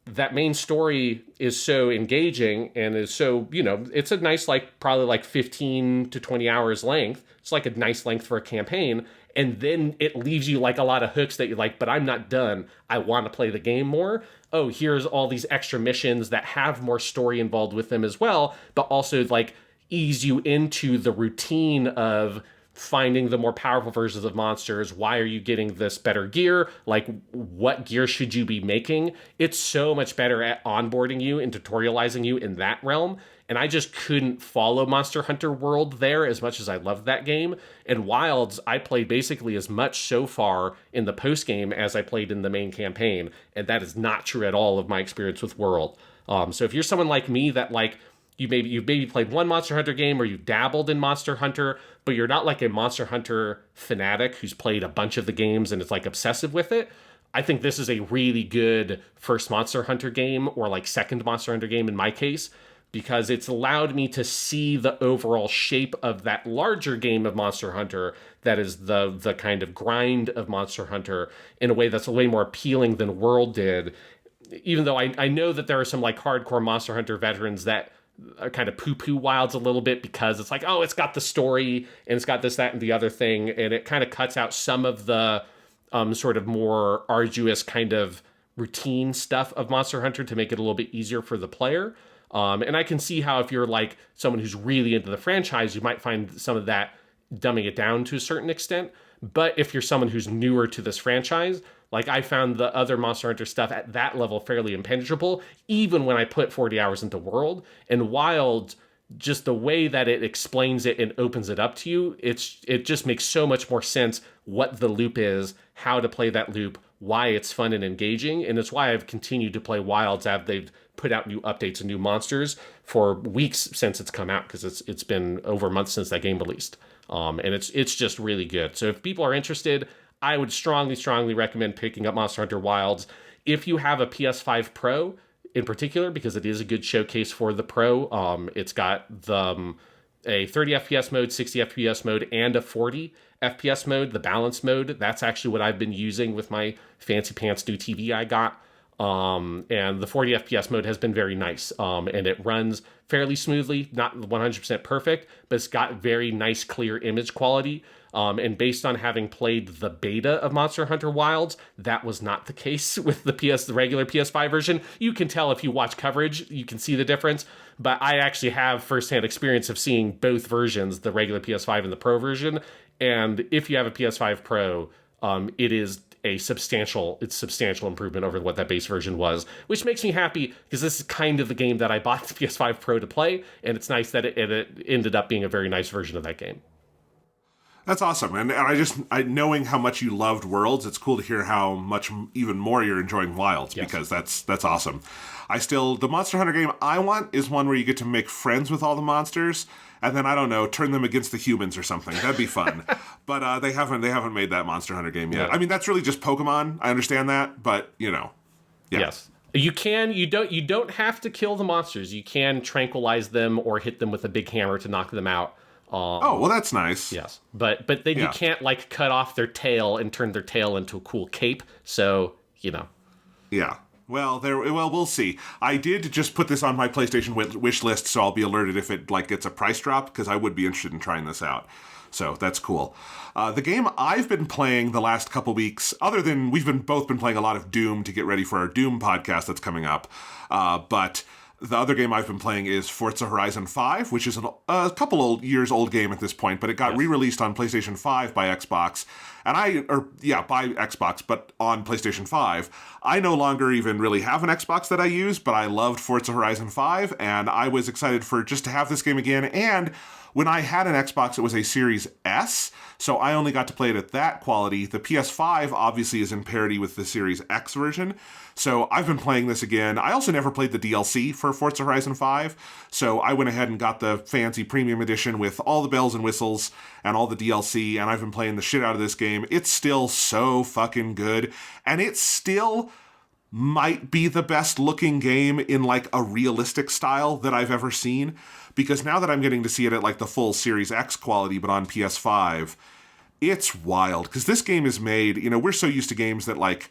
that main story is so engaging and is so, it's a nice, like probably like 15 to 20 hours length. It's like a nice length for a campaign. And then it leaves you like a lot of hooks that you're like, but I'm not done. I want to play the game more. Oh, here's all these extra missions that have more story involved with them as well, but also like ease you into the routine of finding the more powerful versions of monsters. Why are you getting this better gear? Like, what gear should you be making? It's so much better at onboarding you and tutorializing you in that realm. And I just couldn't follow Monster Hunter World there as much as I loved that game. And Wilds, I played basically as much so far in the post game as I played in the main campaign. And that is not true at all of my experience with World. So if you're someone like me that like, you've maybe played one Monster Hunter game or you dabbled in Monster Hunter, but you're not like a Monster Hunter fanatic who's played a bunch of the games and is like obsessive with it, I think this is a really good first Monster Hunter game, or like second Monster Hunter game in my case, because it's allowed me to see the overall shape of that larger game of Monster Hunter that is the kind of grind of Monster Hunter in a way that's way more appealing than World did. Even though I know that there are some like hardcore Monster Hunter veterans that kind of poo-poo Wilds a little bit because it's like, oh, it's got the story and it's got this, that, and the other thing, and it kind of cuts out some of the sort of more arduous kind of routine stuff of Monster Hunter to make it a little bit easier for the player. And I can see how if you're like someone who's really into the franchise, you might find some of that dumbing it down to a certain extent. But if you're someone who's newer to this franchise, like I found the other Monster Hunter stuff at that level fairly impenetrable, even when I put 40 hours into World. And Wild, just the way that it explains it and opens it up to you, it just makes so much more sense what the loop is, how to play that loop, why it's fun and engaging. And it's why I've continued to play Wilds as they've put out new updates and new monsters for weeks since it's come out, because it's been over a month since that game released. And it's just really good. So if people are interested, I would strongly recommend picking up Monster Hunter Wilds. If you have a PS5 Pro in particular, because it is a good showcase for the Pro, it's got a 30 FPS mode, 60 FPS mode, and a 40 FPS mode, the balance mode. That's actually what I've been using with my fancy pants new TV I got. And the 40 FPS mode has been very nice. And it runs fairly smoothly, not 100% perfect, but it's got very nice, clear image quality. And based on having played the beta of Monster Hunter Wilds, that was not the case with the regular PS5 version. You can tell if you watch coverage, you can see the difference. But I actually have firsthand experience of seeing both versions, the regular PS5 and the Pro version. And if you have a PS5 Pro, it is a substantial improvement over what that base version was, which makes me happy because this is kind of the game that I bought the PS5 Pro to play, and it's nice that it ended up being a very nice version of that game. That's awesome. And I knowing how much you loved Worlds, it's cool to hear how much even more you're enjoying Wilds, yes, because that's awesome. The Monster Hunter game I want is one where you get to make friends with all the monsters and then, I don't know, turn them against the humans or something. That'd be fun. But they haven't made that Monster Hunter game yet. Yeah. I mean, that's really just Pokemon. I understand that, but, Yeah. Yes. You don't have to kill the monsters. You can tranquilize them or hit them with a big hammer to knock them out. Oh, well, that's nice. Yes, but then you can't like cut off their tail and turn their tail into a cool cape. So Yeah. Well, we'll see. I did just put this on my PlayStation wish list, so I'll be alerted if it like gets a price drop, because I would be interested in trying this out. So that's cool. The game I've been playing the last couple weeks, other than we've both been playing a lot of Doom to get ready for our Doom podcast that's coming up, but the other game I've been playing is Forza Horizon 5, which is a couple old years old game at this point, but it got re-released on PlayStation 5 by Xbox, by Xbox, but on PlayStation 5. I no longer even really have an Xbox that I use, but I loved Forza Horizon 5, and I was excited for just to have this game again, and when I had an Xbox, it was a Series S, so I only got to play it at that quality. The PS5 obviously is in parity with the Series X version, so I've been playing this again. I also never played the DLC for Forza Horizon 5, so I went ahead and got the fancy premium edition with all the bells and whistles and all the DLC, and I've been playing the shit out of this game. It's still so fucking good, and it still might be the best looking game in like a realistic style that I've ever seen, because now that I'm getting to see it at like the full Series X quality but on PS5, it's wild, because this game is made, we're so used to games that like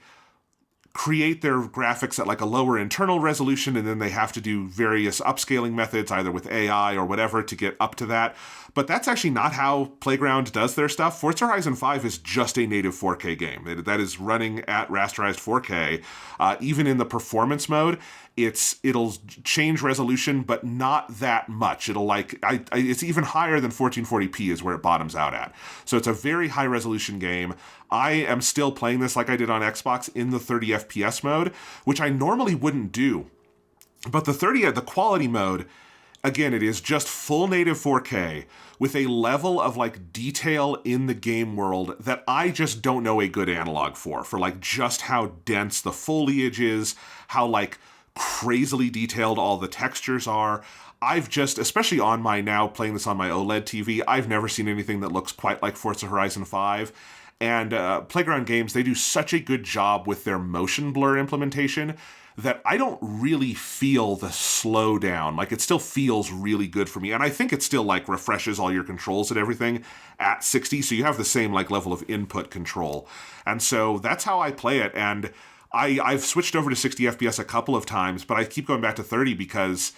create their graphics at like a lower internal resolution, and then they have to do various upscaling methods either with AI or whatever to get up to that. But that's actually not how Playground does their stuff. Forza Horizon 5 is just a native 4K game. That is running at rasterized 4K. Even in the performance mode, it'll change resolution, but not that much. It'll it's even higher than 1440p is where it bottoms out at. So it's a very high resolution game. I am still playing this like I did on Xbox in the 30 FPS mode, which I normally wouldn't do. But the quality mode, again, it is just full native 4K with a level of like detail in the game world that I just don't know a good analog for like just how dense the foliage is, how like crazily detailed all the textures are. I've just, especially on playing this on my OLED TV, I've never seen anything that looks quite like Forza Horizon 5. And Playground Games, they do such a good job with their motion blur implementation that I don't really feel the slowdown. Like, it still feels really good for me. And I think it still, like, refreshes all your controls and everything at 60, so you have the same, like, level of input control. And so that's how I play it. And I've switched over to 60 FPS a couple of times, but I keep going back to 30 because,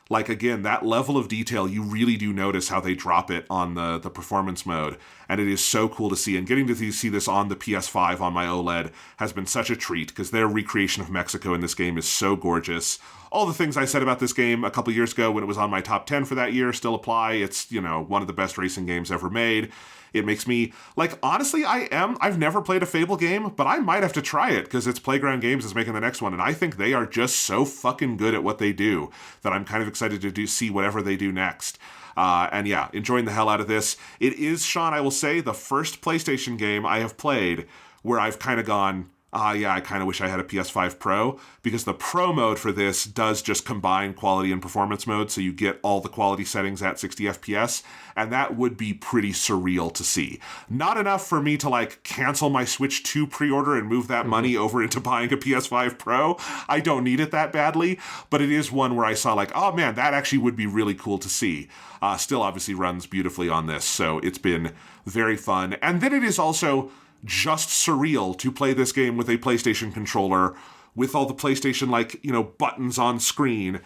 like, again, that level of detail, you really do notice how they drop it on the performance mode. And it is so cool to see. And getting to see this on the PS5 on my OLED has been such a treat, because their recreation of Mexico in this game is so gorgeous. All the things I said about this game a couple years ago when it was on my top 10 for that year still apply. It's, one of the best racing games ever made. It makes me, like, honestly, I've never played a Fable game, but I might have to try it, because it's Playground Games is making the next one, and I think they are just so fucking good at what they do that I'm kind of excited to see whatever they do next. And yeah, enjoying the hell out of this. It is, Sean, I will say, the first PlayStation game I have played where I've kind of gone, yeah, I kind of wish I had a PS5 Pro, because the Pro mode for this does just combine quality and performance mode, so you get all the quality settings at 60 FPS, and that would be pretty surreal to see. Not enough for me to, like, cancel my Switch 2 pre-order and move that money over into buying a PS5 Pro. I don't need it that badly, but it is one where I saw, like, oh man, that actually would be really cool to see. Still obviously runs beautifully on this, so it's been very fun. And then it is also just surreal to play this game with a PlayStation controller with all the PlayStation, like, buttons on screen.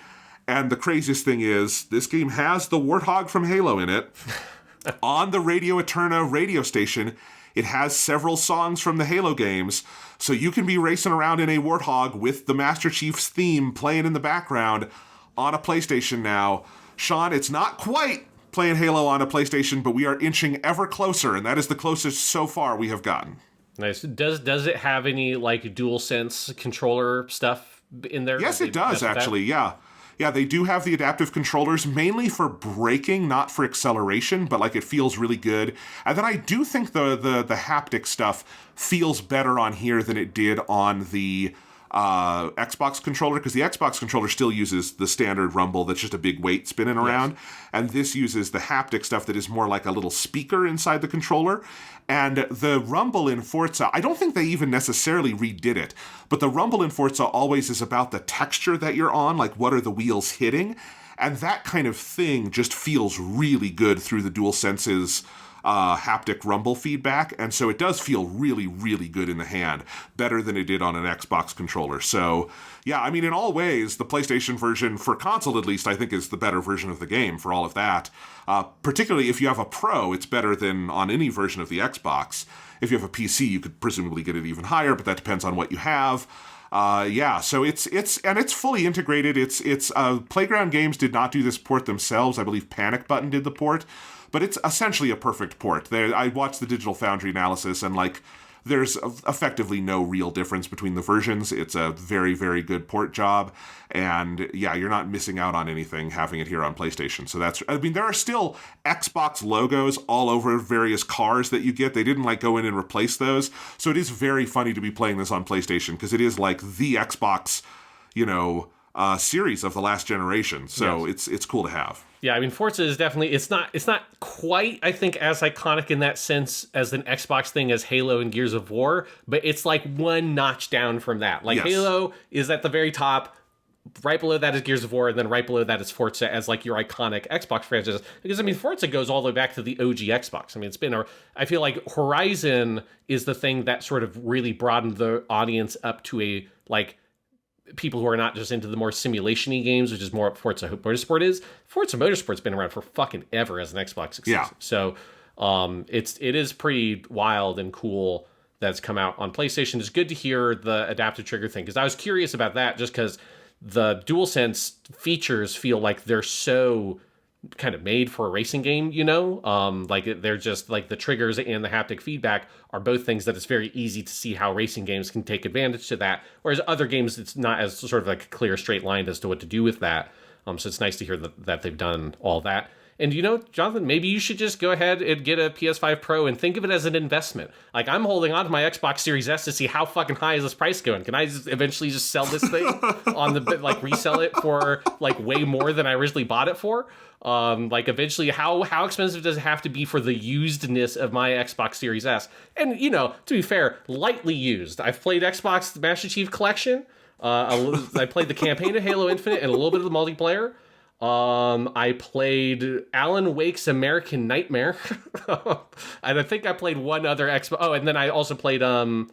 And the craziest thing is, this game has the Warthog from Halo in it. On the Radio Eterna radio station, it has several songs from the Halo games, so you can be racing around in a Warthog with the Master Chief's theme playing in the background on a PlayStation now. Sean, it's not quite playing Halo on a PlayStation, but we are inching ever closer, and that is the closest so far we have gotten. Nice. Does it have any, like, DualSense controller stuff in there? Yes, it does, actually, yeah. Yeah, they do have the adaptive controllers, mainly for braking, not for acceleration, but, like, it feels really good. And then I do think the haptic stuff feels better on here than it did on the Xbox controller, because the Xbox controller still uses the standard rumble that's just a big weight spinning around, and this uses the haptic stuff that is more like a little speaker inside the controller. And the rumble in Forza, I don't think they even necessarily redid it, but the rumble in Forza always is about the texture that you're on, like what are the wheels hitting, and that kind of thing just feels really good through the DualSense's haptic rumble feedback, and so it does feel really, really good in the hand, better than it did on an Xbox controller. So, yeah, I mean, in all ways, the PlayStation version, for console at least, I think is the better version of the game for all of that. Particularly if you have a Pro, it's better than on any version of the Xbox. If you have a PC, you could presumably get it even higher, but that depends on what you have. So it's fully integrated. It's Playground Games did not do this port themselves. I believe Panic Button did the port. But it's essentially a perfect port. I watched the Digital Foundry analysis, and there's effectively no real difference between the versions. It's a very, very good port job, and yeah, you're not missing out on anything having it here on PlayStation. So there are still Xbox logos all over various cars that you get. They didn't go in and replace those. So it is very funny to be playing this on PlayStation, because it is like the Xbox, series of the last generation. So it's cool to have. Yeah, I mean, Forza is definitely, it's not quite, I think, as iconic in that sense as an Xbox thing as Halo and Gears of War, but it's like one notch down from that. Halo is at the very top, right below that is Gears of War, and then right below that is Forza as your iconic Xbox franchise. Because, I mean, Forza goes all the way back to the OG Xbox. I mean, I feel like Horizon is the thing that sort of really broadened the audience up to a, people who are not just into the more simulation-y games, which is more what Forza Motorsport is. Forza Motorsport's been around for fucking ever as an Xbox exclusive. Yeah. So it is pretty wild and cool that's come out on PlayStation. It's good to hear the adaptive trigger thing, because I was curious about that just because the DualSense features feel like they're so kind of made for a racing game, they're just the triggers and the haptic feedback are both things that it's very easy to see how racing games can take advantage to that, whereas other games it's not as sort of a clear straight line as to what to do with that. So it's nice to hear that they've done all that. And Jonathan, maybe you should just go ahead and get a PS5 Pro and think of it as an investment. I'm holding on to my Xbox Series S to see how fucking high is this price going. Can I eventually just sell this thing on the resell it for way more than I originally bought it for? Eventually, how expensive does it have to be for the usedness of my Xbox Series S? And to be fair, lightly used. I've played Xbox Master Chief Collection. I played the campaign of Halo Infinite and a little bit of the multiplayer. I played Alan Wake's American Nightmare. And I think I played one other Xbox. Oh, and then I also played oh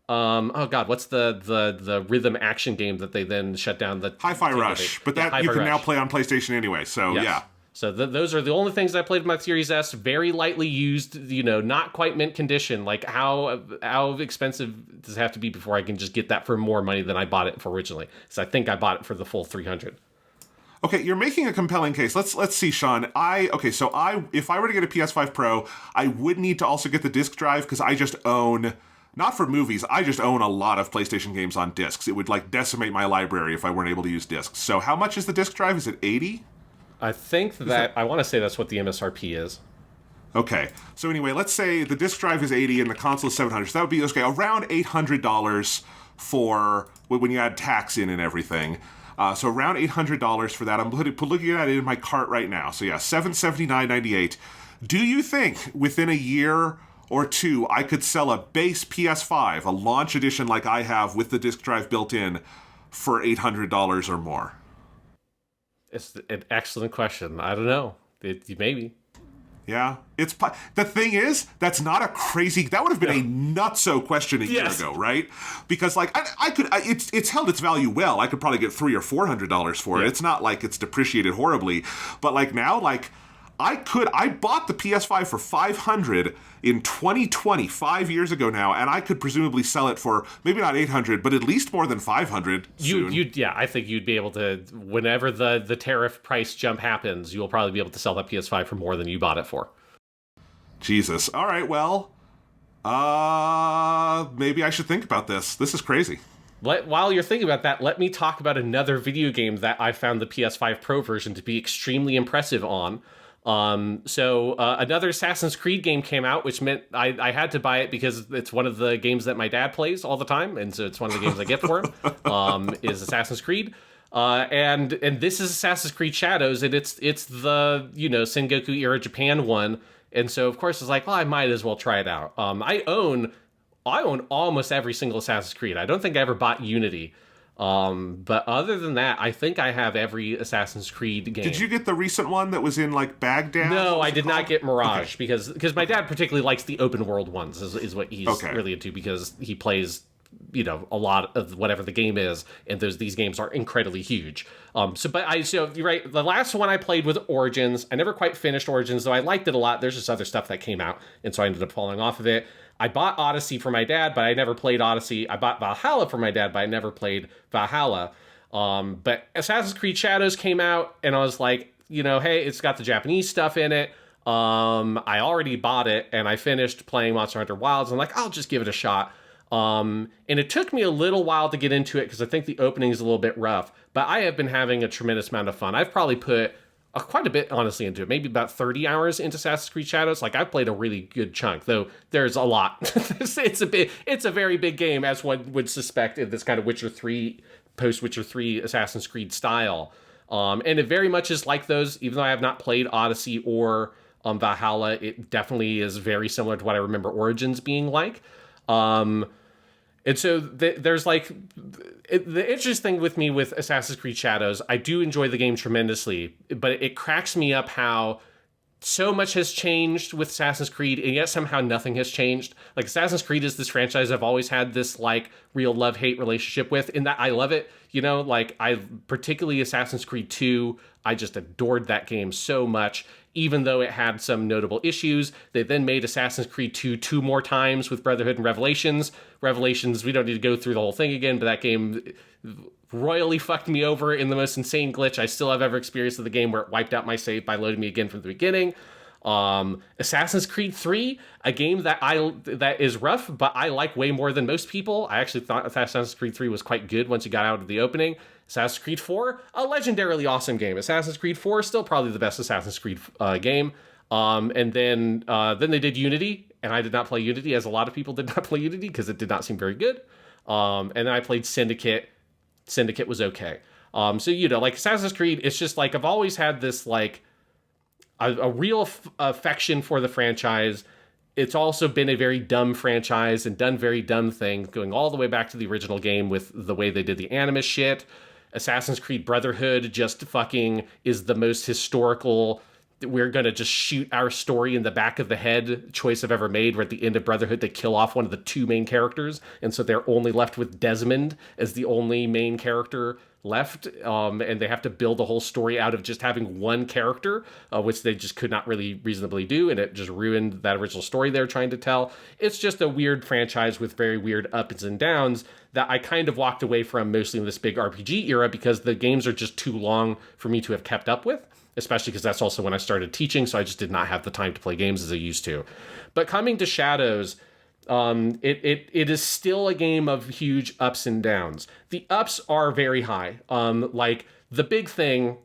god, what's the rhythm action game that they then shut down? The Hi-Fi Rush, but that you can now play on PlayStation anyway. So yeah. So those are the only things I played with my Series S. Very lightly used, not quite mint condition. How expensive does it have to be before I can just get that for more money than I bought it for originally? So I think I bought it for the full $300. Okay, you're making a compelling case. Let's see, Sean. If I were to get a PS5 Pro, I would need to also get the disc drive, because I just own, not for movies, I just own a lot of PlayStation games on discs. It would decimate my library if I weren't able to use discs. So how much is the disc drive? Is it $80? I think I want to say that's what the MSRP is. Okay, so anyway, let's say the disc drive is $80 and the console is $700. So that would be around $800 for when you add tax in and everything. So around $800 for that. I'm looking at it in my cart right now. So yeah, $779.98. Do you think within a year or two I could sell a base PS5, a launch edition like I have with the disc drive built in, for $800 or more? It's an excellent question. I don't know. Maybe. Yeah, the thing is, that's not a crazy. That would have been a nutso question a year ago, right? Because I could, it's held its value well. I could probably get $300 or $400 for it. It's not like it's depreciated horribly, but now, I bought the PS5 for $500 in 2020, 5 years ago now, and I could presumably sell it for maybe not $800, but at least more than $500 soon. I think you'd be able to, whenever the tariff price jump happens, you'll probably be able to sell that PS5 for more than you bought it for. Jesus. All right, well, maybe I should think about this. This is crazy. While you're thinking about that, let me talk about another video game that I found the PS5 Pro version to be extremely impressive on. So another Assassin's Creed game came out, which meant I had to buy it because it's one of the games that my dad plays all the time, and so it's one of the games I get for him. Is Assassin's Creed. And this is Assassin's Creed Shadows, and it's the Sengoku era Japan one, and so of course it's like, well, I might as well try it out. I own almost every single Assassin's Creed. I don't think I ever bought Unity, but other than that, I think I have every Assassin's Creed game. Did you get the recent one that was in like Baghdad? No, I did not get Mirage because my dad particularly likes the open world ones. Is what he's really into because he plays a lot of whatever the game is, and these games are incredibly huge. So you're right. The last one I played was Origins. I never quite finished Origins, though I liked it a lot. There's just other stuff that came out, and so I ended up falling off of it. I bought Odyssey for my dad, but I never played Odyssey. I bought Valhalla for my dad, but I never played Valhalla. But Assassin's Creed Shadows came out, and I was like, hey, it's got the Japanese stuff in it. I already bought it, and I finished playing Monster Hunter Wilds. I'm like, I'll just give it a shot. And it took me a little while to get into it because I think the opening is a little bit rough, but I have been having a tremendous amount of fun. I've probably put quite a bit, honestly, into it. Maybe about 30 hours into Assassin's Creed Shadows. Like, I've played a really good chunk, though there's a lot. It's a very big game, as one would suspect in this kind of Witcher 3, post-Witcher 3 Assassin's Creed style. And it very much is like those, even though I have not played Odyssey or Valhalla, it definitely is very similar to what I remember Origins being like. And so there's the interesting thing with me with Assassin's Creed Shadows, I do enjoy the game tremendously, but it cracks me up how so much has changed with Assassin's Creed, and yet somehow nothing has changed. Like, Assassin's Creed is this franchise I've always had this real love-hate relationship with, in that I love it. I particularly Assassin's Creed 2, I just adored that game so much, even though it had some notable issues. They then made Assassin's Creed 2 two more times with Brotherhood and Revelations. Revelations, we don't need to go through the whole thing again, but that game royally fucked me over in the most insane glitch I still have ever experienced of the game, where it wiped out my save by loading me again from the beginning. Assassin's Creed 3, a game that is rough, but I like way more than most people. I actually thought Assassin's Creed 3 was quite good once you got out of the opening. Assassin's Creed 4, a legendarily awesome game. Assassin's Creed 4 is still probably the best Assassin's Creed game. And then they did Unity, and I did not play Unity, as a lot of people did not play Unity because it did not seem very good. And then I played Syndicate. Syndicate was okay. So Assassin's Creed, it's just I've always had this a real affection for the franchise. It's also been a very dumb franchise and done very dumb things, going all the way back to the original game with the way they did the Animus shit. Assassin's Creed Brotherhood just fucking is the most historical, we're going to just shoot our story in the back of the head choice I've ever made, where at the end of Brotherhood they kill off one of the two main characters, and so they're only left with Desmond as the only main character left, and they have to build a whole story out of just having one character, which they just could not really reasonably do, and it just ruined that original story they're trying to tell. It's just a weird franchise with very weird ups and downs that I kind of walked away from mostly in this big RPG era, because the games are just too long for me to have kept up with, especially because that's also when I started teaching, so I just did not have the time to play games as I used to. But coming to Shadows, it is still a game of huge ups and downs. The ups are very high. The big thing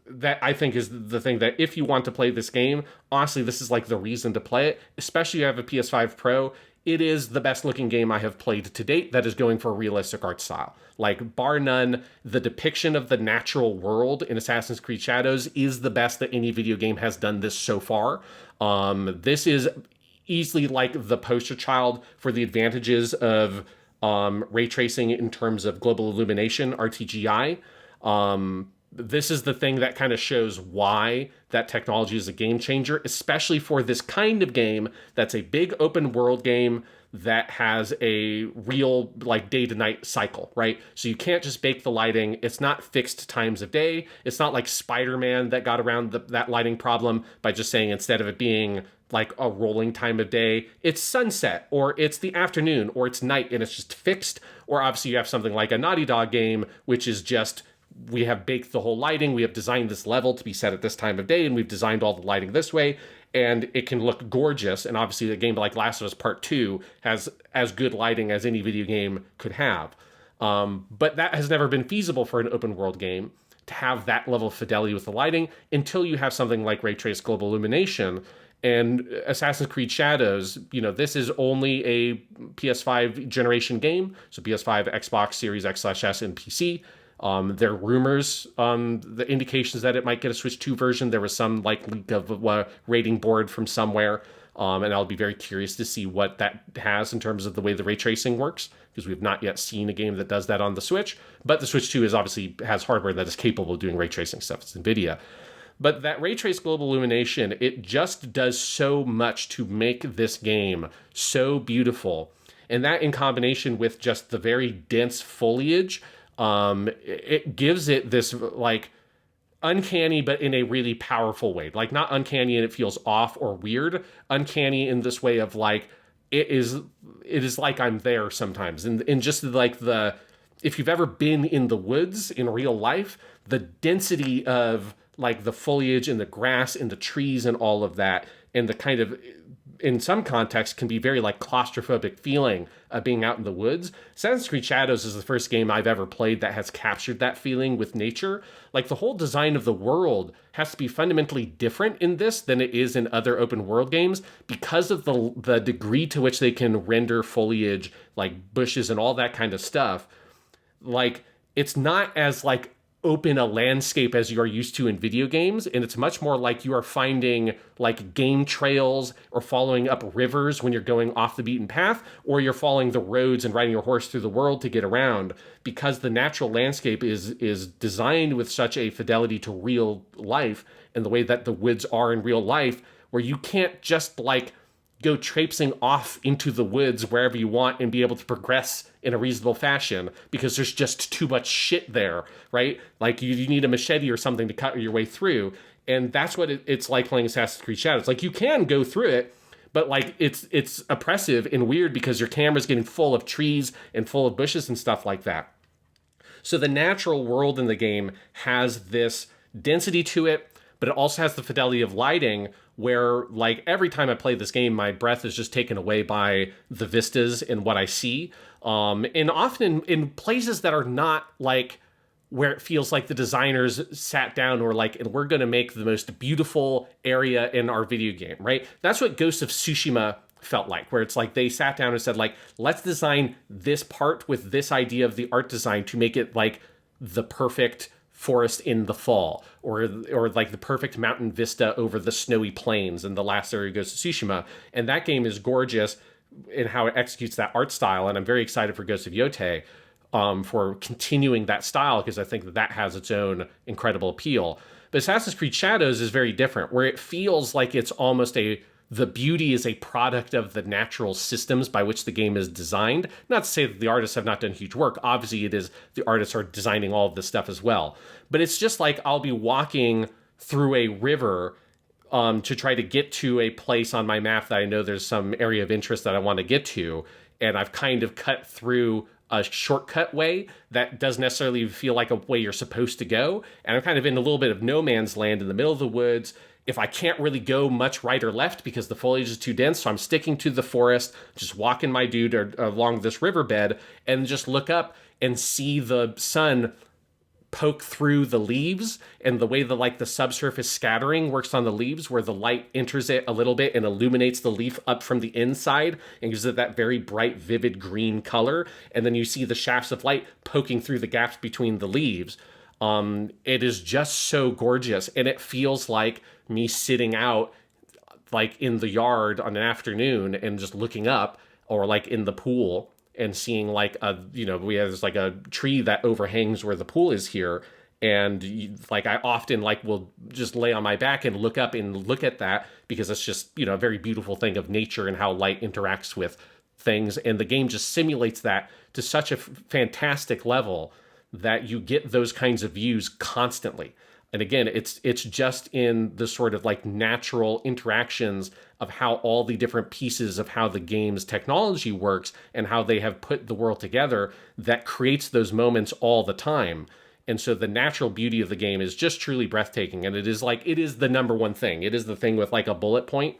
that I think is the thing that if you want to play this game, honestly, this is the reason to play it, especially if you have a PS5 Pro. It is the best looking game I have played to date that is going for a realistic art style. Bar none, the depiction of the natural world in Assassin's Creed Shadows is the best that any video game has done this so far. This is easily the poster child for the advantages of ray tracing in terms of global illumination, RTGI. This is the thing that kind of shows why that technology is a game changer, especially for this kind of game that's a big open world game that has a real day to night cycle, right? So you can't just bake the lighting. It's not fixed times of day. It's not like Spider-Man that got around that lighting problem by just saying, instead of it being a rolling time of day, it's sunset, or it's the afternoon, or it's night, and it's just fixed. Or obviously you have something like a Naughty Dog game, which is just, we have baked the whole lighting, we have designed this level to be set at this time of day, and we've designed all the lighting this way, and it can look gorgeous. And obviously a game like Last of Us Part 2 has as good lighting as any video game could have. But that has never been feasible for an open world game. to have that level of fidelity with the lighting until you have something like ray trace global illumination. And Assassin's Creed Shadows, this is only a PS5 generation game, so PS5, Xbox Series X/S, and PC. There are rumors, the indications that it might get a Switch 2 version. There was some leak of a rating board from somewhere, and I'll be very curious to see what that has in terms of the way the ray tracing works, because we've not yet seen a game that does that on the Switch. But the Switch 2 has hardware that is capable of doing ray tracing stuff. It's NVIDIA. But that ray trace global illumination, it just does so much to make this game so beautiful. And that, in combination with just the very dense foliage, it gives it this uncanny, but in a really powerful way. Not uncanny and it feels off or weird. Uncanny in this way of it is like I'm there sometimes. And just if you've ever been in the woods in real life, the density of the foliage and the grass and the trees and all of that, and the kind of, in some contexts, can be very claustrophobic feeling of being out in the woods. Assassin's Creed Shadows is the first game I've ever played that has captured that feeling with nature. The whole design of the world has to be fundamentally different in this than it is in other open world games because of the degree to which they can render foliage, bushes and all that kind of stuff. It's not as open a landscape as you are used to in video games, and it's much more like you are finding game trails or following up rivers when you're going off the beaten path, or you're following the roads and riding your horse through the world to get around, because the natural landscape is designed with such a fidelity to real life and the way that the woods are in real life, where you can't just go traipsing off into the woods wherever you want and be able to progress in a reasonable fashion, because there's just too much shit there, right? You need a machete or something to cut your way through. And that's what it's like playing Assassin's Creed Shadows. You can go through it, but it's oppressive and weird because your camera's getting full of trees and full of bushes and stuff like that. So the natural world in the game has this density to it, but it also has the fidelity of lighting where every time I play this game, my breath is just taken away by the vistas and what I see. And often in places that are not where it feels like the designers sat down or and we're going to make the most beautiful area in our video game, right? That's what Ghost of Tsushima felt like, where it's they sat down and said let's design this part with this idea of the art design to make it the perfect forest in the fall, or the perfect mountain vista over the snowy plains in the last area goes to Tsushima. And that game is gorgeous in how it executes that art style, and I'm very excited for Ghost of Yotei for continuing that style, because I think that has its own incredible appeal. But Assassin's Creed Shadows is very different, where it feels like it's almost the beauty is a product of the natural systems by which the game is designed. Not to say that the artists have not done huge work. Obviously, it is the artists are designing all of this stuff as well. But it's just I'll be walking through a river to try to get to a place on my map that I know there's some area of interest that I want to get to, and I've kind of cut through a shortcut way that doesn't necessarily feel like a way you're supposed to go, and I'm kind of in a little bit of no man's land in the middle of the woods. If I can't really go much right or left because the foliage is too dense, so I'm sticking to the forest, just walking my dude along this riverbed, and just look up and see the sun poke through the leaves, and the way the subsurface scattering works on the leaves, where the light enters it a little bit and illuminates the leaf up from the inside and gives it that very bright, vivid green color. And then you see the shafts of light poking through the gaps between the leaves. It is just so gorgeous, and it feels like me sitting out in the yard on an afternoon and just looking up, or in the pool and seeing we have a tree that overhangs where the pool is here, and I often will just lay on my back and look up and look at that, because it's just a very beautiful thing of nature and how light interacts with things, and the game just simulates that to such a fantastic level that you get those kinds of views constantly. And again, it's just in the sort of natural interactions of how all the different pieces of how the game's technology works and how they have put the world together that creates those moments all the time. And so the natural beauty of the game is just truly breathtaking. And it is the number one thing. It is the thing with a bullet point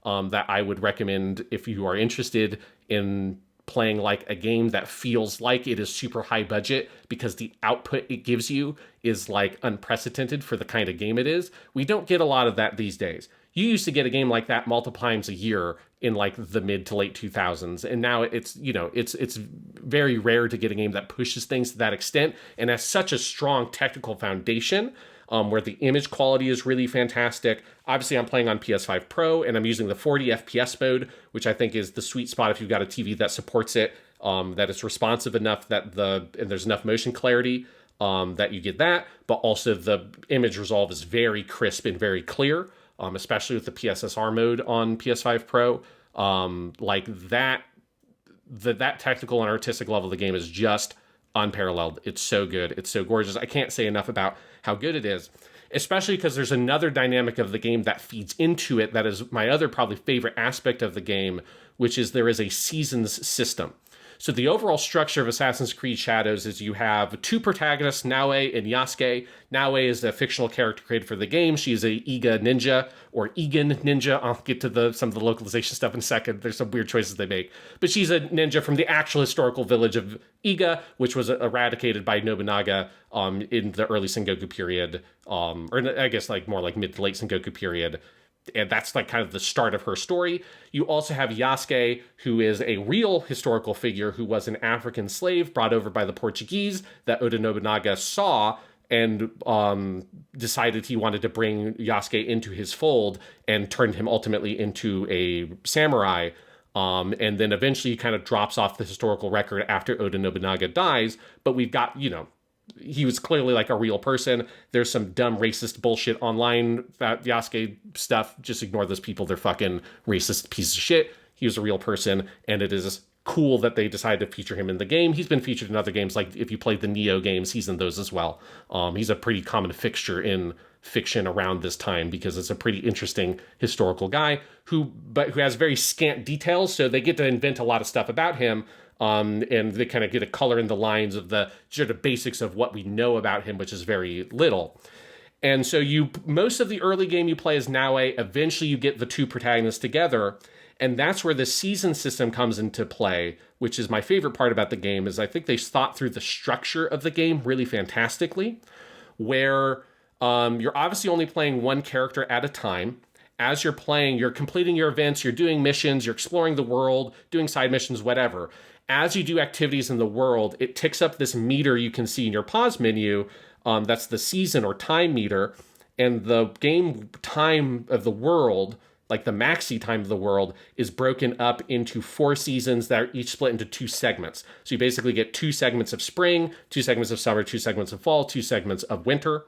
that I would recommend if you are interested in playing like a game that feels like it is super high budget because the output it gives you is like unprecedented for the kind of game it is. We don't get a lot of that these days. You used to get a game like that multiple times a year in like the mid to late 2000s, and now it's it's very rare to get a game that pushes things to that extent and has such a strong technical foundation, where the image quality is really fantastic. Obviously, I'm playing on PS5 Pro, and I'm using the 40 FPS mode, which I think is the sweet spot if you've got a TV that supports it, that it's responsive enough and there's enough motion clarity that you get that, but also the image resolve is very crisp and very clear, especially with the PSSR mode on PS5 Pro. Like that technical and artistic level of the game is just unparalleled. It's so good. It's so gorgeous. I can't say enough about how good it is, especially because there's another dynamic of the game that feeds into it that is my other probably favorite aspect of the game, which is there is a seasons system. So the overall structure of Assassin's Creed Shadows is you have two protagonists, Naue and Yasuke. Naue is a fictional character created for the game. She's a Iga ninja, or Egan ninja. I'll get to some of the localization stuff in a second. There's some weird choices they make. But she's a ninja from the actual historical village of Iga, which was eradicated by Nobunaga in the early Sengoku period, or I guess like more like mid to late Sengoku period. And that's like kind of the start of her story. You also have Yasuke, who is a real historical figure who was an African slave brought over by the Portuguese that Oda Nobunaga saw and decided he wanted to bring Yasuke into his fold and turned him ultimately into a samurai. And then eventually he kind of drops off the historical record after Oda Nobunaga dies. But we've got, he was clearly like a real person. There's some dumb racist bullshit online that Yasuke stuff. Just ignore those people. They're fucking racist pieces of shit. He was a real person, and it is cool that they decided to feature him in the game. He's been featured in other games, like if you played the Neo games, he's in those as well. He's a pretty common fixture in fiction around this time because it's a pretty interesting historical guy who has very scant details, so they get to invent a lot of stuff about him. And they kind of get a color in the lines of the sort of basics of what we know about him, which is very little. And so most of the early game you play as Naue. Eventually you get the two protagonists together, and that's where the season system comes into play, which is my favorite part about the game. Is I think they thought through the structure of the game really fantastically, where you're obviously only playing one character at a time. As you're playing, you're completing your events, you're doing missions, you're exploring the world, doing side missions, whatever. As you do activities in the world, it ticks up this meter you can see in your pause menu. That's the season or time meter. And the game time of the world, like the maxi time of the world, is broken up into 4 seasons that are each split into 2 segments. So you basically get 2 segments of spring, 2 segments of summer, 2 segments of fall, 2 segments of winter.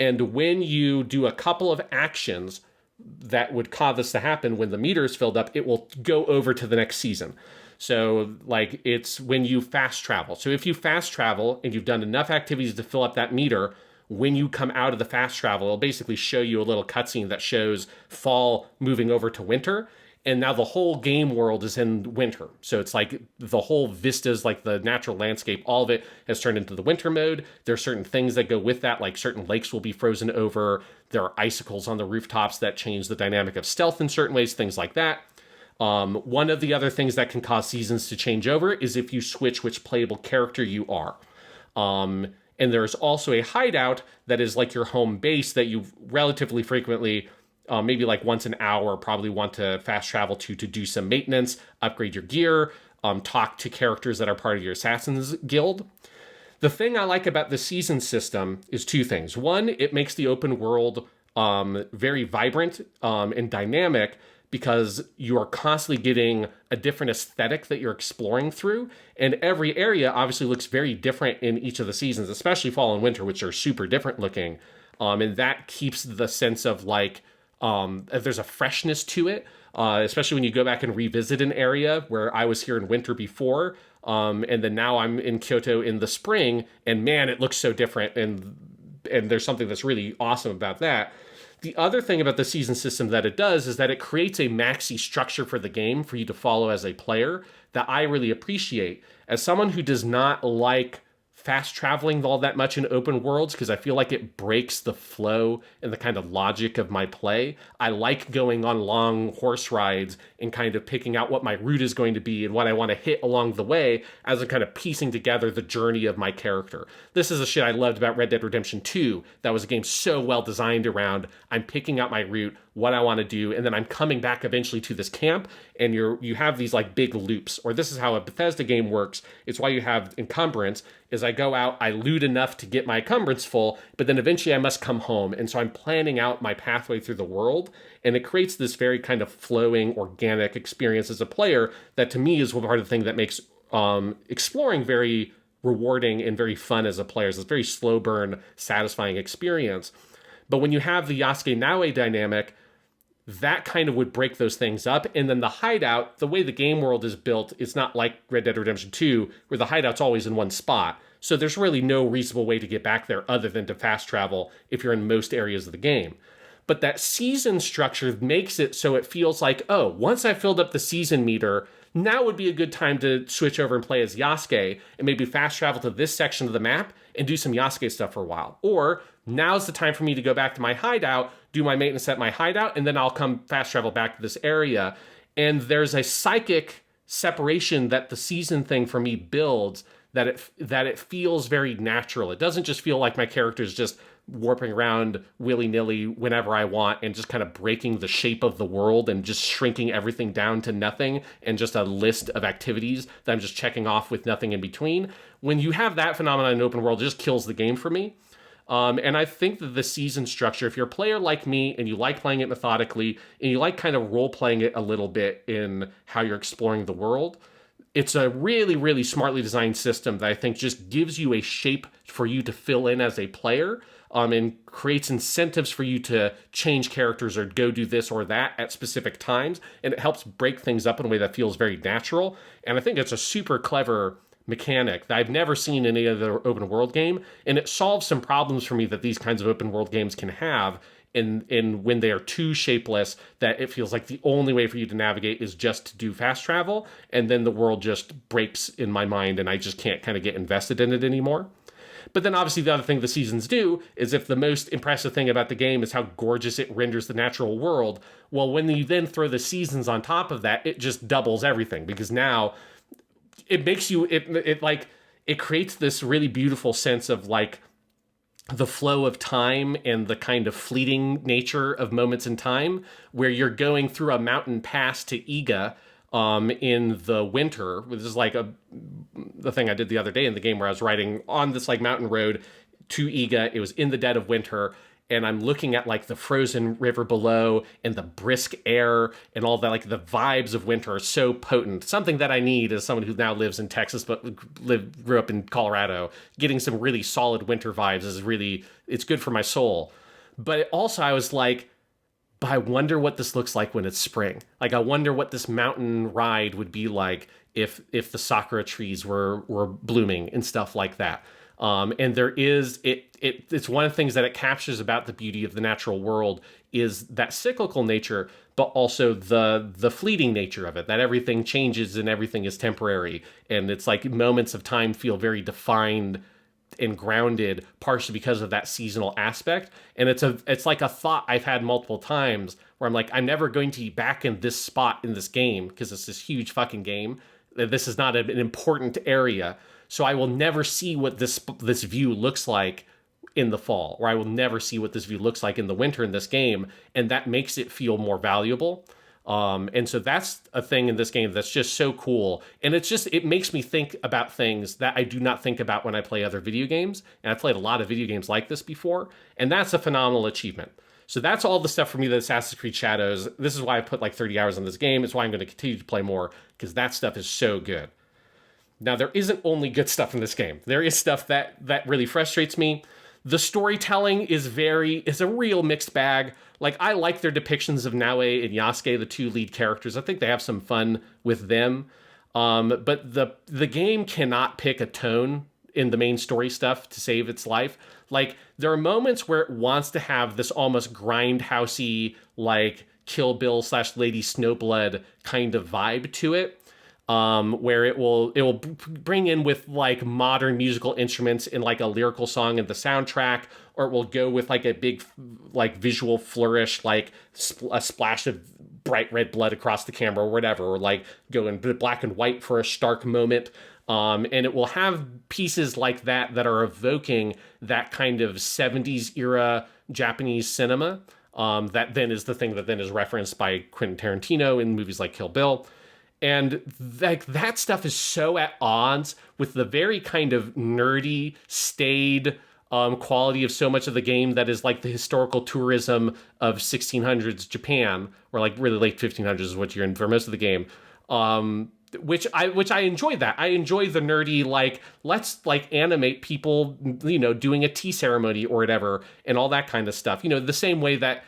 And when you do a couple of actions that would cause this to happen, when the meter is filled up, it will go over to the next season. So like it's when you fast travel. So if you fast travel and you've done enough activities to fill up that meter, when you come out of the fast travel, it'll basically show you a little cutscene that shows fall moving over to winter. And now the whole game world is in winter. So it's like the whole vistas, like the natural landscape, all of it has turned into the winter mode. There are certain things that go with that, like certain lakes will be frozen over. There are icicles on the rooftops that change the dynamic of stealth in certain ways, things like that. One of the other things that can cause seasons to change over is if you switch which playable character you are. And there's also a hideout that is like your home base that you relatively frequently, maybe like once an hour, probably want to fast travel to do some maintenance, upgrade your gear, talk to characters that are part of your Assassin's Guild. The thing I like about the season system is 2 things. One, it makes the open world very vibrant and dynamic, because you are constantly getting a different aesthetic that you're exploring through. And every area obviously looks very different in each of the seasons, especially fall and winter, which are super different looking. And that keeps the sense of like, there's a freshness to it, especially when you go back and revisit an area where I was here in winter before. And then now I'm in Kyoto in the spring, and man, it looks so different. And there's something that's really awesome about that. The other thing about the season system that it does is that it creates a maxi structure for the game for you to follow as a player that I really appreciate. As someone who does not like fast traveling all that much in open worlds because I feel like it breaks the flow and the kind of logic of my play. I like going on long horse rides and kind of picking out what my route is going to be and what I want to hit along the way as I'm kind of piecing together the journey of my character. This is the shit I loved about Red Dead Redemption 2. That was a game so well designed around I'm picking out my route, what I want to do, and then I'm coming back eventually to this camp, and you have these like big loops. Or this is how a Bethesda game works. It's why you have encumbrance. Is I go out, I loot enough to get my encumbrance full, but then eventually I must come home. And so I'm planning out my pathway through the world, and it creates this very kind of flowing, organic experience as a player that to me is one part of the thing that makes exploring very rewarding and very fun as a player. It's a very slow burn, satisfying experience. But when you have the Yasuke Naoe dynamic, that kind of would break those things up. And then the hideout, the way the game world is built, it's not like Red Dead Redemption 2, where the hideout's always in one spot. So there's really no reasonable way to get back there other than to fast travel if you're in most areas of the game. But that season structure makes it so it feels like, oh, once I filled up the season meter, now would be a good time to switch over and play as Yasuke and maybe fast travel to this section of the map and do some Yasuke stuff for a while. Or now's the time for me to go back to my hideout, do my maintenance at my hideout, and then I'll come fast travel back to this area. And there's a psychic separation that the season thing for me builds that it feels very natural. It doesn't just feel like my character's just warping around willy-nilly whenever I want and just kind of breaking the shape of the world and just shrinking everything down to nothing and just a list of activities that I'm just checking off with nothing in between. When you have that phenomenon in open world, it just kills the game for me. And I think that the season structure, if you're a player like me and you like playing it methodically and you like kind of role-playing it a little bit in how you're exploring the world, it's a really, really smartly designed system that I think just gives you a shape for you to fill in as a player, and creates incentives for you to change characters or go do this or that at specific times. And it helps break things up in a way that feels very natural. And I think it's a super clever mechanic that I've never seen in any other open world game. And it solves some problems for me that these kinds of open world games can have in when they are too shapeless, that it feels like the only way for you to navigate is just to do fast travel, and then the world just breaks in my mind and I just can't kind of get invested in it anymore. But then obviously the other thing the seasons do is, if the most impressive thing about the game is how gorgeous it renders the natural world, well, when you then throw the seasons on top of that, it just doubles everything, because now it makes you, it creates this really beautiful sense of like the flow of time and the kind of fleeting nature of moments in time, where you're going through a mountain pass to Iga in the winter. This is like the thing I did the other day in the game, where I was riding on this like mountain road to Iga. It was in the dead of winter, and I'm looking at like the frozen river below and the brisk air and all that. Like the vibes of winter are so potent. Something that I need as someone who now lives in Texas but grew up in Colorado. Getting some really solid winter vibes is really, it's good for my soul. But also I was like, but I wonder what this looks like when it's spring. Like, I wonder what this mountain ride would be like if the sakura trees were blooming and stuff like that. And there is, it's one of the things that it captures about the beauty of the natural world is that cyclical nature, but also the fleeting nature of it, that everything changes and everything is temporary. And it's like moments of time feel very defined and grounded, partially because of that seasonal aspect. And it's like a thought I've had multiple times where I'm like, I'm never going to be back in this spot in this game because it's this huge fucking game. This is not an important area. So I will never see what this view looks like in the fall, or I will never see what this view looks like in the winter in this game. And that makes it feel more valuable. And so that's a thing in this game that's just so cool. And it makes me think about things that I do not think about when I play other video games. And I've played a lot of video games like this before. And that's a phenomenal achievement. So that's all the stuff for me that Assassin's Creed Shadows. This is why I put like 30 hours on this game. It's why I'm going to continue to play more, because that stuff is so good. Now, there isn't only good stuff in this game. There is stuff that really frustrates me. The storytelling is a real mixed bag. Like, I like their depictions of Naoe and Yasuke, the two lead characters. I think they have some fun with them. But the game cannot pick a tone in the main story stuff to save its life. Like, there are moments where it wants to have this almost grindhousey, like Kill Bill / Lady Snowblood kind of vibe to it. where it will bring in with like modern musical instruments in like a lyrical song in the soundtrack, or it will go with like a big like visual flourish, like a splash of bright red blood across the camera or whatever, or like go in black and white for a stark moment. And it will have pieces like that are evoking that kind of 70s era Japanese cinema. That then is the thing that then is referenced by Quentin Tarantino in movies like Kill Bill. And like that stuff is so at odds with the very kind of nerdy, staid quality of so much of the game that is like the historical tourism of 1600s Japan, or like really late 1500s is what you're in for most of the game. Which I enjoy that. I enjoy the nerdy, like, let's like animate people, doing a tea ceremony or whatever, and all that kind of stuff. The same way that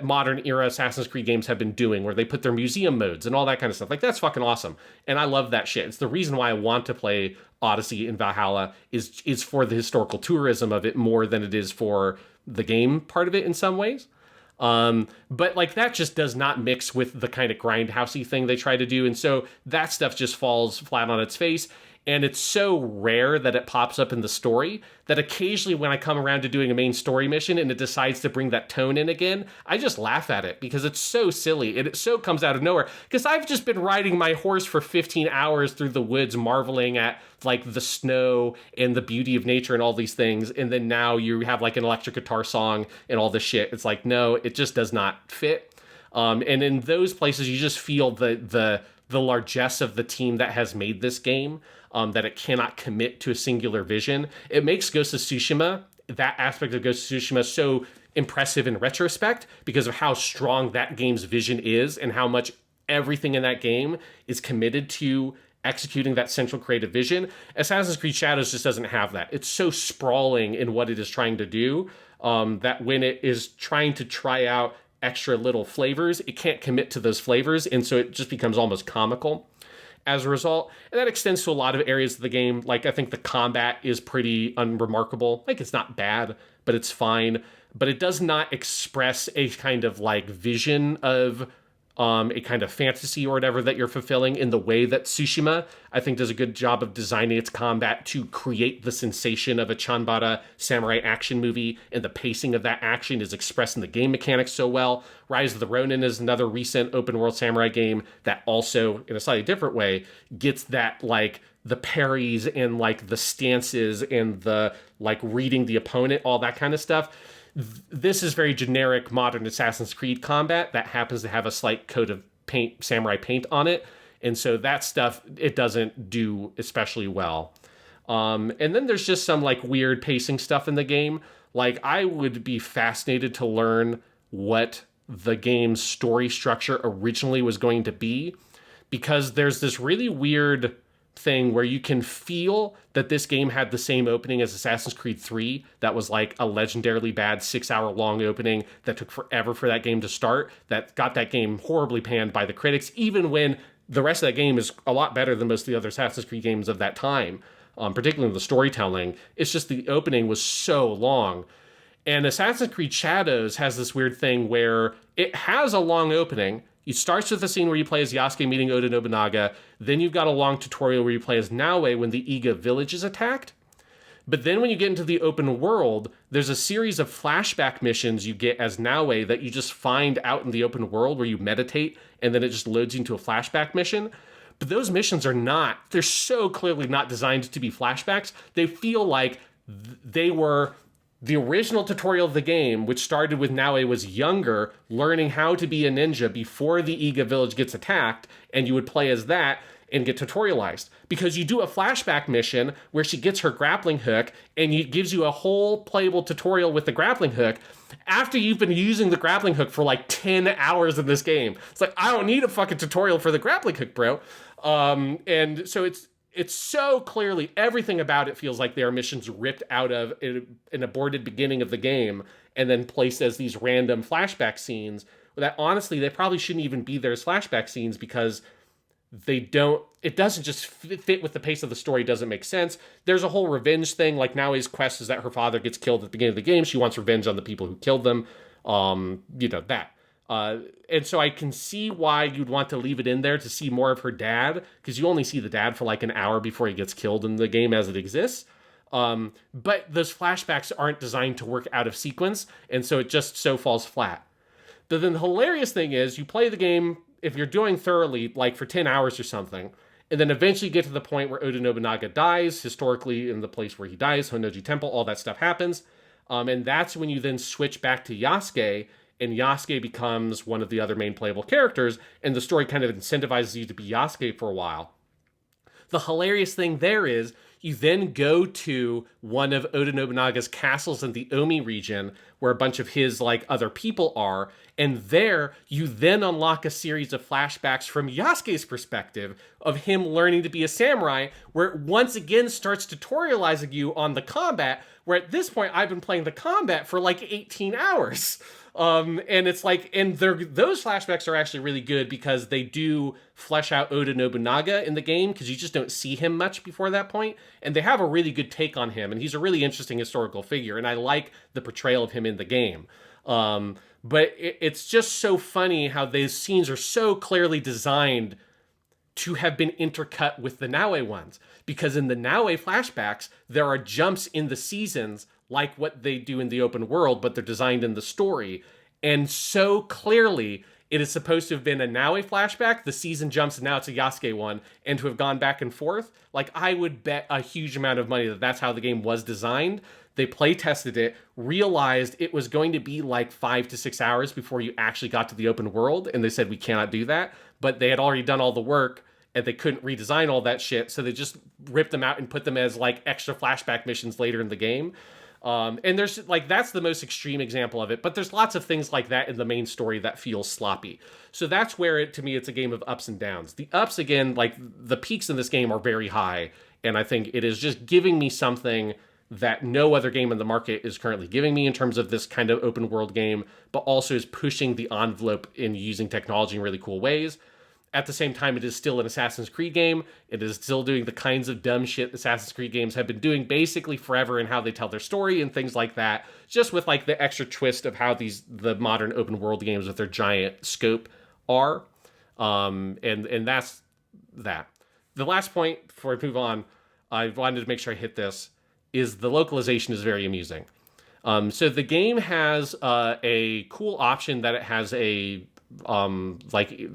modern era Assassin's Creed games have been doing, where they put their museum modes and all that kind of stuff. Like, that's fucking awesome. And I love that shit. It's the reason why I want to play Odyssey and Valhalla is for the historical tourism of it more than it is for the game part of it in some ways. But like that just does not mix with the kind of grindhousey thing they try to do. And so that stuff just falls flat on its face. And it's so rare that it pops up in the story that occasionally when I come around to doing a main story mission and it decides to bring that tone in again, I just laugh at it because it's so silly and it so comes out of nowhere. Because I've just been riding my horse for 15 hours through the woods, marveling at like the snow and the beauty of nature and all these things. And then now you have like an electric guitar song and all this shit. It's like, no, it just does not fit. And in those places, you just feel the largesse of the team that has made this game. That it cannot commit to a singular vision. It makes Ghost of Tsushima, that aspect of Ghost of Tsushima, so impressive in retrospect because of how strong that game's vision is and how much everything in that game is committed to executing that central creative vision. Assassin's Creed Shadows just doesn't have that. It's so sprawling in what it is trying to do that when it is trying to try out extra little flavors, it can't commit to those flavors, and so it just becomes almost comical as a result. And that extends to a lot of areas of the game. Like, I think the combat is pretty unremarkable. Like, it's not bad, but it's fine. But it does not express a kind of like vision of a kind of fantasy or whatever that you're fulfilling in the way that Tsushima, I think, does a good job of designing its combat to create the sensation of a Chanbara samurai action movie, and the pacing of that action is expressed in the game mechanics so well. Rise of the Ronin is another recent open world samurai game that also, in a slightly different way, gets that like the parries and like the stances and the like reading the opponent, all that kind of stuff. This is very generic modern Assassin's Creed combat that happens to have a slight coat of paint, samurai paint on it. And so that stuff, it doesn't do especially well. And then there's just some like weird pacing stuff in the game. Like, I would be fascinated to learn what the game's story structure originally was going to be, because there's this really weird thing where you can feel that this game had the same opening as Assassin's Creed 3 that was like a legendarily bad 6-hour long opening that took forever for that game to start, that got that game horribly panned by the critics, even when the rest of that game is a lot better than most of the other Assassin's Creed games of that time, particularly the storytelling. It's just the opening was so long. And Assassin's Creed Shadows has this weird thing where it has a long opening. It starts with a scene where you play as Yasuke meeting Oda Nobunaga. Then you've got a long tutorial where you play as Naoe when the Iga village is attacked. But then when you get into the open world, there's a series of flashback missions you get as Naoe that you just find out in the open world where you meditate, and then it just loads you into a flashback mission. But those missions they're so clearly not designed to be flashbacks. They feel like they were the original tutorial of the game, which started with Naoe was younger, learning how to be a ninja before the Iga village gets attacked, and you would play as that and get tutorialized. Because you do a flashback mission where she gets her grappling hook, and it gives you a whole playable tutorial with the grappling hook after you've been using the grappling hook for like 10 hours in this game. It's like, I don't need a fucking tutorial for the grappling hook, bro. And so it's so clearly, everything about it feels like they are missions ripped out of an aborted beginning of the game and then placed as these random flashback scenes that honestly, they probably shouldn't even be there as flashback scenes, because it doesn't just fit with the pace of the story, doesn't make sense. There's a whole revenge thing, like Naoe's quest is that her father gets killed at the beginning of the game. She wants revenge on the people who killed them. That. And so I can see why you'd want to leave it in there to see more of her dad, because you only see the dad for like an hour before he gets killed in the game as it exists. But those flashbacks aren't designed to work out of sequence, and so it just so falls flat. But then the hilarious thing is, you play the game, if you're doing thoroughly, like for 10 hours or something, and then eventually get to the point where Oda Nobunaga dies, historically in the place where he dies, Honnoji Temple, all that stuff happens. And that's when you then switch back to Yasuke, and Yasuke becomes one of the other main playable characters, and the story kind of incentivizes you to be Yasuke for a while. The hilarious thing there is, you then go to one of Oda Nobunaga's castles in the Omi region, where a bunch of his like other people are, and there you then unlock a series of flashbacks from Yasuke's perspective of him learning to be a samurai, where it once again starts tutorializing you on the combat, where at this point I've been playing the combat for like 18 hours. And it's like, and those flashbacks are actually really good because they do flesh out Oda Nobunaga in the game, because you just don't see him much before that point, and they have a really good take on him, and he's a really interesting historical figure, and I like the portrayal of him in the game. But it's just so funny how these scenes are so clearly designed to have been intercut with the Naue ones, because in the Naue flashbacks, there are jumps in the seasons like what they do in the open world, but they're designed in the story. And so clearly, it is supposed to have been a Naue flashback, the season jumps, and now it's a Yasuke one, and to have gone back and forth. Like, I would bet a huge amount of money that that's how the game was designed. They play tested it, realized it was going to be like 5 to 6 hours before you actually got to the open world, and they said, we cannot do that. But they had already done all the work, and they couldn't redesign all that shit, so they just ripped them out and put them as like extra flashback missions later in the game. And there's like, that's the most extreme example of it, but there's lots of things like that in the main story that feels sloppy. So that's where to me, it's a game of ups and downs. The ups, again, like the peaks in this game are very high. And I think it is just giving me something that no other game in the market is currently giving me in terms of this kind of open world game, but also is pushing the envelope in using technology in really cool ways. At the same time, it is still an Assassin's Creed game. It is still doing the kinds of dumb shit Assassin's Creed games have been doing basically forever in how they tell their story and things like that, just with like the extra twist of how the modern open world games with their giant scope are. And that's that. The last point before I move on, I wanted to make sure I hit this, is the localization is very amusing. So the game has a cool option that it has a like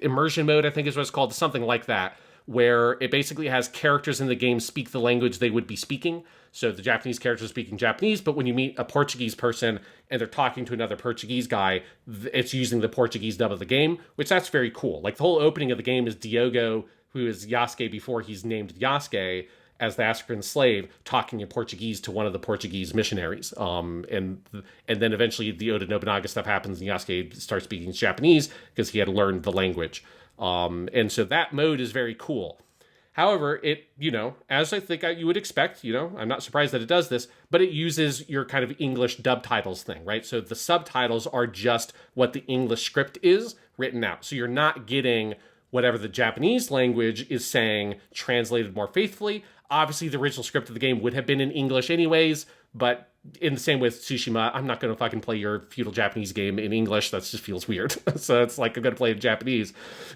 immersion mode, I think is what it's called, something like that, where it basically has characters in the game speak the language they would be speaking. So the Japanese characters are speaking Japanese, but when you meet a Portuguese person and they're talking to another Portuguese guy, it's using the Portuguese dub of the game, which that's very cool. Like the whole opening of the game is Diogo, who is Yasuke before he's named Yasuke, as the African slave, talking in Portuguese to one of the Portuguese missionaries. And then eventually the Oda Nobunaga stuff happens and Yasuke starts speaking Japanese because he had learned the language. And so that mode is very cool. However, it, as I think you would expect, I'm not surprised that it does this, but it uses your kind of English dub titles thing, right? So the subtitles are just what the English script is written out. So you're not getting whatever the Japanese language is saying translated more faithfully. Obviously, the original script of the game would have been in English anyways, but in the same way with Tsushima, I'm not going to fucking play your feudal Japanese game in English. That just feels weird. So it's like, I'm going to play it in Japanese.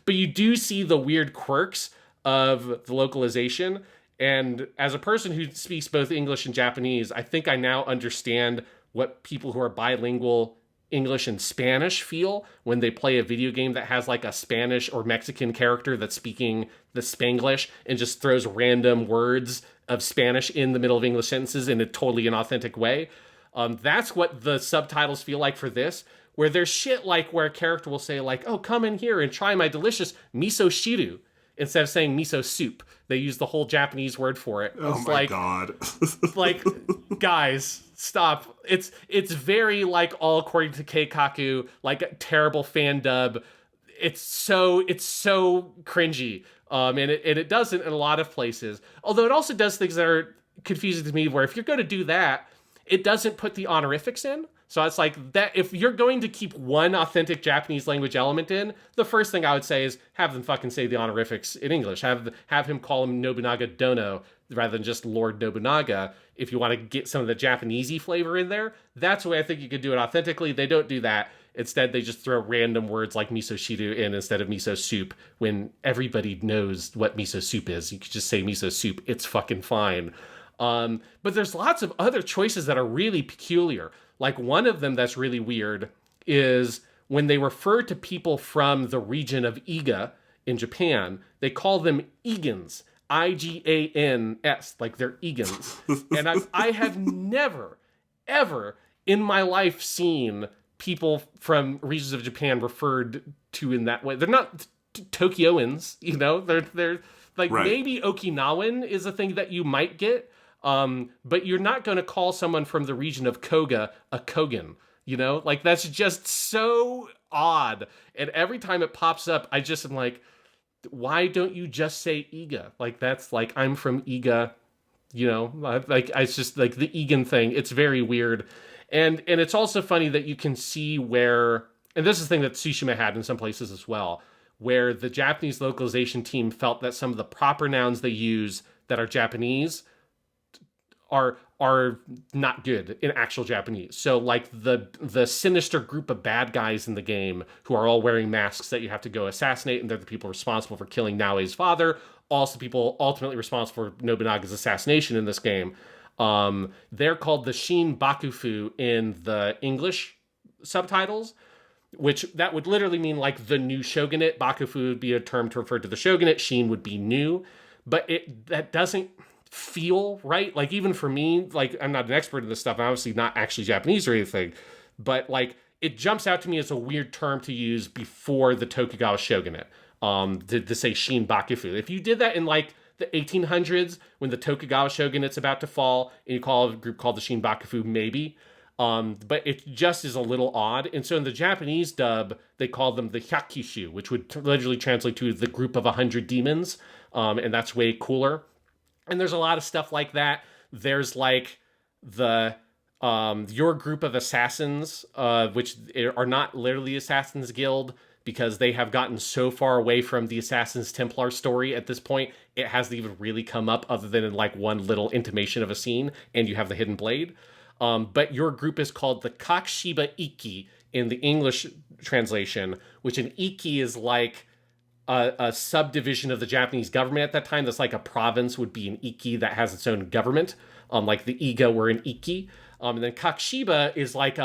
But you do see the weird quirks of the localization. And as a person who speaks both English and Japanese, I think I now understand what people who are bilingual English and Spanish feel when they play a video game that has like a Spanish or Mexican character that's speaking the Spanglish and just throws random words of Spanish in the middle of English sentences in a totally inauthentic way. That's what the subtitles feel like for this, where there's shit like where a character will say like, oh, come in here and try my delicious miso shiru. Instead of saying miso soup, they use the whole Japanese word for it. Oh my God. Like, guys, stop. It's very like all according to Keikaku, like a terrible fan dub. It's so cringy. And it does it in a lot of places. Although it also does things that are confusing to me, where if you're going to do that, it doesn't put the honorifics in. So it's like that. If you're going to keep one authentic Japanese language element in, the first thing I would say is have them fucking say the honorifics in English. Have him call him Nobunaga Dono rather than just Lord Nobunaga. If you want to get some of the Japanesey flavor in there, that's the way I think you could do it authentically. They don't do that. Instead, they just throw random words like miso shiru in instead of miso soup when everybody knows what miso soup is. You could just say miso soup. It's fucking fine. But there's lots of other choices that are really peculiar. Like one of them that's really weird is when they refer to people from the region of Iga in Japan, they call them Egans. Igans, like they're Egans. And I have never, ever in my life seen people from regions of Japan referred to in that way. They're not Tokyoans, you know? They're like Right. maybe Okinawan is a thing that you might get, but you're not going to call someone from the region of Koga a Kogan, you know? Like that's just so odd. And every time it pops up, I just am like, why don't you just say Iga? Like that's like I'm from Iga, you know? Like it's just like the Egan thing. It's very weird. And it's also funny that you can see where, and this is the thing that Tsushima had in some places as well, where the Japanese localization team felt that some of the proper nouns they use that are Japanese are not good in actual Japanese. So like the sinister group of bad guys in the game who are all wearing masks that you have to go assassinate, and they're the people responsible for killing Naoe's father, also people ultimately responsible for Nobunaga's assassination in this game. They're called the Shin Bakufu in the English subtitles, which that would literally mean like the new shogunate. Bakufu would be a term to refer to the shogunate. Shin would be new, but that doesn't feel right. Like even for me, like I'm not an expert in this stuff. I'm obviously not actually Japanese or anything, but like it jumps out to me as a weird term to use before the Tokugawa shogunate. To say Shin Bakufu. If you did that in like the 1800s when the Tokugawa shogunate's about to fall, and you call a group called the Shin Bakufu, maybe. But it just is a little odd. And so in the Japanese dub, they call them the Hyakishu, which would literally translate to the group of 100 demons. And that's way cooler. And there's a lot of stuff like that. There's like the your group of assassins, which are not literally Assassin's Guild, because they have gotten so far away from the Assassin's Templar story at this point, it hasn't even really come up other than in like one little intimation of a scene, and you have the hidden blade. But your group is called the Kakushiba Ikki in the English translation, which an Ikki is like a subdivision of the Japanese government at that time. That's like a province would be an Ikki that has its own government, like the Iga were an Ikki. And then Kakushiba is like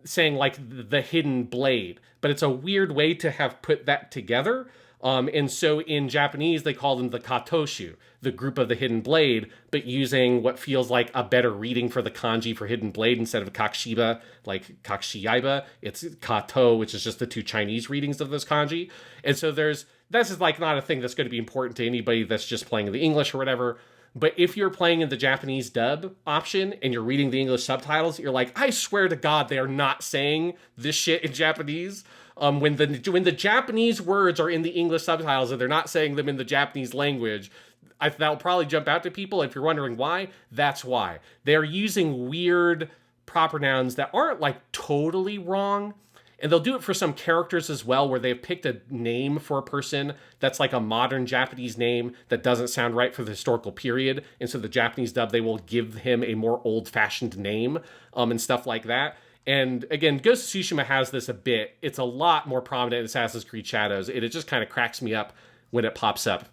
saying like the hidden blade, but it's a weird way to have put that together. And so in Japanese, they call them the Katoshu, the group of the hidden blade, but using what feels like a better reading for the kanji for hidden blade instead of Kakushiba, like Kakshiyaiba, it's Kato, which is just the two Chinese readings of this kanji. And so this is like not a thing that's going to be important to anybody that's just playing the English or whatever. But if you're playing in the Japanese dub option and you're reading the English subtitles, you're like, I swear to God, they are not saying this shit in Japanese. When the Japanese words are in the English subtitles and they're not saying them in the Japanese language, that'll probably jump out to people. If you're wondering why, that's why. They're using weird proper nouns that aren't like totally wrong. And they'll do it for some characters as well, where they've picked a name for a person that's like a modern Japanese name that doesn't sound right for the historical period. And so the Japanese dub, they will give him a more old-fashioned name and stuff like that. And again, Ghost of Tsushima has this a bit. It's a lot more prominent in Assassin's Creed Shadows. It just kind of cracks me up when it pops up,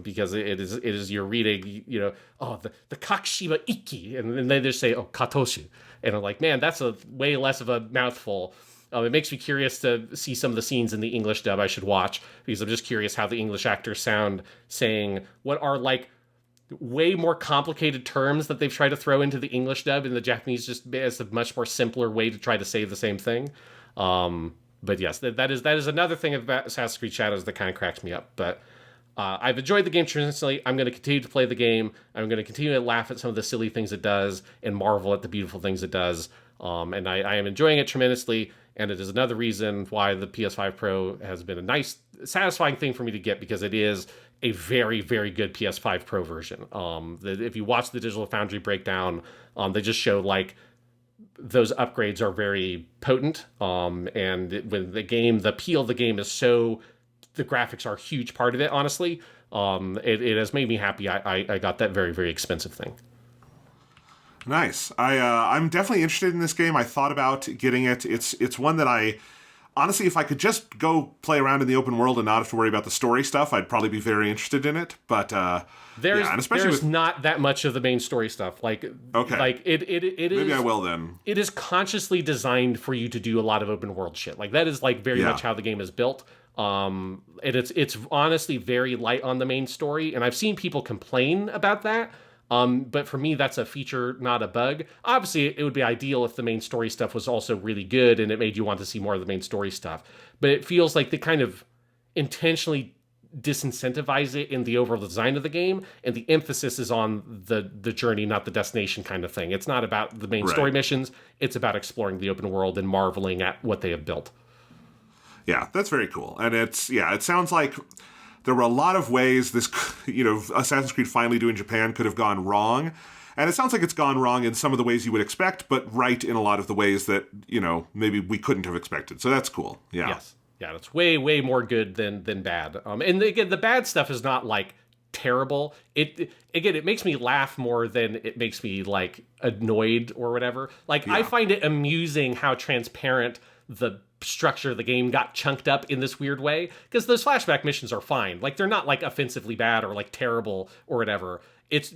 because it is you're reading, you know, oh, the Kakushiba Ikki, and then they just say, oh, Katoshu. And I'm like, man, that's a way less of a mouthful. It makes me curious to see some of the scenes in the English dub I should watch, because I'm just curious how the English actors sound saying what are like way more complicated terms that they've tried to throw into the English dub, and the Japanese just as a much more simpler way to try to say the same thing. But yes, that is another thing about Assassin's Creed Shadows that kind of cracks me up. But I've enjoyed the game tremendously. I'm going to continue to play the game. I'm going to continue to laugh at some of the silly things it does and marvel at the beautiful things it does. And I am enjoying it tremendously. And it is another reason why the PS5 Pro has been a nice, satisfying thing for me to get, because it is a very, very good PS5 Pro version. If you watch the Digital Foundry breakdown, they just show like those upgrades are very potent. And when the appeal of the game is so, the graphics are a huge part of it, honestly. It has made me happy I got that very, very expensive thing. Nice. I'm definitely interested in this game. I thought about getting it. It's one that I honestly, if I could just go play around in the open world and not have to worry about the story stuff, I'd probably be very interested in it. But there's not that much of the main story stuff. Like okay, like it is. Maybe I will then. It is consciously designed for you to do a lot of open world shit. Like that is like very much how the game is built. It's honestly very light on the main story, and I've seen people complain about that. But for me, that's a feature, not a bug. Obviously, it would be ideal if the main story stuff was also really good and it made you want to see more of the main story stuff. But it feels like they kind of intentionally disincentivize it in the overall design of the game, and the emphasis is on the journey, not the destination kind of thing. It's not about the main story missions. It's about exploring the open world and marveling at what they have built. Yeah, that's very cool. And it sounds like there were a lot of ways this, Assassin's Creed finally doing Japan could have gone wrong. And it sounds like it's gone wrong in some of the ways you would expect, but right in a lot of the ways that, maybe we couldn't have expected. So that's cool. Yeah. Yes. Yeah, it's way, way more good than bad. And again, the bad stuff is not like terrible. It makes me laugh more than it makes me like annoyed or whatever. Like I find it amusing how transparent the structure of the game got chunked up in this weird way, because those flashback missions are fine. Like they're not like offensively bad or like terrible or whatever.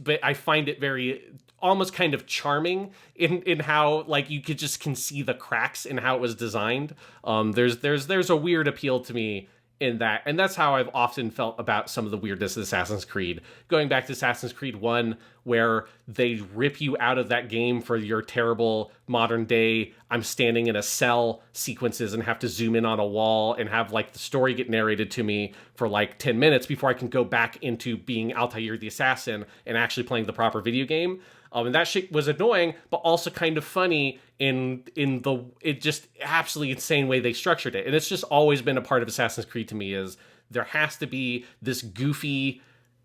But I find it very almost kind of charming in how like you can see the cracks in how it was designed. There's a weird appeal to me in that, and that's how I've often felt about some of the weirdness of Assassin's Creed. Going back to Assassin's Creed 1, where they rip you out of that game for your terrible modern day I'm standing in a cell sequences and have to zoom in on a wall and have like the story get narrated to me for like 10 minutes before I can go back into being Altair the assassin and actually playing the proper video game. And that shit was annoying, but also kind of funny in the just absolutely insane way they structured it. And it's just always been a part of Assassin's Creed to me, is there has to be this goofy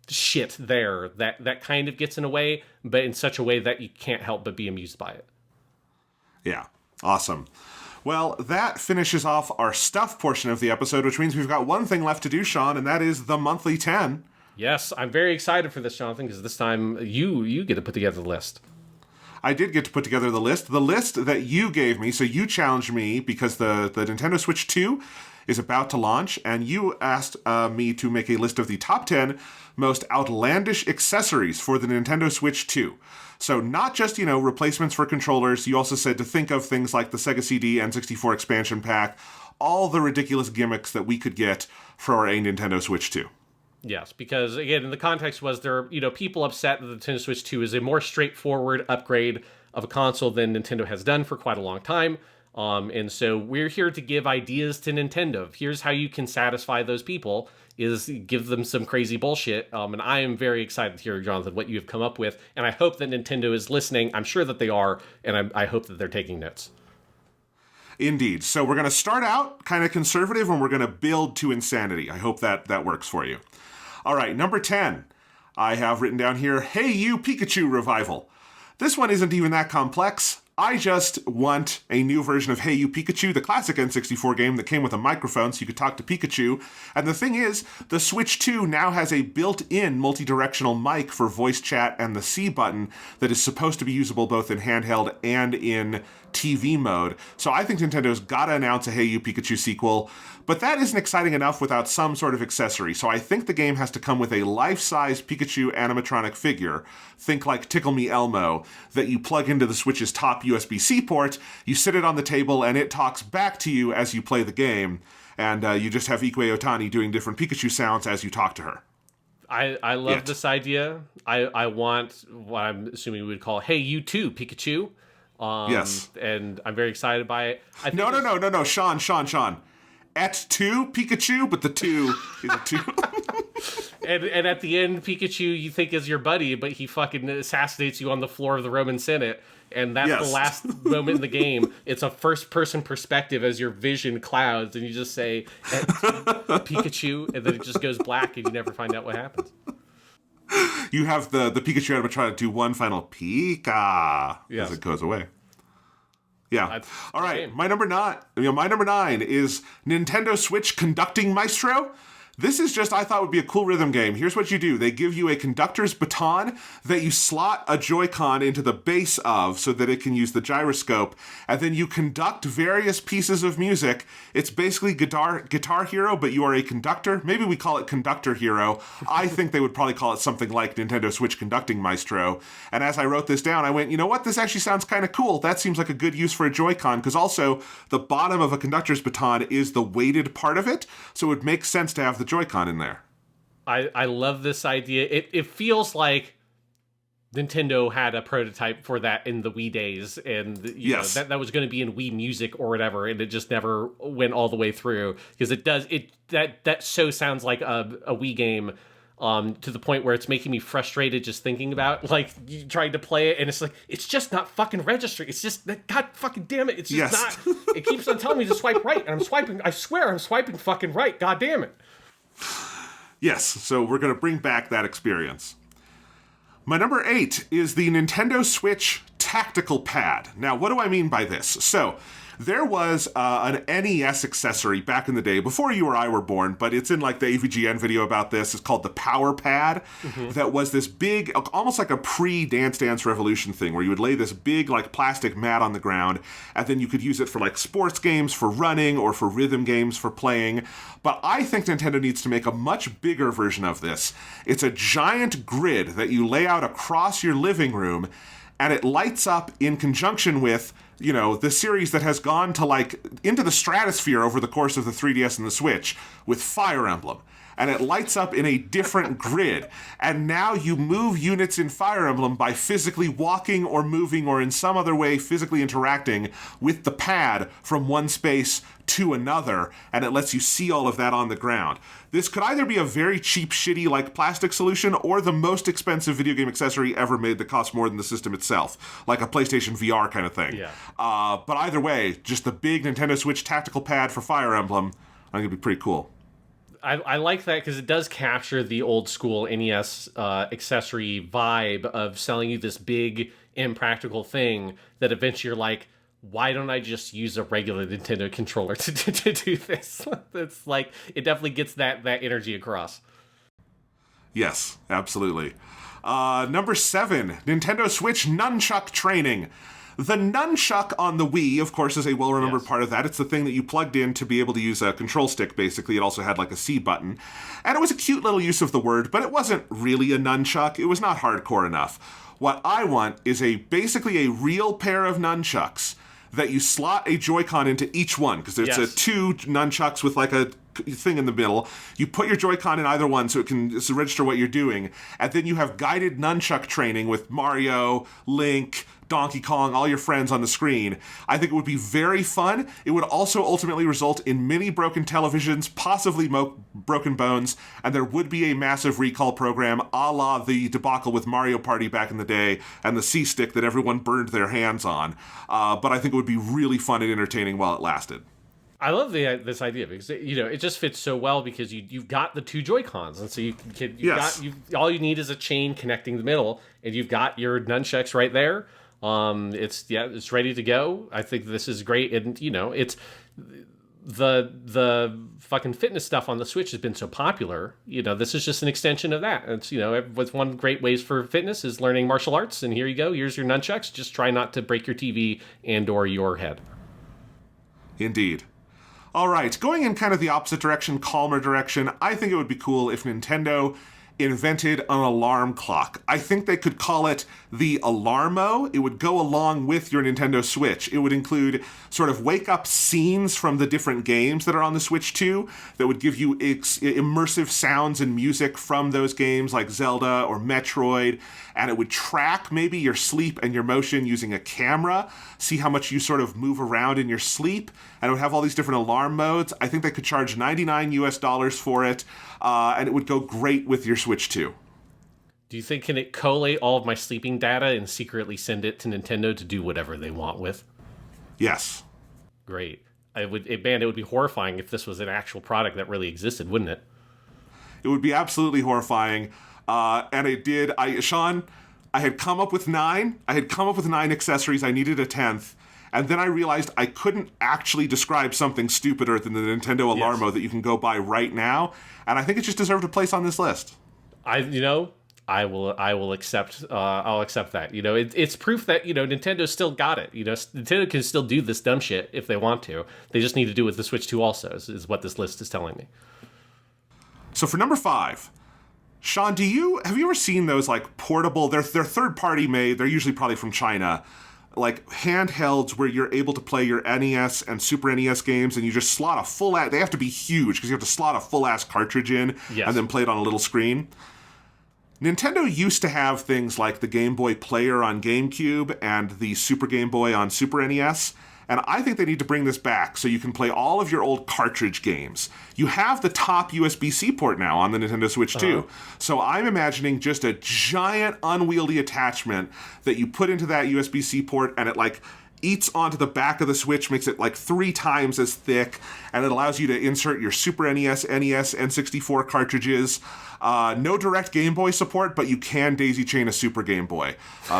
shit there that kind of gets in a way, but in such a way that you can't help but be amused by it. Yeah, awesome. Well, that finishes off our stuff portion of the episode, which means we've got one thing left to do, Sean, and that is the monthly 10. Yes, I'm very excited for this, Jonathan, because this time you get to put together the list. I did get to put together the list that you gave me. So you challenged me because the Nintendo Switch 2 is about to launch, and you asked me to make a list of the top 10 most outlandish accessories for the Nintendo Switch 2. So not just, replacements for controllers. You also said to think of things like the Sega CD N64 expansion pack, all the ridiculous gimmicks that we could get for a Nintendo Switch 2. Yes, because again, in the context was there, people upset that the Nintendo Switch 2 is a more straightforward upgrade of a console than Nintendo has done for quite a long time. And so we're here to give ideas to Nintendo. Here's how you can satisfy those people, is give them some crazy bullshit. And I am very excited to hear, Jonathan, what you have come up with. And I hope that Nintendo is listening. I'm sure that they are. And I hope that they're taking notes. Indeed. So we're going to start out kind of conservative, and we're going to build to insanity. I hope that works for you. All right, number 10. I have written down here, Hey You Pikachu Revival. This one isn't even that complex. I just want a new version of Hey You Pikachu, the classic N64 game that came with a microphone so you could talk to Pikachu. And the thing is, the Switch 2 now has a built-in multi-directional mic for voice chat and the C button that is supposed to be usable both in handheld and in TV mode. So I think Nintendo's gotta announce a Hey You Pikachu sequel, but that isn't exciting enough without some sort of accessory. So I think the game has to come with a life-size Pikachu animatronic figure, think like Tickle Me Elmo, that you plug into the Switch's top USB-C port, you sit it on the table, and it talks back to you as you play the game, and you just have Ikue Otani doing different Pikachu sounds as you talk to her. I love this idea. I want what I'm assuming we would call Hey You Too, Pikachu. Yes. And I'm very excited by it. No, Sean. At 2 Pikachu, but the 2 is a 2. and at the end, Pikachu you think is your buddy, but he fucking assassinates you on the floor of the Roman Senate. And that's the last moment in the game. It's a first-person perspective as your vision clouds, and you just say, Pikachu, and then it just goes black, and you never find out what happens. You have the Pikachu animatronic do one final Pika as it goes away. Yeah. That's all right. My number 9 is Nintendo Switch Conducting Maestro. This is just, I thought would be a cool rhythm game. Here's what you do. They give you a conductor's baton that you slot a Joy-Con into the base of so that it can use the gyroscope, and then you conduct various pieces of music. It's basically Guitar Hero, but you are a conductor. Maybe we call it Conductor Hero. I think they would probably call it something like Nintendo Switch Conducting Maestro. And as I wrote this down, I went, you know what? This actually sounds kind of cool. That seems like a good use for a Joy-Con, because also the bottom of a conductor's baton is the weighted part of it, so it would make sense to have the Joy-Con in there. I love this idea. It feels like Nintendo had a prototype for that in the Wii days, and yes, that was going to be in Wii Music or whatever, and it just never went all the way through, because that so sounds like a Wii game, to the point where it's making me frustrated just thinking about, like, you trying to play it, and it's like, it's just not fucking registering. It's just, God fucking damn it, it's just not. It keeps on telling me to swipe right, and I'm swiping. I swear I'm swiping fucking right. God damn it. Yes, so we're going to bring back that experience. My number 8 is the Nintendo Switch Tactical Pad. Now, what do I mean by this? So, there was an NES accessory back in the day, before you or I were born, but it's in like the AVGN video about this. It's called the Power Pad. That was this big, almost like a pre-Dance Dance Revolution thing, where you would lay this big like plastic mat on the ground, and then you could use it for like sports games, for running, or for rhythm games for playing. But I think Nintendo needs to make a much bigger version of this. It's a giant grid that you lay out across your living room, and it lights up in conjunction with, you know, the series that has gone to like into the stratosphere over the course of the 3DS and the Switch with Fire Emblem. And it lights up in a different grid. And now you move units in Fire Emblem by physically walking or moving or in some other way physically interacting with the pad from one space to another, and it lets you see all of that on the ground. This could either be a very cheap, shitty, like plastic solution, or the most expensive video game accessory ever made that costs more than the system itself, like a PlayStation VR kind of thing. Yeah. But either way, just the big Nintendo Switch tactical pad for Fire Emblem, I think it'd be pretty cool. I like that, because it does capture the old school NES accessory vibe of selling you this big, impractical thing that eventually you're like, why don't I just use a regular Nintendo controller to do this? It's like, it definitely gets that energy across. Yes, absolutely. Number 7, Nintendo Switch Nunchuck Training. The nunchuck on the Wii, of course, is a well-remembered part of that. It's the thing that you plugged in to be able to use a control stick, basically. It also had like a C button. And it was a cute little use of the word, but it wasn't really a nunchuck. It was not hardcore enough. What I want is basically a real pair of nunchucks that you slot a Joy-Con into each one, because there's two nunchucks with like a thing in the middle. You put your Joy-Con in either one so it can register what you're doing, and then you have guided nunchuck training with Mario, Link, Donkey Kong, all your friends on the screen. I think it would be very fun. It would also ultimately result in many broken televisions, possibly broken bones, and there would be a massive recall program a la the debacle with Mario Party back in the day and the C-Stick that everyone burned their hands on. But I think it would be really fun and entertaining while it lasted. I love this idea, because it just fits so well, because you've got the two Joy-Cons, and so all you need is a chain connecting the middle, and you've got your nunchucks right there. It's ready to go. I think this is great, and it's the fucking fitness stuff on the Switch has been so popular. This is just an extension of that. It's with one great ways for fitness is learning martial arts, and here you go. Here's your nunchucks. Just try not to break your TV and/or your head. Indeed. All right, going in kind of the opposite direction, calmer direction, I think it would be cool if Nintendo invented an alarm clock. I think they could call it the Alarmo. It would go along with your Nintendo Switch. It would include sort of wake-up scenes from the different games that are on the Switch 2 that would give you immersive sounds and music from those games like Zelda or Metroid, and it would track maybe your sleep and your motion using a camera, see how much you sort of move around in your sleep, and it would have all these different alarm modes. I think they could charge $99 for it, and it would go great with your Switch 2. Do you think, can it collate all of my sleeping data and secretly send it to Nintendo to do whatever they want with? Yes. Great. It would be horrifying if this was an actual product that really existed, wouldn't it? It would be absolutely horrifying. And it did. Sean, I had come up with 9. I had come up with 9 accessories. I needed a 10th. And then I realized I couldn't actually describe something stupider than the Nintendo Alarmo that you can go buy right now. And I think it just deserved a place on this list. I will accept. I'll accept that. It's proof that Nintendo still got it. Nintendo can still do this dumb shit if they want to. They just need to do it with the Switch 2 also. Is what this list is telling me. So for number 5, Sean, have you ever seen those like portable? They're third party made. They're usually probably from China. Like handhelds where you're able to play your NES and Super NES games, and you just slot a full. They have to be huge because you have to slot a full ass cartridge in and then play it on a little screen. Nintendo used to have things like the Game Boy Player on GameCube and the Super Game Boy on Super NES, and I think they need to bring this back so you can play all of your old cartridge games. You have the top USB-C port now on the Nintendo Switch 2, so I'm imagining just a giant unwieldy attachment that you put into that USB-C port, and it like eats onto the back of the Switch, makes it like 3 times as thick, and it allows you to insert your Super NES, NES, N64 cartridges. No direct Game Boy support, but you can daisy chain a Super Game Boy,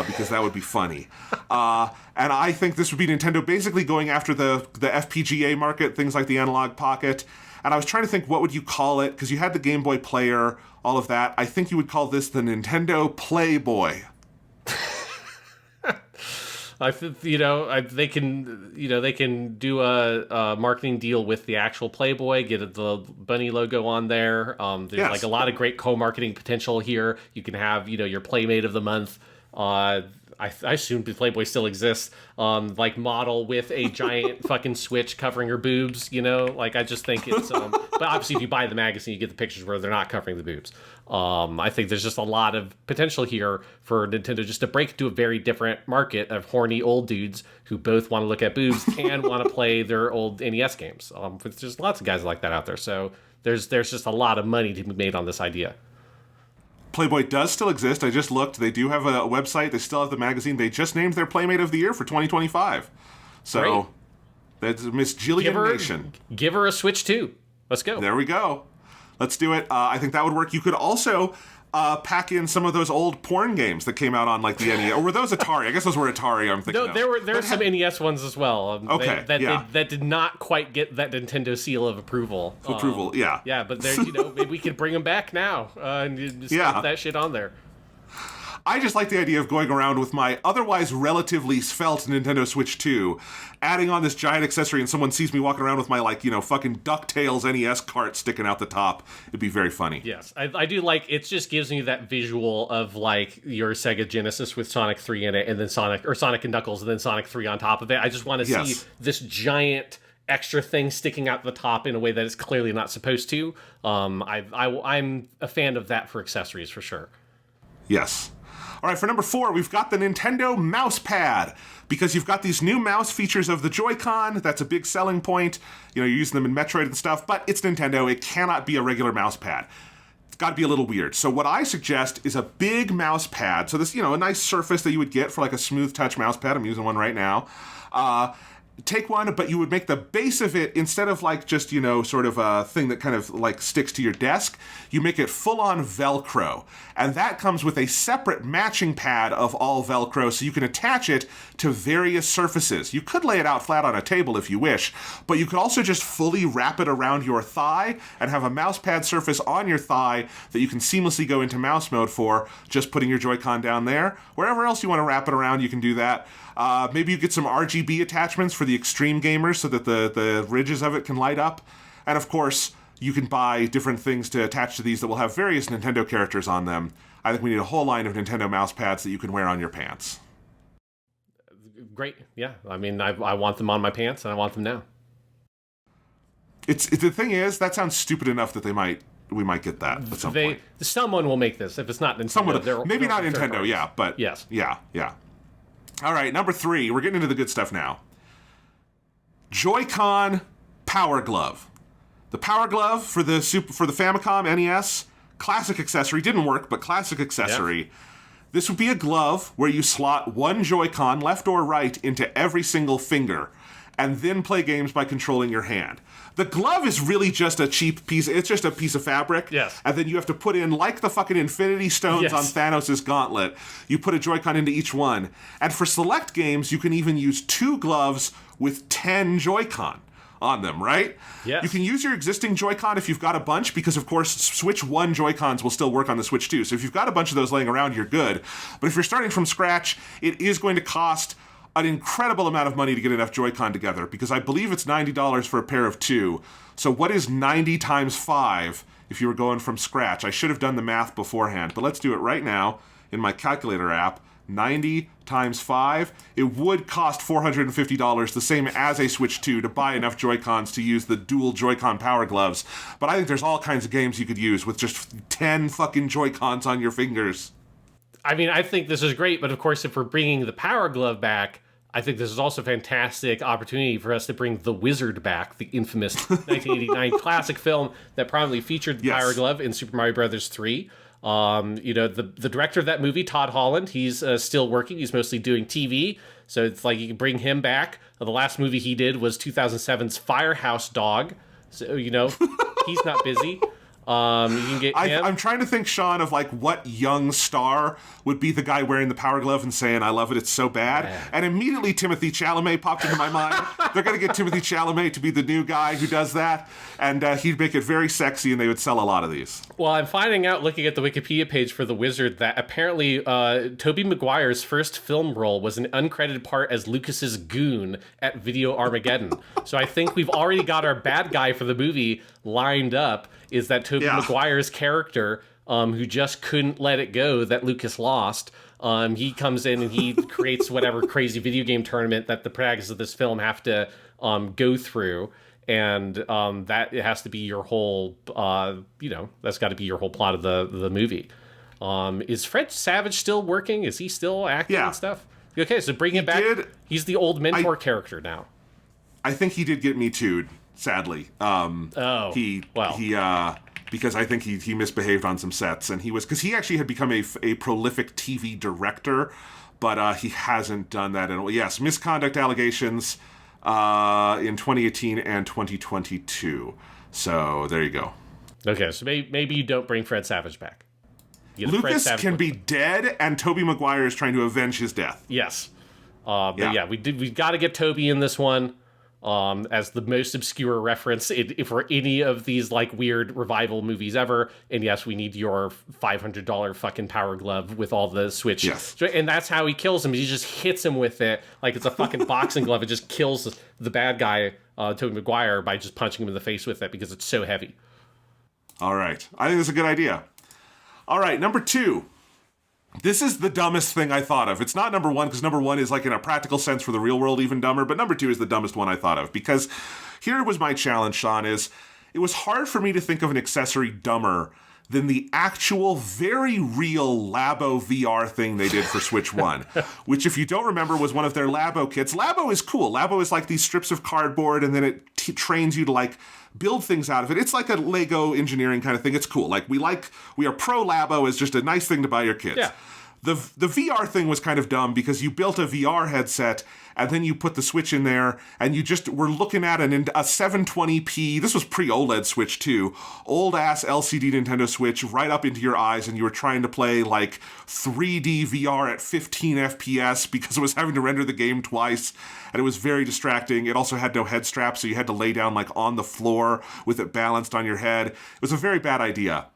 because that would be funny. And I think this would be Nintendo basically going after the FPGA market, things like the Analog Pocket. And I was trying to think, what would you call it? Because you had the Game Boy Player, all of that. I think you would call this the Nintendo Playboy. I think they can do a marketing deal with the actual Playboy, get the bunny logo on there. There's like a lot of great co-marketing potential here. You can have your Playmate of the Month. I assume the Playboy still exists. Like model with a giant fucking Switch covering her boobs. I just think it's. But obviously, if you buy the magazine, you get the pictures where they're not covering the boobs. I think there's just a lot of potential here for Nintendo just to break into a very different market of horny old dudes who both want to look at boobs and want to play their old NES games. There's lots of guys like that out there. So there's just a lot of money to be made on this idea. Playboy does still exist. I just looked. They do have a website. They still have the magazine. They just named their Playmate of the Year for 2025. So that's Miss Jillian Nation. Give her a Switch 2. Let's go. There we go. Let's do it. I think that would work. You could also pack in some of those old porn games that came out on like the NES. Or were those Atari? I guess those were Atari, I'm thinking. No, there were some NES ones as well. That did not quite get that Nintendo seal of approval. Yeah. Yeah, but maybe we could bring them back now and just have that shit on there. I just like the idea of going around with my otherwise relatively svelte Nintendo Switch 2, adding on this giant accessory, and someone sees me walking around with my, fucking DuckTales NES cart sticking out the top. It'd be very funny. Yes, I do like, it just gives me that visual of, your Sega Genesis with Sonic 3 in it, and then Sonic and Knuckles, and then Sonic 3 on top of it. I just want to see this giant extra thing sticking out the top in a way that it's clearly not supposed to. I'm a fan of that for accessories, for sure. Yes. All right, for number 4, we've got the Nintendo mouse pad, because you've got these new mouse features of the Joy-Con. That's a big selling point. You're using them in Metroid and stuff, but it's Nintendo. It cannot be a regular mouse pad. It's got to be a little weird. So what I suggest is a big mouse pad. So this, a nice surface that you would get for like a smooth touch mouse pad. I'm using one right now. Take one, but you would make the base of it, instead of just, sort of a thing that kind of sticks to your desk, you make it full on Velcro. And that comes with a separate matching pad of all Velcro, so you can attach it to various surfaces. You could lay it out flat on a table if you wish, but you could also just fully wrap it around your thigh and have a mouse pad surface on your thigh that you can seamlessly go into mouse mode for, just putting your Joy-Con down there. Wherever else you want to wrap it around, you can do that. Maybe you get some RGB attachments for the extreme gamers so that the ridges of it can light up. And of course, you can buy different things to attach to these that will have various Nintendo characters on them. I think we need a whole line of Nintendo mouse pads that you can wear on your pants. Great. Yeah. I mean, I want them on my pants, and I want them now. It's the thing is, that sounds stupid enough that we might get that at some point. Someone will make this. If it's not Nintendo, maybe not Nintendo, yeah, but yes. Yeah. All right, number 3. We're getting into the good stuff now. Joy-Con Power Glove. The Power Glove for the Famicom NES, classic accessory. Didn't work, but classic accessory. Yep. This would be a glove where you slot one Joy-Con, left or right, into every single finger. and then play games by controlling your hand. The glove is really just a cheap piece. It's just a piece of fabric. Yes. And then you have to put in, like the fucking Infinity Stones on Thanos' gauntlet, you put a Joy-Con into each one. And for select games, you can even use 2 gloves with 10 Joy-Con on them, right? Yes. You can use your existing Joy-Con if you've got a bunch, because of course Switch 1 Joy-Cons will still work on the Switch 2. So if you've got a bunch of those laying around, you're good. But if you're starting from scratch, it is going to cost an incredible amount of money to get enough Joy-Con together, because I believe it's $90 for a pair of 2. So what is 90 times 5 if you were going from scratch? I should have done the math beforehand, but let's do it right now in my calculator app. 90 times 5, it would cost $450, the same as a Switch 2, to buy enough Joy-Cons to use the dual Joy-Con power gloves. But I think there's all kinds of games you could use with just 10 fucking Joy-Cons on your fingers. I mean, I think this is great, but of course, if we're bringing the Power Glove back, I think this is also a fantastic opportunity for us to bring The Wizard back, the infamous 1989 classic film that prominently featured the Power Glove in Super Mario Bros. 3. The director of that movie, Todd Holland, he's still working. He's mostly doing TV, so it's like you can bring him back. The last movie he did was 2007's Firehouse Dog, so he's not busy. You can get him. I'm trying to think, Sean, of like what young star would be the guy wearing the Power Glove and saying, "I love it, it's so bad." Yeah. And immediately Timothée Chalamet popped into my mind. They're going to get Timothée Chalamet to be the new guy who does that, and he'd make it very sexy, and they would sell a lot of these. Well, I'm finding out, looking at the Wikipedia page for The Wizard, that apparently Tobey Maguire's first film role was an uncredited part as Lucas's goon at Video Armageddon. So I think we've already got our bad guy for the movie lined up. Is that Tobey Maguire's character, who just couldn't let it go that Lucas lost. He comes in and he creates whatever crazy video game tournament that the protagonists of this film have to go through. And that has to be your whole, that's got to be your whole plot of the movie. Is Fred Savage still working? Is he still acting and stuff? Okay, so bring him back. He's the old mentor character now. I think he did get Me Too'd. Sadly, because I think he misbehaved on some sets, and because he actually had become a prolific TV director, but he hasn't done that in a while. Yes, misconduct allegations in 2018 and 2022. So there you go. Okay, so maybe you don't bring Fred Savage back. Lucas can be dead, and Tobey Maguire is trying to avenge his death. Yes, but we got to get Tobey in this one. As the most obscure reference for any of these like weird revival movies ever. And yes, we need your $500 fucking Power Glove with all the Switch. Yes. And that's how he kills him. He just hits him with it like it's a fucking boxing glove. It just kills the bad guy, Tobey Maguire, by just punching him in the face with it because it's so heavy. All right. I think that's a good idea. All right, number 2. This is the dumbest thing I thought of. It's not number 1, because number 1 is like in a practical sense for the real world even dumber, but number 2 is the dumbest one I thought of, because here was my challenge, Sean, is it was hard for me to think of an accessory dumber than the actual very real Labo VR thing they did for Switch 1, which, if you don't remember, was one of their Labo kits. Labo is cool. Labo is like these strips of cardboard, and then it trains you to like build things out of it. It's like a Lego engineering kind of thing. It's cool. We are pro Labo. It's just a nice thing to buy your kids. Yeah. The VR thing was kind of dumb because you built a VR headset and then you put the Switch in there and you just were looking at a 720p, this was pre-OLED Switch too, old-ass LCD Nintendo Switch right up into your eyes, and you were trying to play like 3D VR at 15 FPS because it was having to render the game twice, and it was very distracting. It also had no head strap, so you had to lay down like on the floor with it balanced on your head. It was a very bad idea.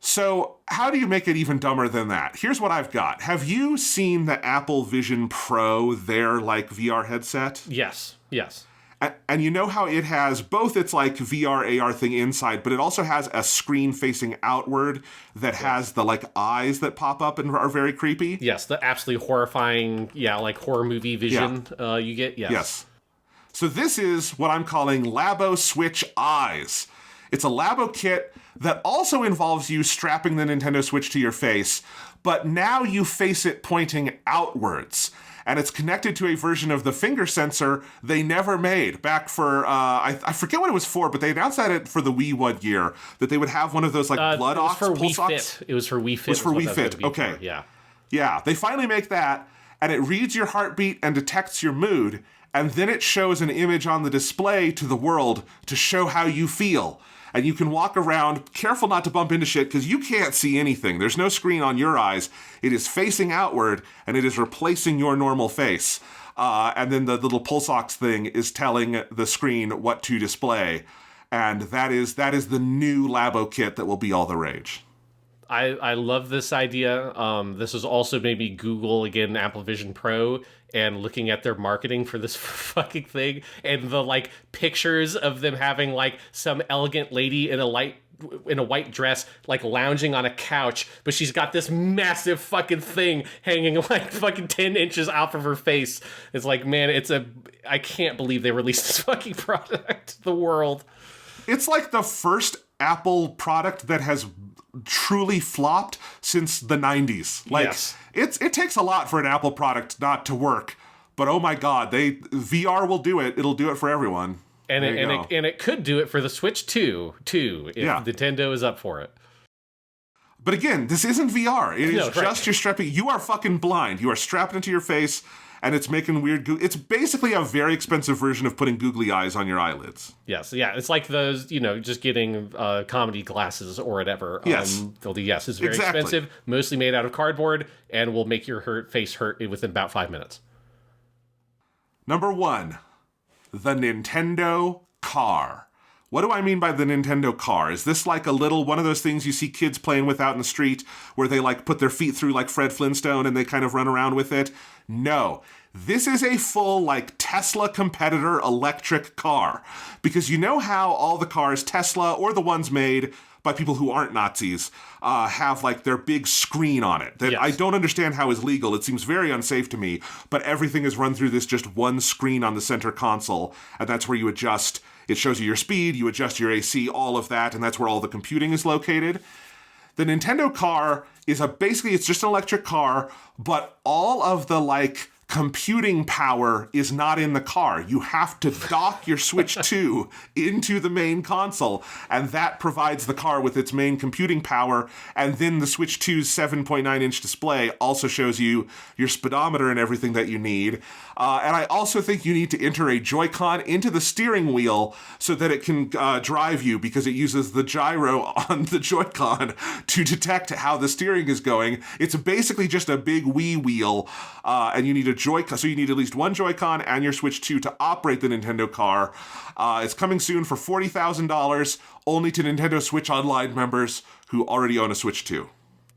So how do you make it even dumber than that? Here's what I've got. Have you seen the Apple Vision Pro, their like VR headset? Yes. And you know how it has both its like VR, AR thing inside, but it also has a screen facing outward that has the like eyes that pop up and are very creepy? Yes, the absolutely horrifying, like horror movie vision you get. Yes. So this is what I'm calling Labo Switch Eyes. It's a Labo kit that also involves you strapping the Nintendo Switch to your face, but now you face it pointing outwards. And it's connected to a version of the finger sensor they never made back for, I forget what it was for, but they announced that for the Wii 1 year, that they would have one of those like blood ox pulse ox. It was for Wii Fit. It was for Wii Fit, okay. Yeah, they finally make that, and it reads your heartbeat and detects your mood, and then it shows an image on the display to the world to show how you feel. And you can walk around, careful not to bump into shit, because you can't see anything. There's no screen on your eyes. It is facing outward, and it is replacing your normal face. And then the little pulse ox thing is telling the screen what to display. And that is the new Labo kit that will be all the rage. I love this idea. This is also maybe Google, again, Apple Vision Pro, and looking at their marketing for this fucking thing, and the, like, pictures of them having, like, some elegant lady in a white dress, like, lounging on a couch, but she's got this massive fucking thing hanging, like, fucking 10 inches out of her face. It's like, man, I can't believe they released this fucking product to the world. It's like the first Apple product that has truly flopped since the 90s. Like, yes. It takes a lot for an Apple product not to work, but oh my god, VR will do it. It'll do it for everyone. And it could do it for the Switch too, if Nintendo is up for it. But again, this isn't VR. It is right. You're strapping. You are fucking blind. You are strapped into your face, and it's making weird. It's basically a very expensive version of putting googly eyes on your eyelids. Yes, yeah, it's like those, just getting comedy glasses or whatever. Yes, it's very expensive, mostly made out of cardboard, and will make your face hurt within about 5 minutes. Number 1, the Nintendo car. What do I mean by the Nintendo car? Is this like a little one of those things you see kids playing with out in the street where they like put their feet through like Fred Flintstone and they kind of run around with it? No. This is a full like Tesla competitor electric car. Because you know how all the cars, Tesla or the ones made by people who aren't Nazis, have like their big screen on it. That I don't understand how is legal. It seems very unsafe to me, but everything is run through this just one screen on the center console, and that's where you adjust. It shows you your speed, you adjust your AC, all of that, and that's where all the computing is located. The Nintendo car is basically it's just an electric car, but all of the like computing power is not in the car. You have to dock your Switch 2 into the main console, and that provides the car with its main computing power, and then the Switch 2's 7.9-inch display also shows you your speedometer and everything that you need. And I also think you need to enter a Joy-Con into the steering wheel so that it can drive you, because it uses the gyro on the Joy-Con to detect how the steering is going. It's basically just a big Wii wheel, and you need a Joy-Con, so you need at least one Joy-Con and your Switch 2 to operate the Nintendo car. It's coming soon for $40,000, only to Nintendo Switch Online members who already own a Switch 2.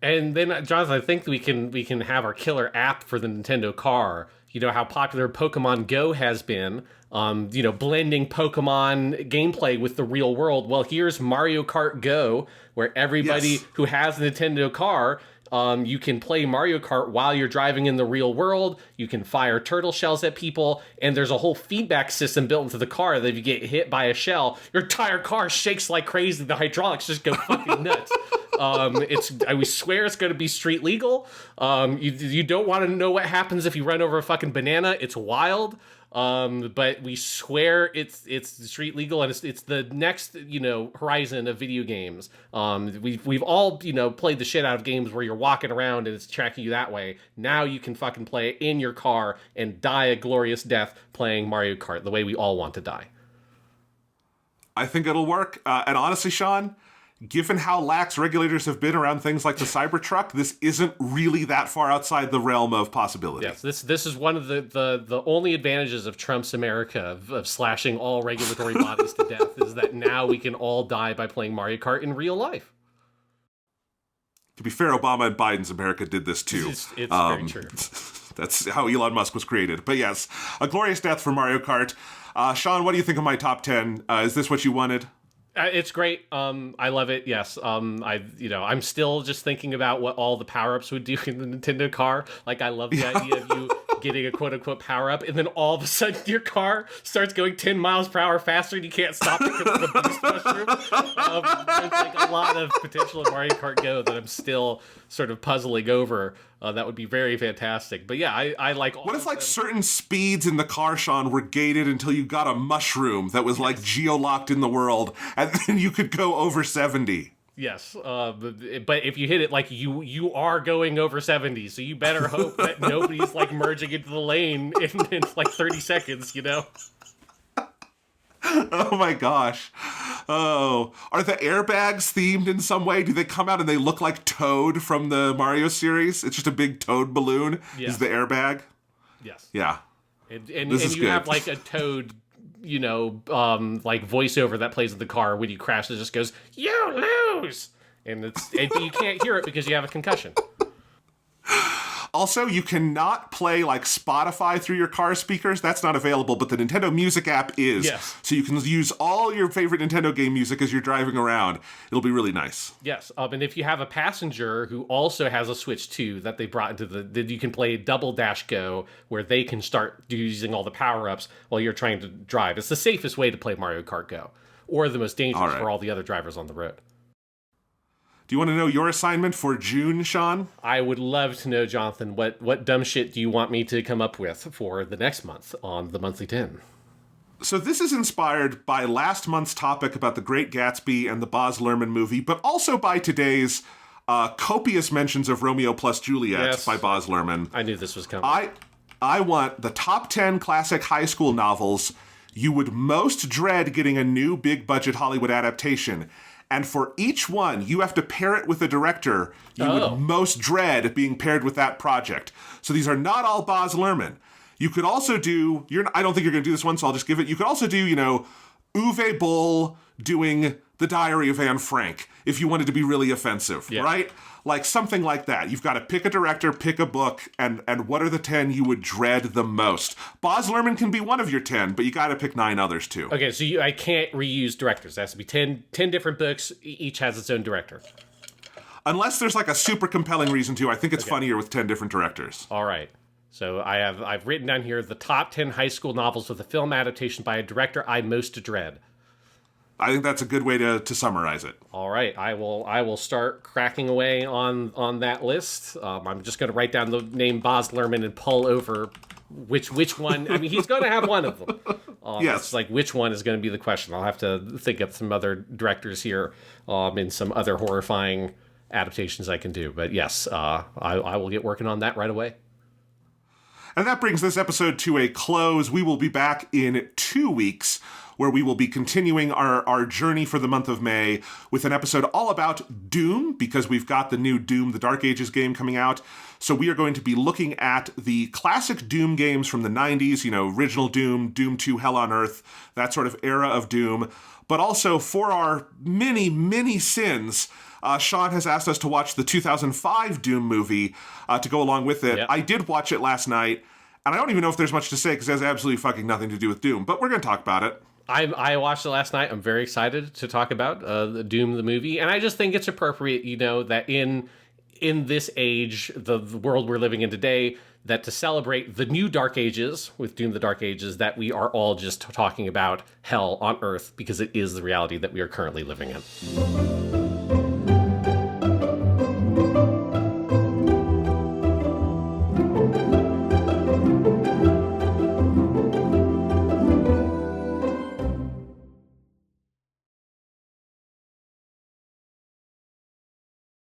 And then, Jonathan, I think we can have our killer app for the Nintendo car. You know how popular Pokemon Go has been, blending Pokemon gameplay with the real world. Well, here's Mario Kart Go, where everybody who has a Nintendo car, you can play Mario Kart while you're driving in the real world. You can fire turtle shells at people, and there's a whole feedback system built into the car that if you get hit by a shell, your entire car shakes like crazy. The hydraulics just go fucking nuts. We swear it's going to be street legal. You don't want to know what happens if you run over a fucking banana. It's wild. But we swear it's street legal, and it's the next, horizon of video games. We've all, played the shit out of games where you're walking around and it's tracking you that way. Now you can fucking play it in your car and die a glorious death playing Mario Kart the way we all want to die. I think it'll work. And honestly, Sean, given how lax regulators have been around things like the Cybertruck, this isn't really that far outside the realm of possibility. Yes, this is one of the only advantages of Trump's America, of slashing all regulatory bodies to death, is that now we can all die by playing Mario Kart in real life. To be fair, Obama and Biden's America did this too. It's very true. That's how Elon Musk was created. But yes, a glorious death for Mario Kart. Sean, what do you think of my top 10? Is this what you wanted? It's great. I love it. Yes. I'm still just thinking about what all the power-ups would do in the Nintendo car. Like, I love the idea of you getting a quote-unquote power-up, and then all of a sudden your car starts going 10 miles per hour faster, and you can't stop it because of the boost mushroom. There's like a lot of potential in Mario Kart Go that I'm still sort of puzzling over. That would be very fantastic. But yeah, I like all. What if like certain speeds in the car, Sean, were gated until you got a mushroom that was like geo-locked in the world, and then you could go over 70? Yes, but if you hit it, like, you are going over 70, so you better hope that nobody's like merging into the lane in like 30 seconds, you know? Oh my gosh. Oh, are the airbags themed in some way? Do they come out and they look like Toad from the Mario series? It's just a big Toad balloon. Yes. Is the airbag? Yes. Yeah. And is you good. have like a Toad, you know, like voiceover that plays in the car when you crash. It just goes, "You lose," and you can't hear it because you have a concussion. Also, you cannot play like Spotify through your car speakers. That's not available, but the Nintendo Music app is. Yes. So you can use all your favorite Nintendo game music as you're driving around. It'll be really nice. Yes, and if you have a passenger who also has a Switch 2 that they brought into then you can play Double Dash Go, where they can start using all the power-ups while you're trying to drive. It's the safest way to play Mario Kart Go, or the most dangerous for all the other drivers on the road. Do you want to know your assignment for June, Sean? I would love to know, Jonathan, what dumb shit do you want me to come up with for the next month on the Monthly 10? So this is inspired by last month's topic about the Great Gatsby and the Baz Luhrmann movie, but also by today's copious mentions of Romeo plus Juliet by Baz Luhrmann. I knew this was coming. I want the top 10 classic high school novels you would most dread getting a new big-budget Hollywood adaptation. And for each one, you have to pair it with a director you would most dread being paired with that project. So these are not all Baz Luhrmann. You could also do, I don't think you're going to do this one, so I'll just give it. You could also do, Uwe Boll doing The Diary of Anne Frank, if you wanted to be really offensive, right? Like something like that. You've got to pick a director, pick a book, and what are the 10 you would dread the most? Baz Luhrmann can be one of your 10, but you got to pick 9 others too. Okay, so I can't reuse directors. It has to be 10 different books. Each has its own director. Unless there's like a super compelling reason to. I think it's funnier with 10 different directors. All right. So I've written down here the top 10 high school novels with a film adaptation by a director I most dread. I think that's a good way to summarize it. All right, I will start cracking away on that list. I'm just going to write down the name Baz Luhrmann and pull over which one. I mean, he's going to have one of them. Yes. It's like which one is going to be the question. I'll have to think of some other directors here and some other horrifying adaptations I can do. But yes, I will get working on that right away. And that brings this episode to a close. We will be back in 2 weeks, where we will be continuing our journey for the month of May with an episode all about Doom, because we've got the new Doom, the Dark Ages game coming out. So we are going to be looking at the classic Doom games from the 90s, original Doom, Doom 2, Hell on Earth, that sort of era of Doom. But also, for our many, many sins, Sean has asked us to watch the 2005 Doom movie to go along with it. Yep. I did watch it last night, and I don't even know if there's much to say because it has absolutely fucking nothing to do with Doom, but we're going to talk about it. I watched it last night. I'm very excited to talk about the Doom, the movie, and I just think it's appropriate, that in this age, the world we're living in today, that to celebrate the new Dark Ages, with Doom the Dark Ages, that we are all just talking about hell on Earth, because it is the reality that we are currently living in.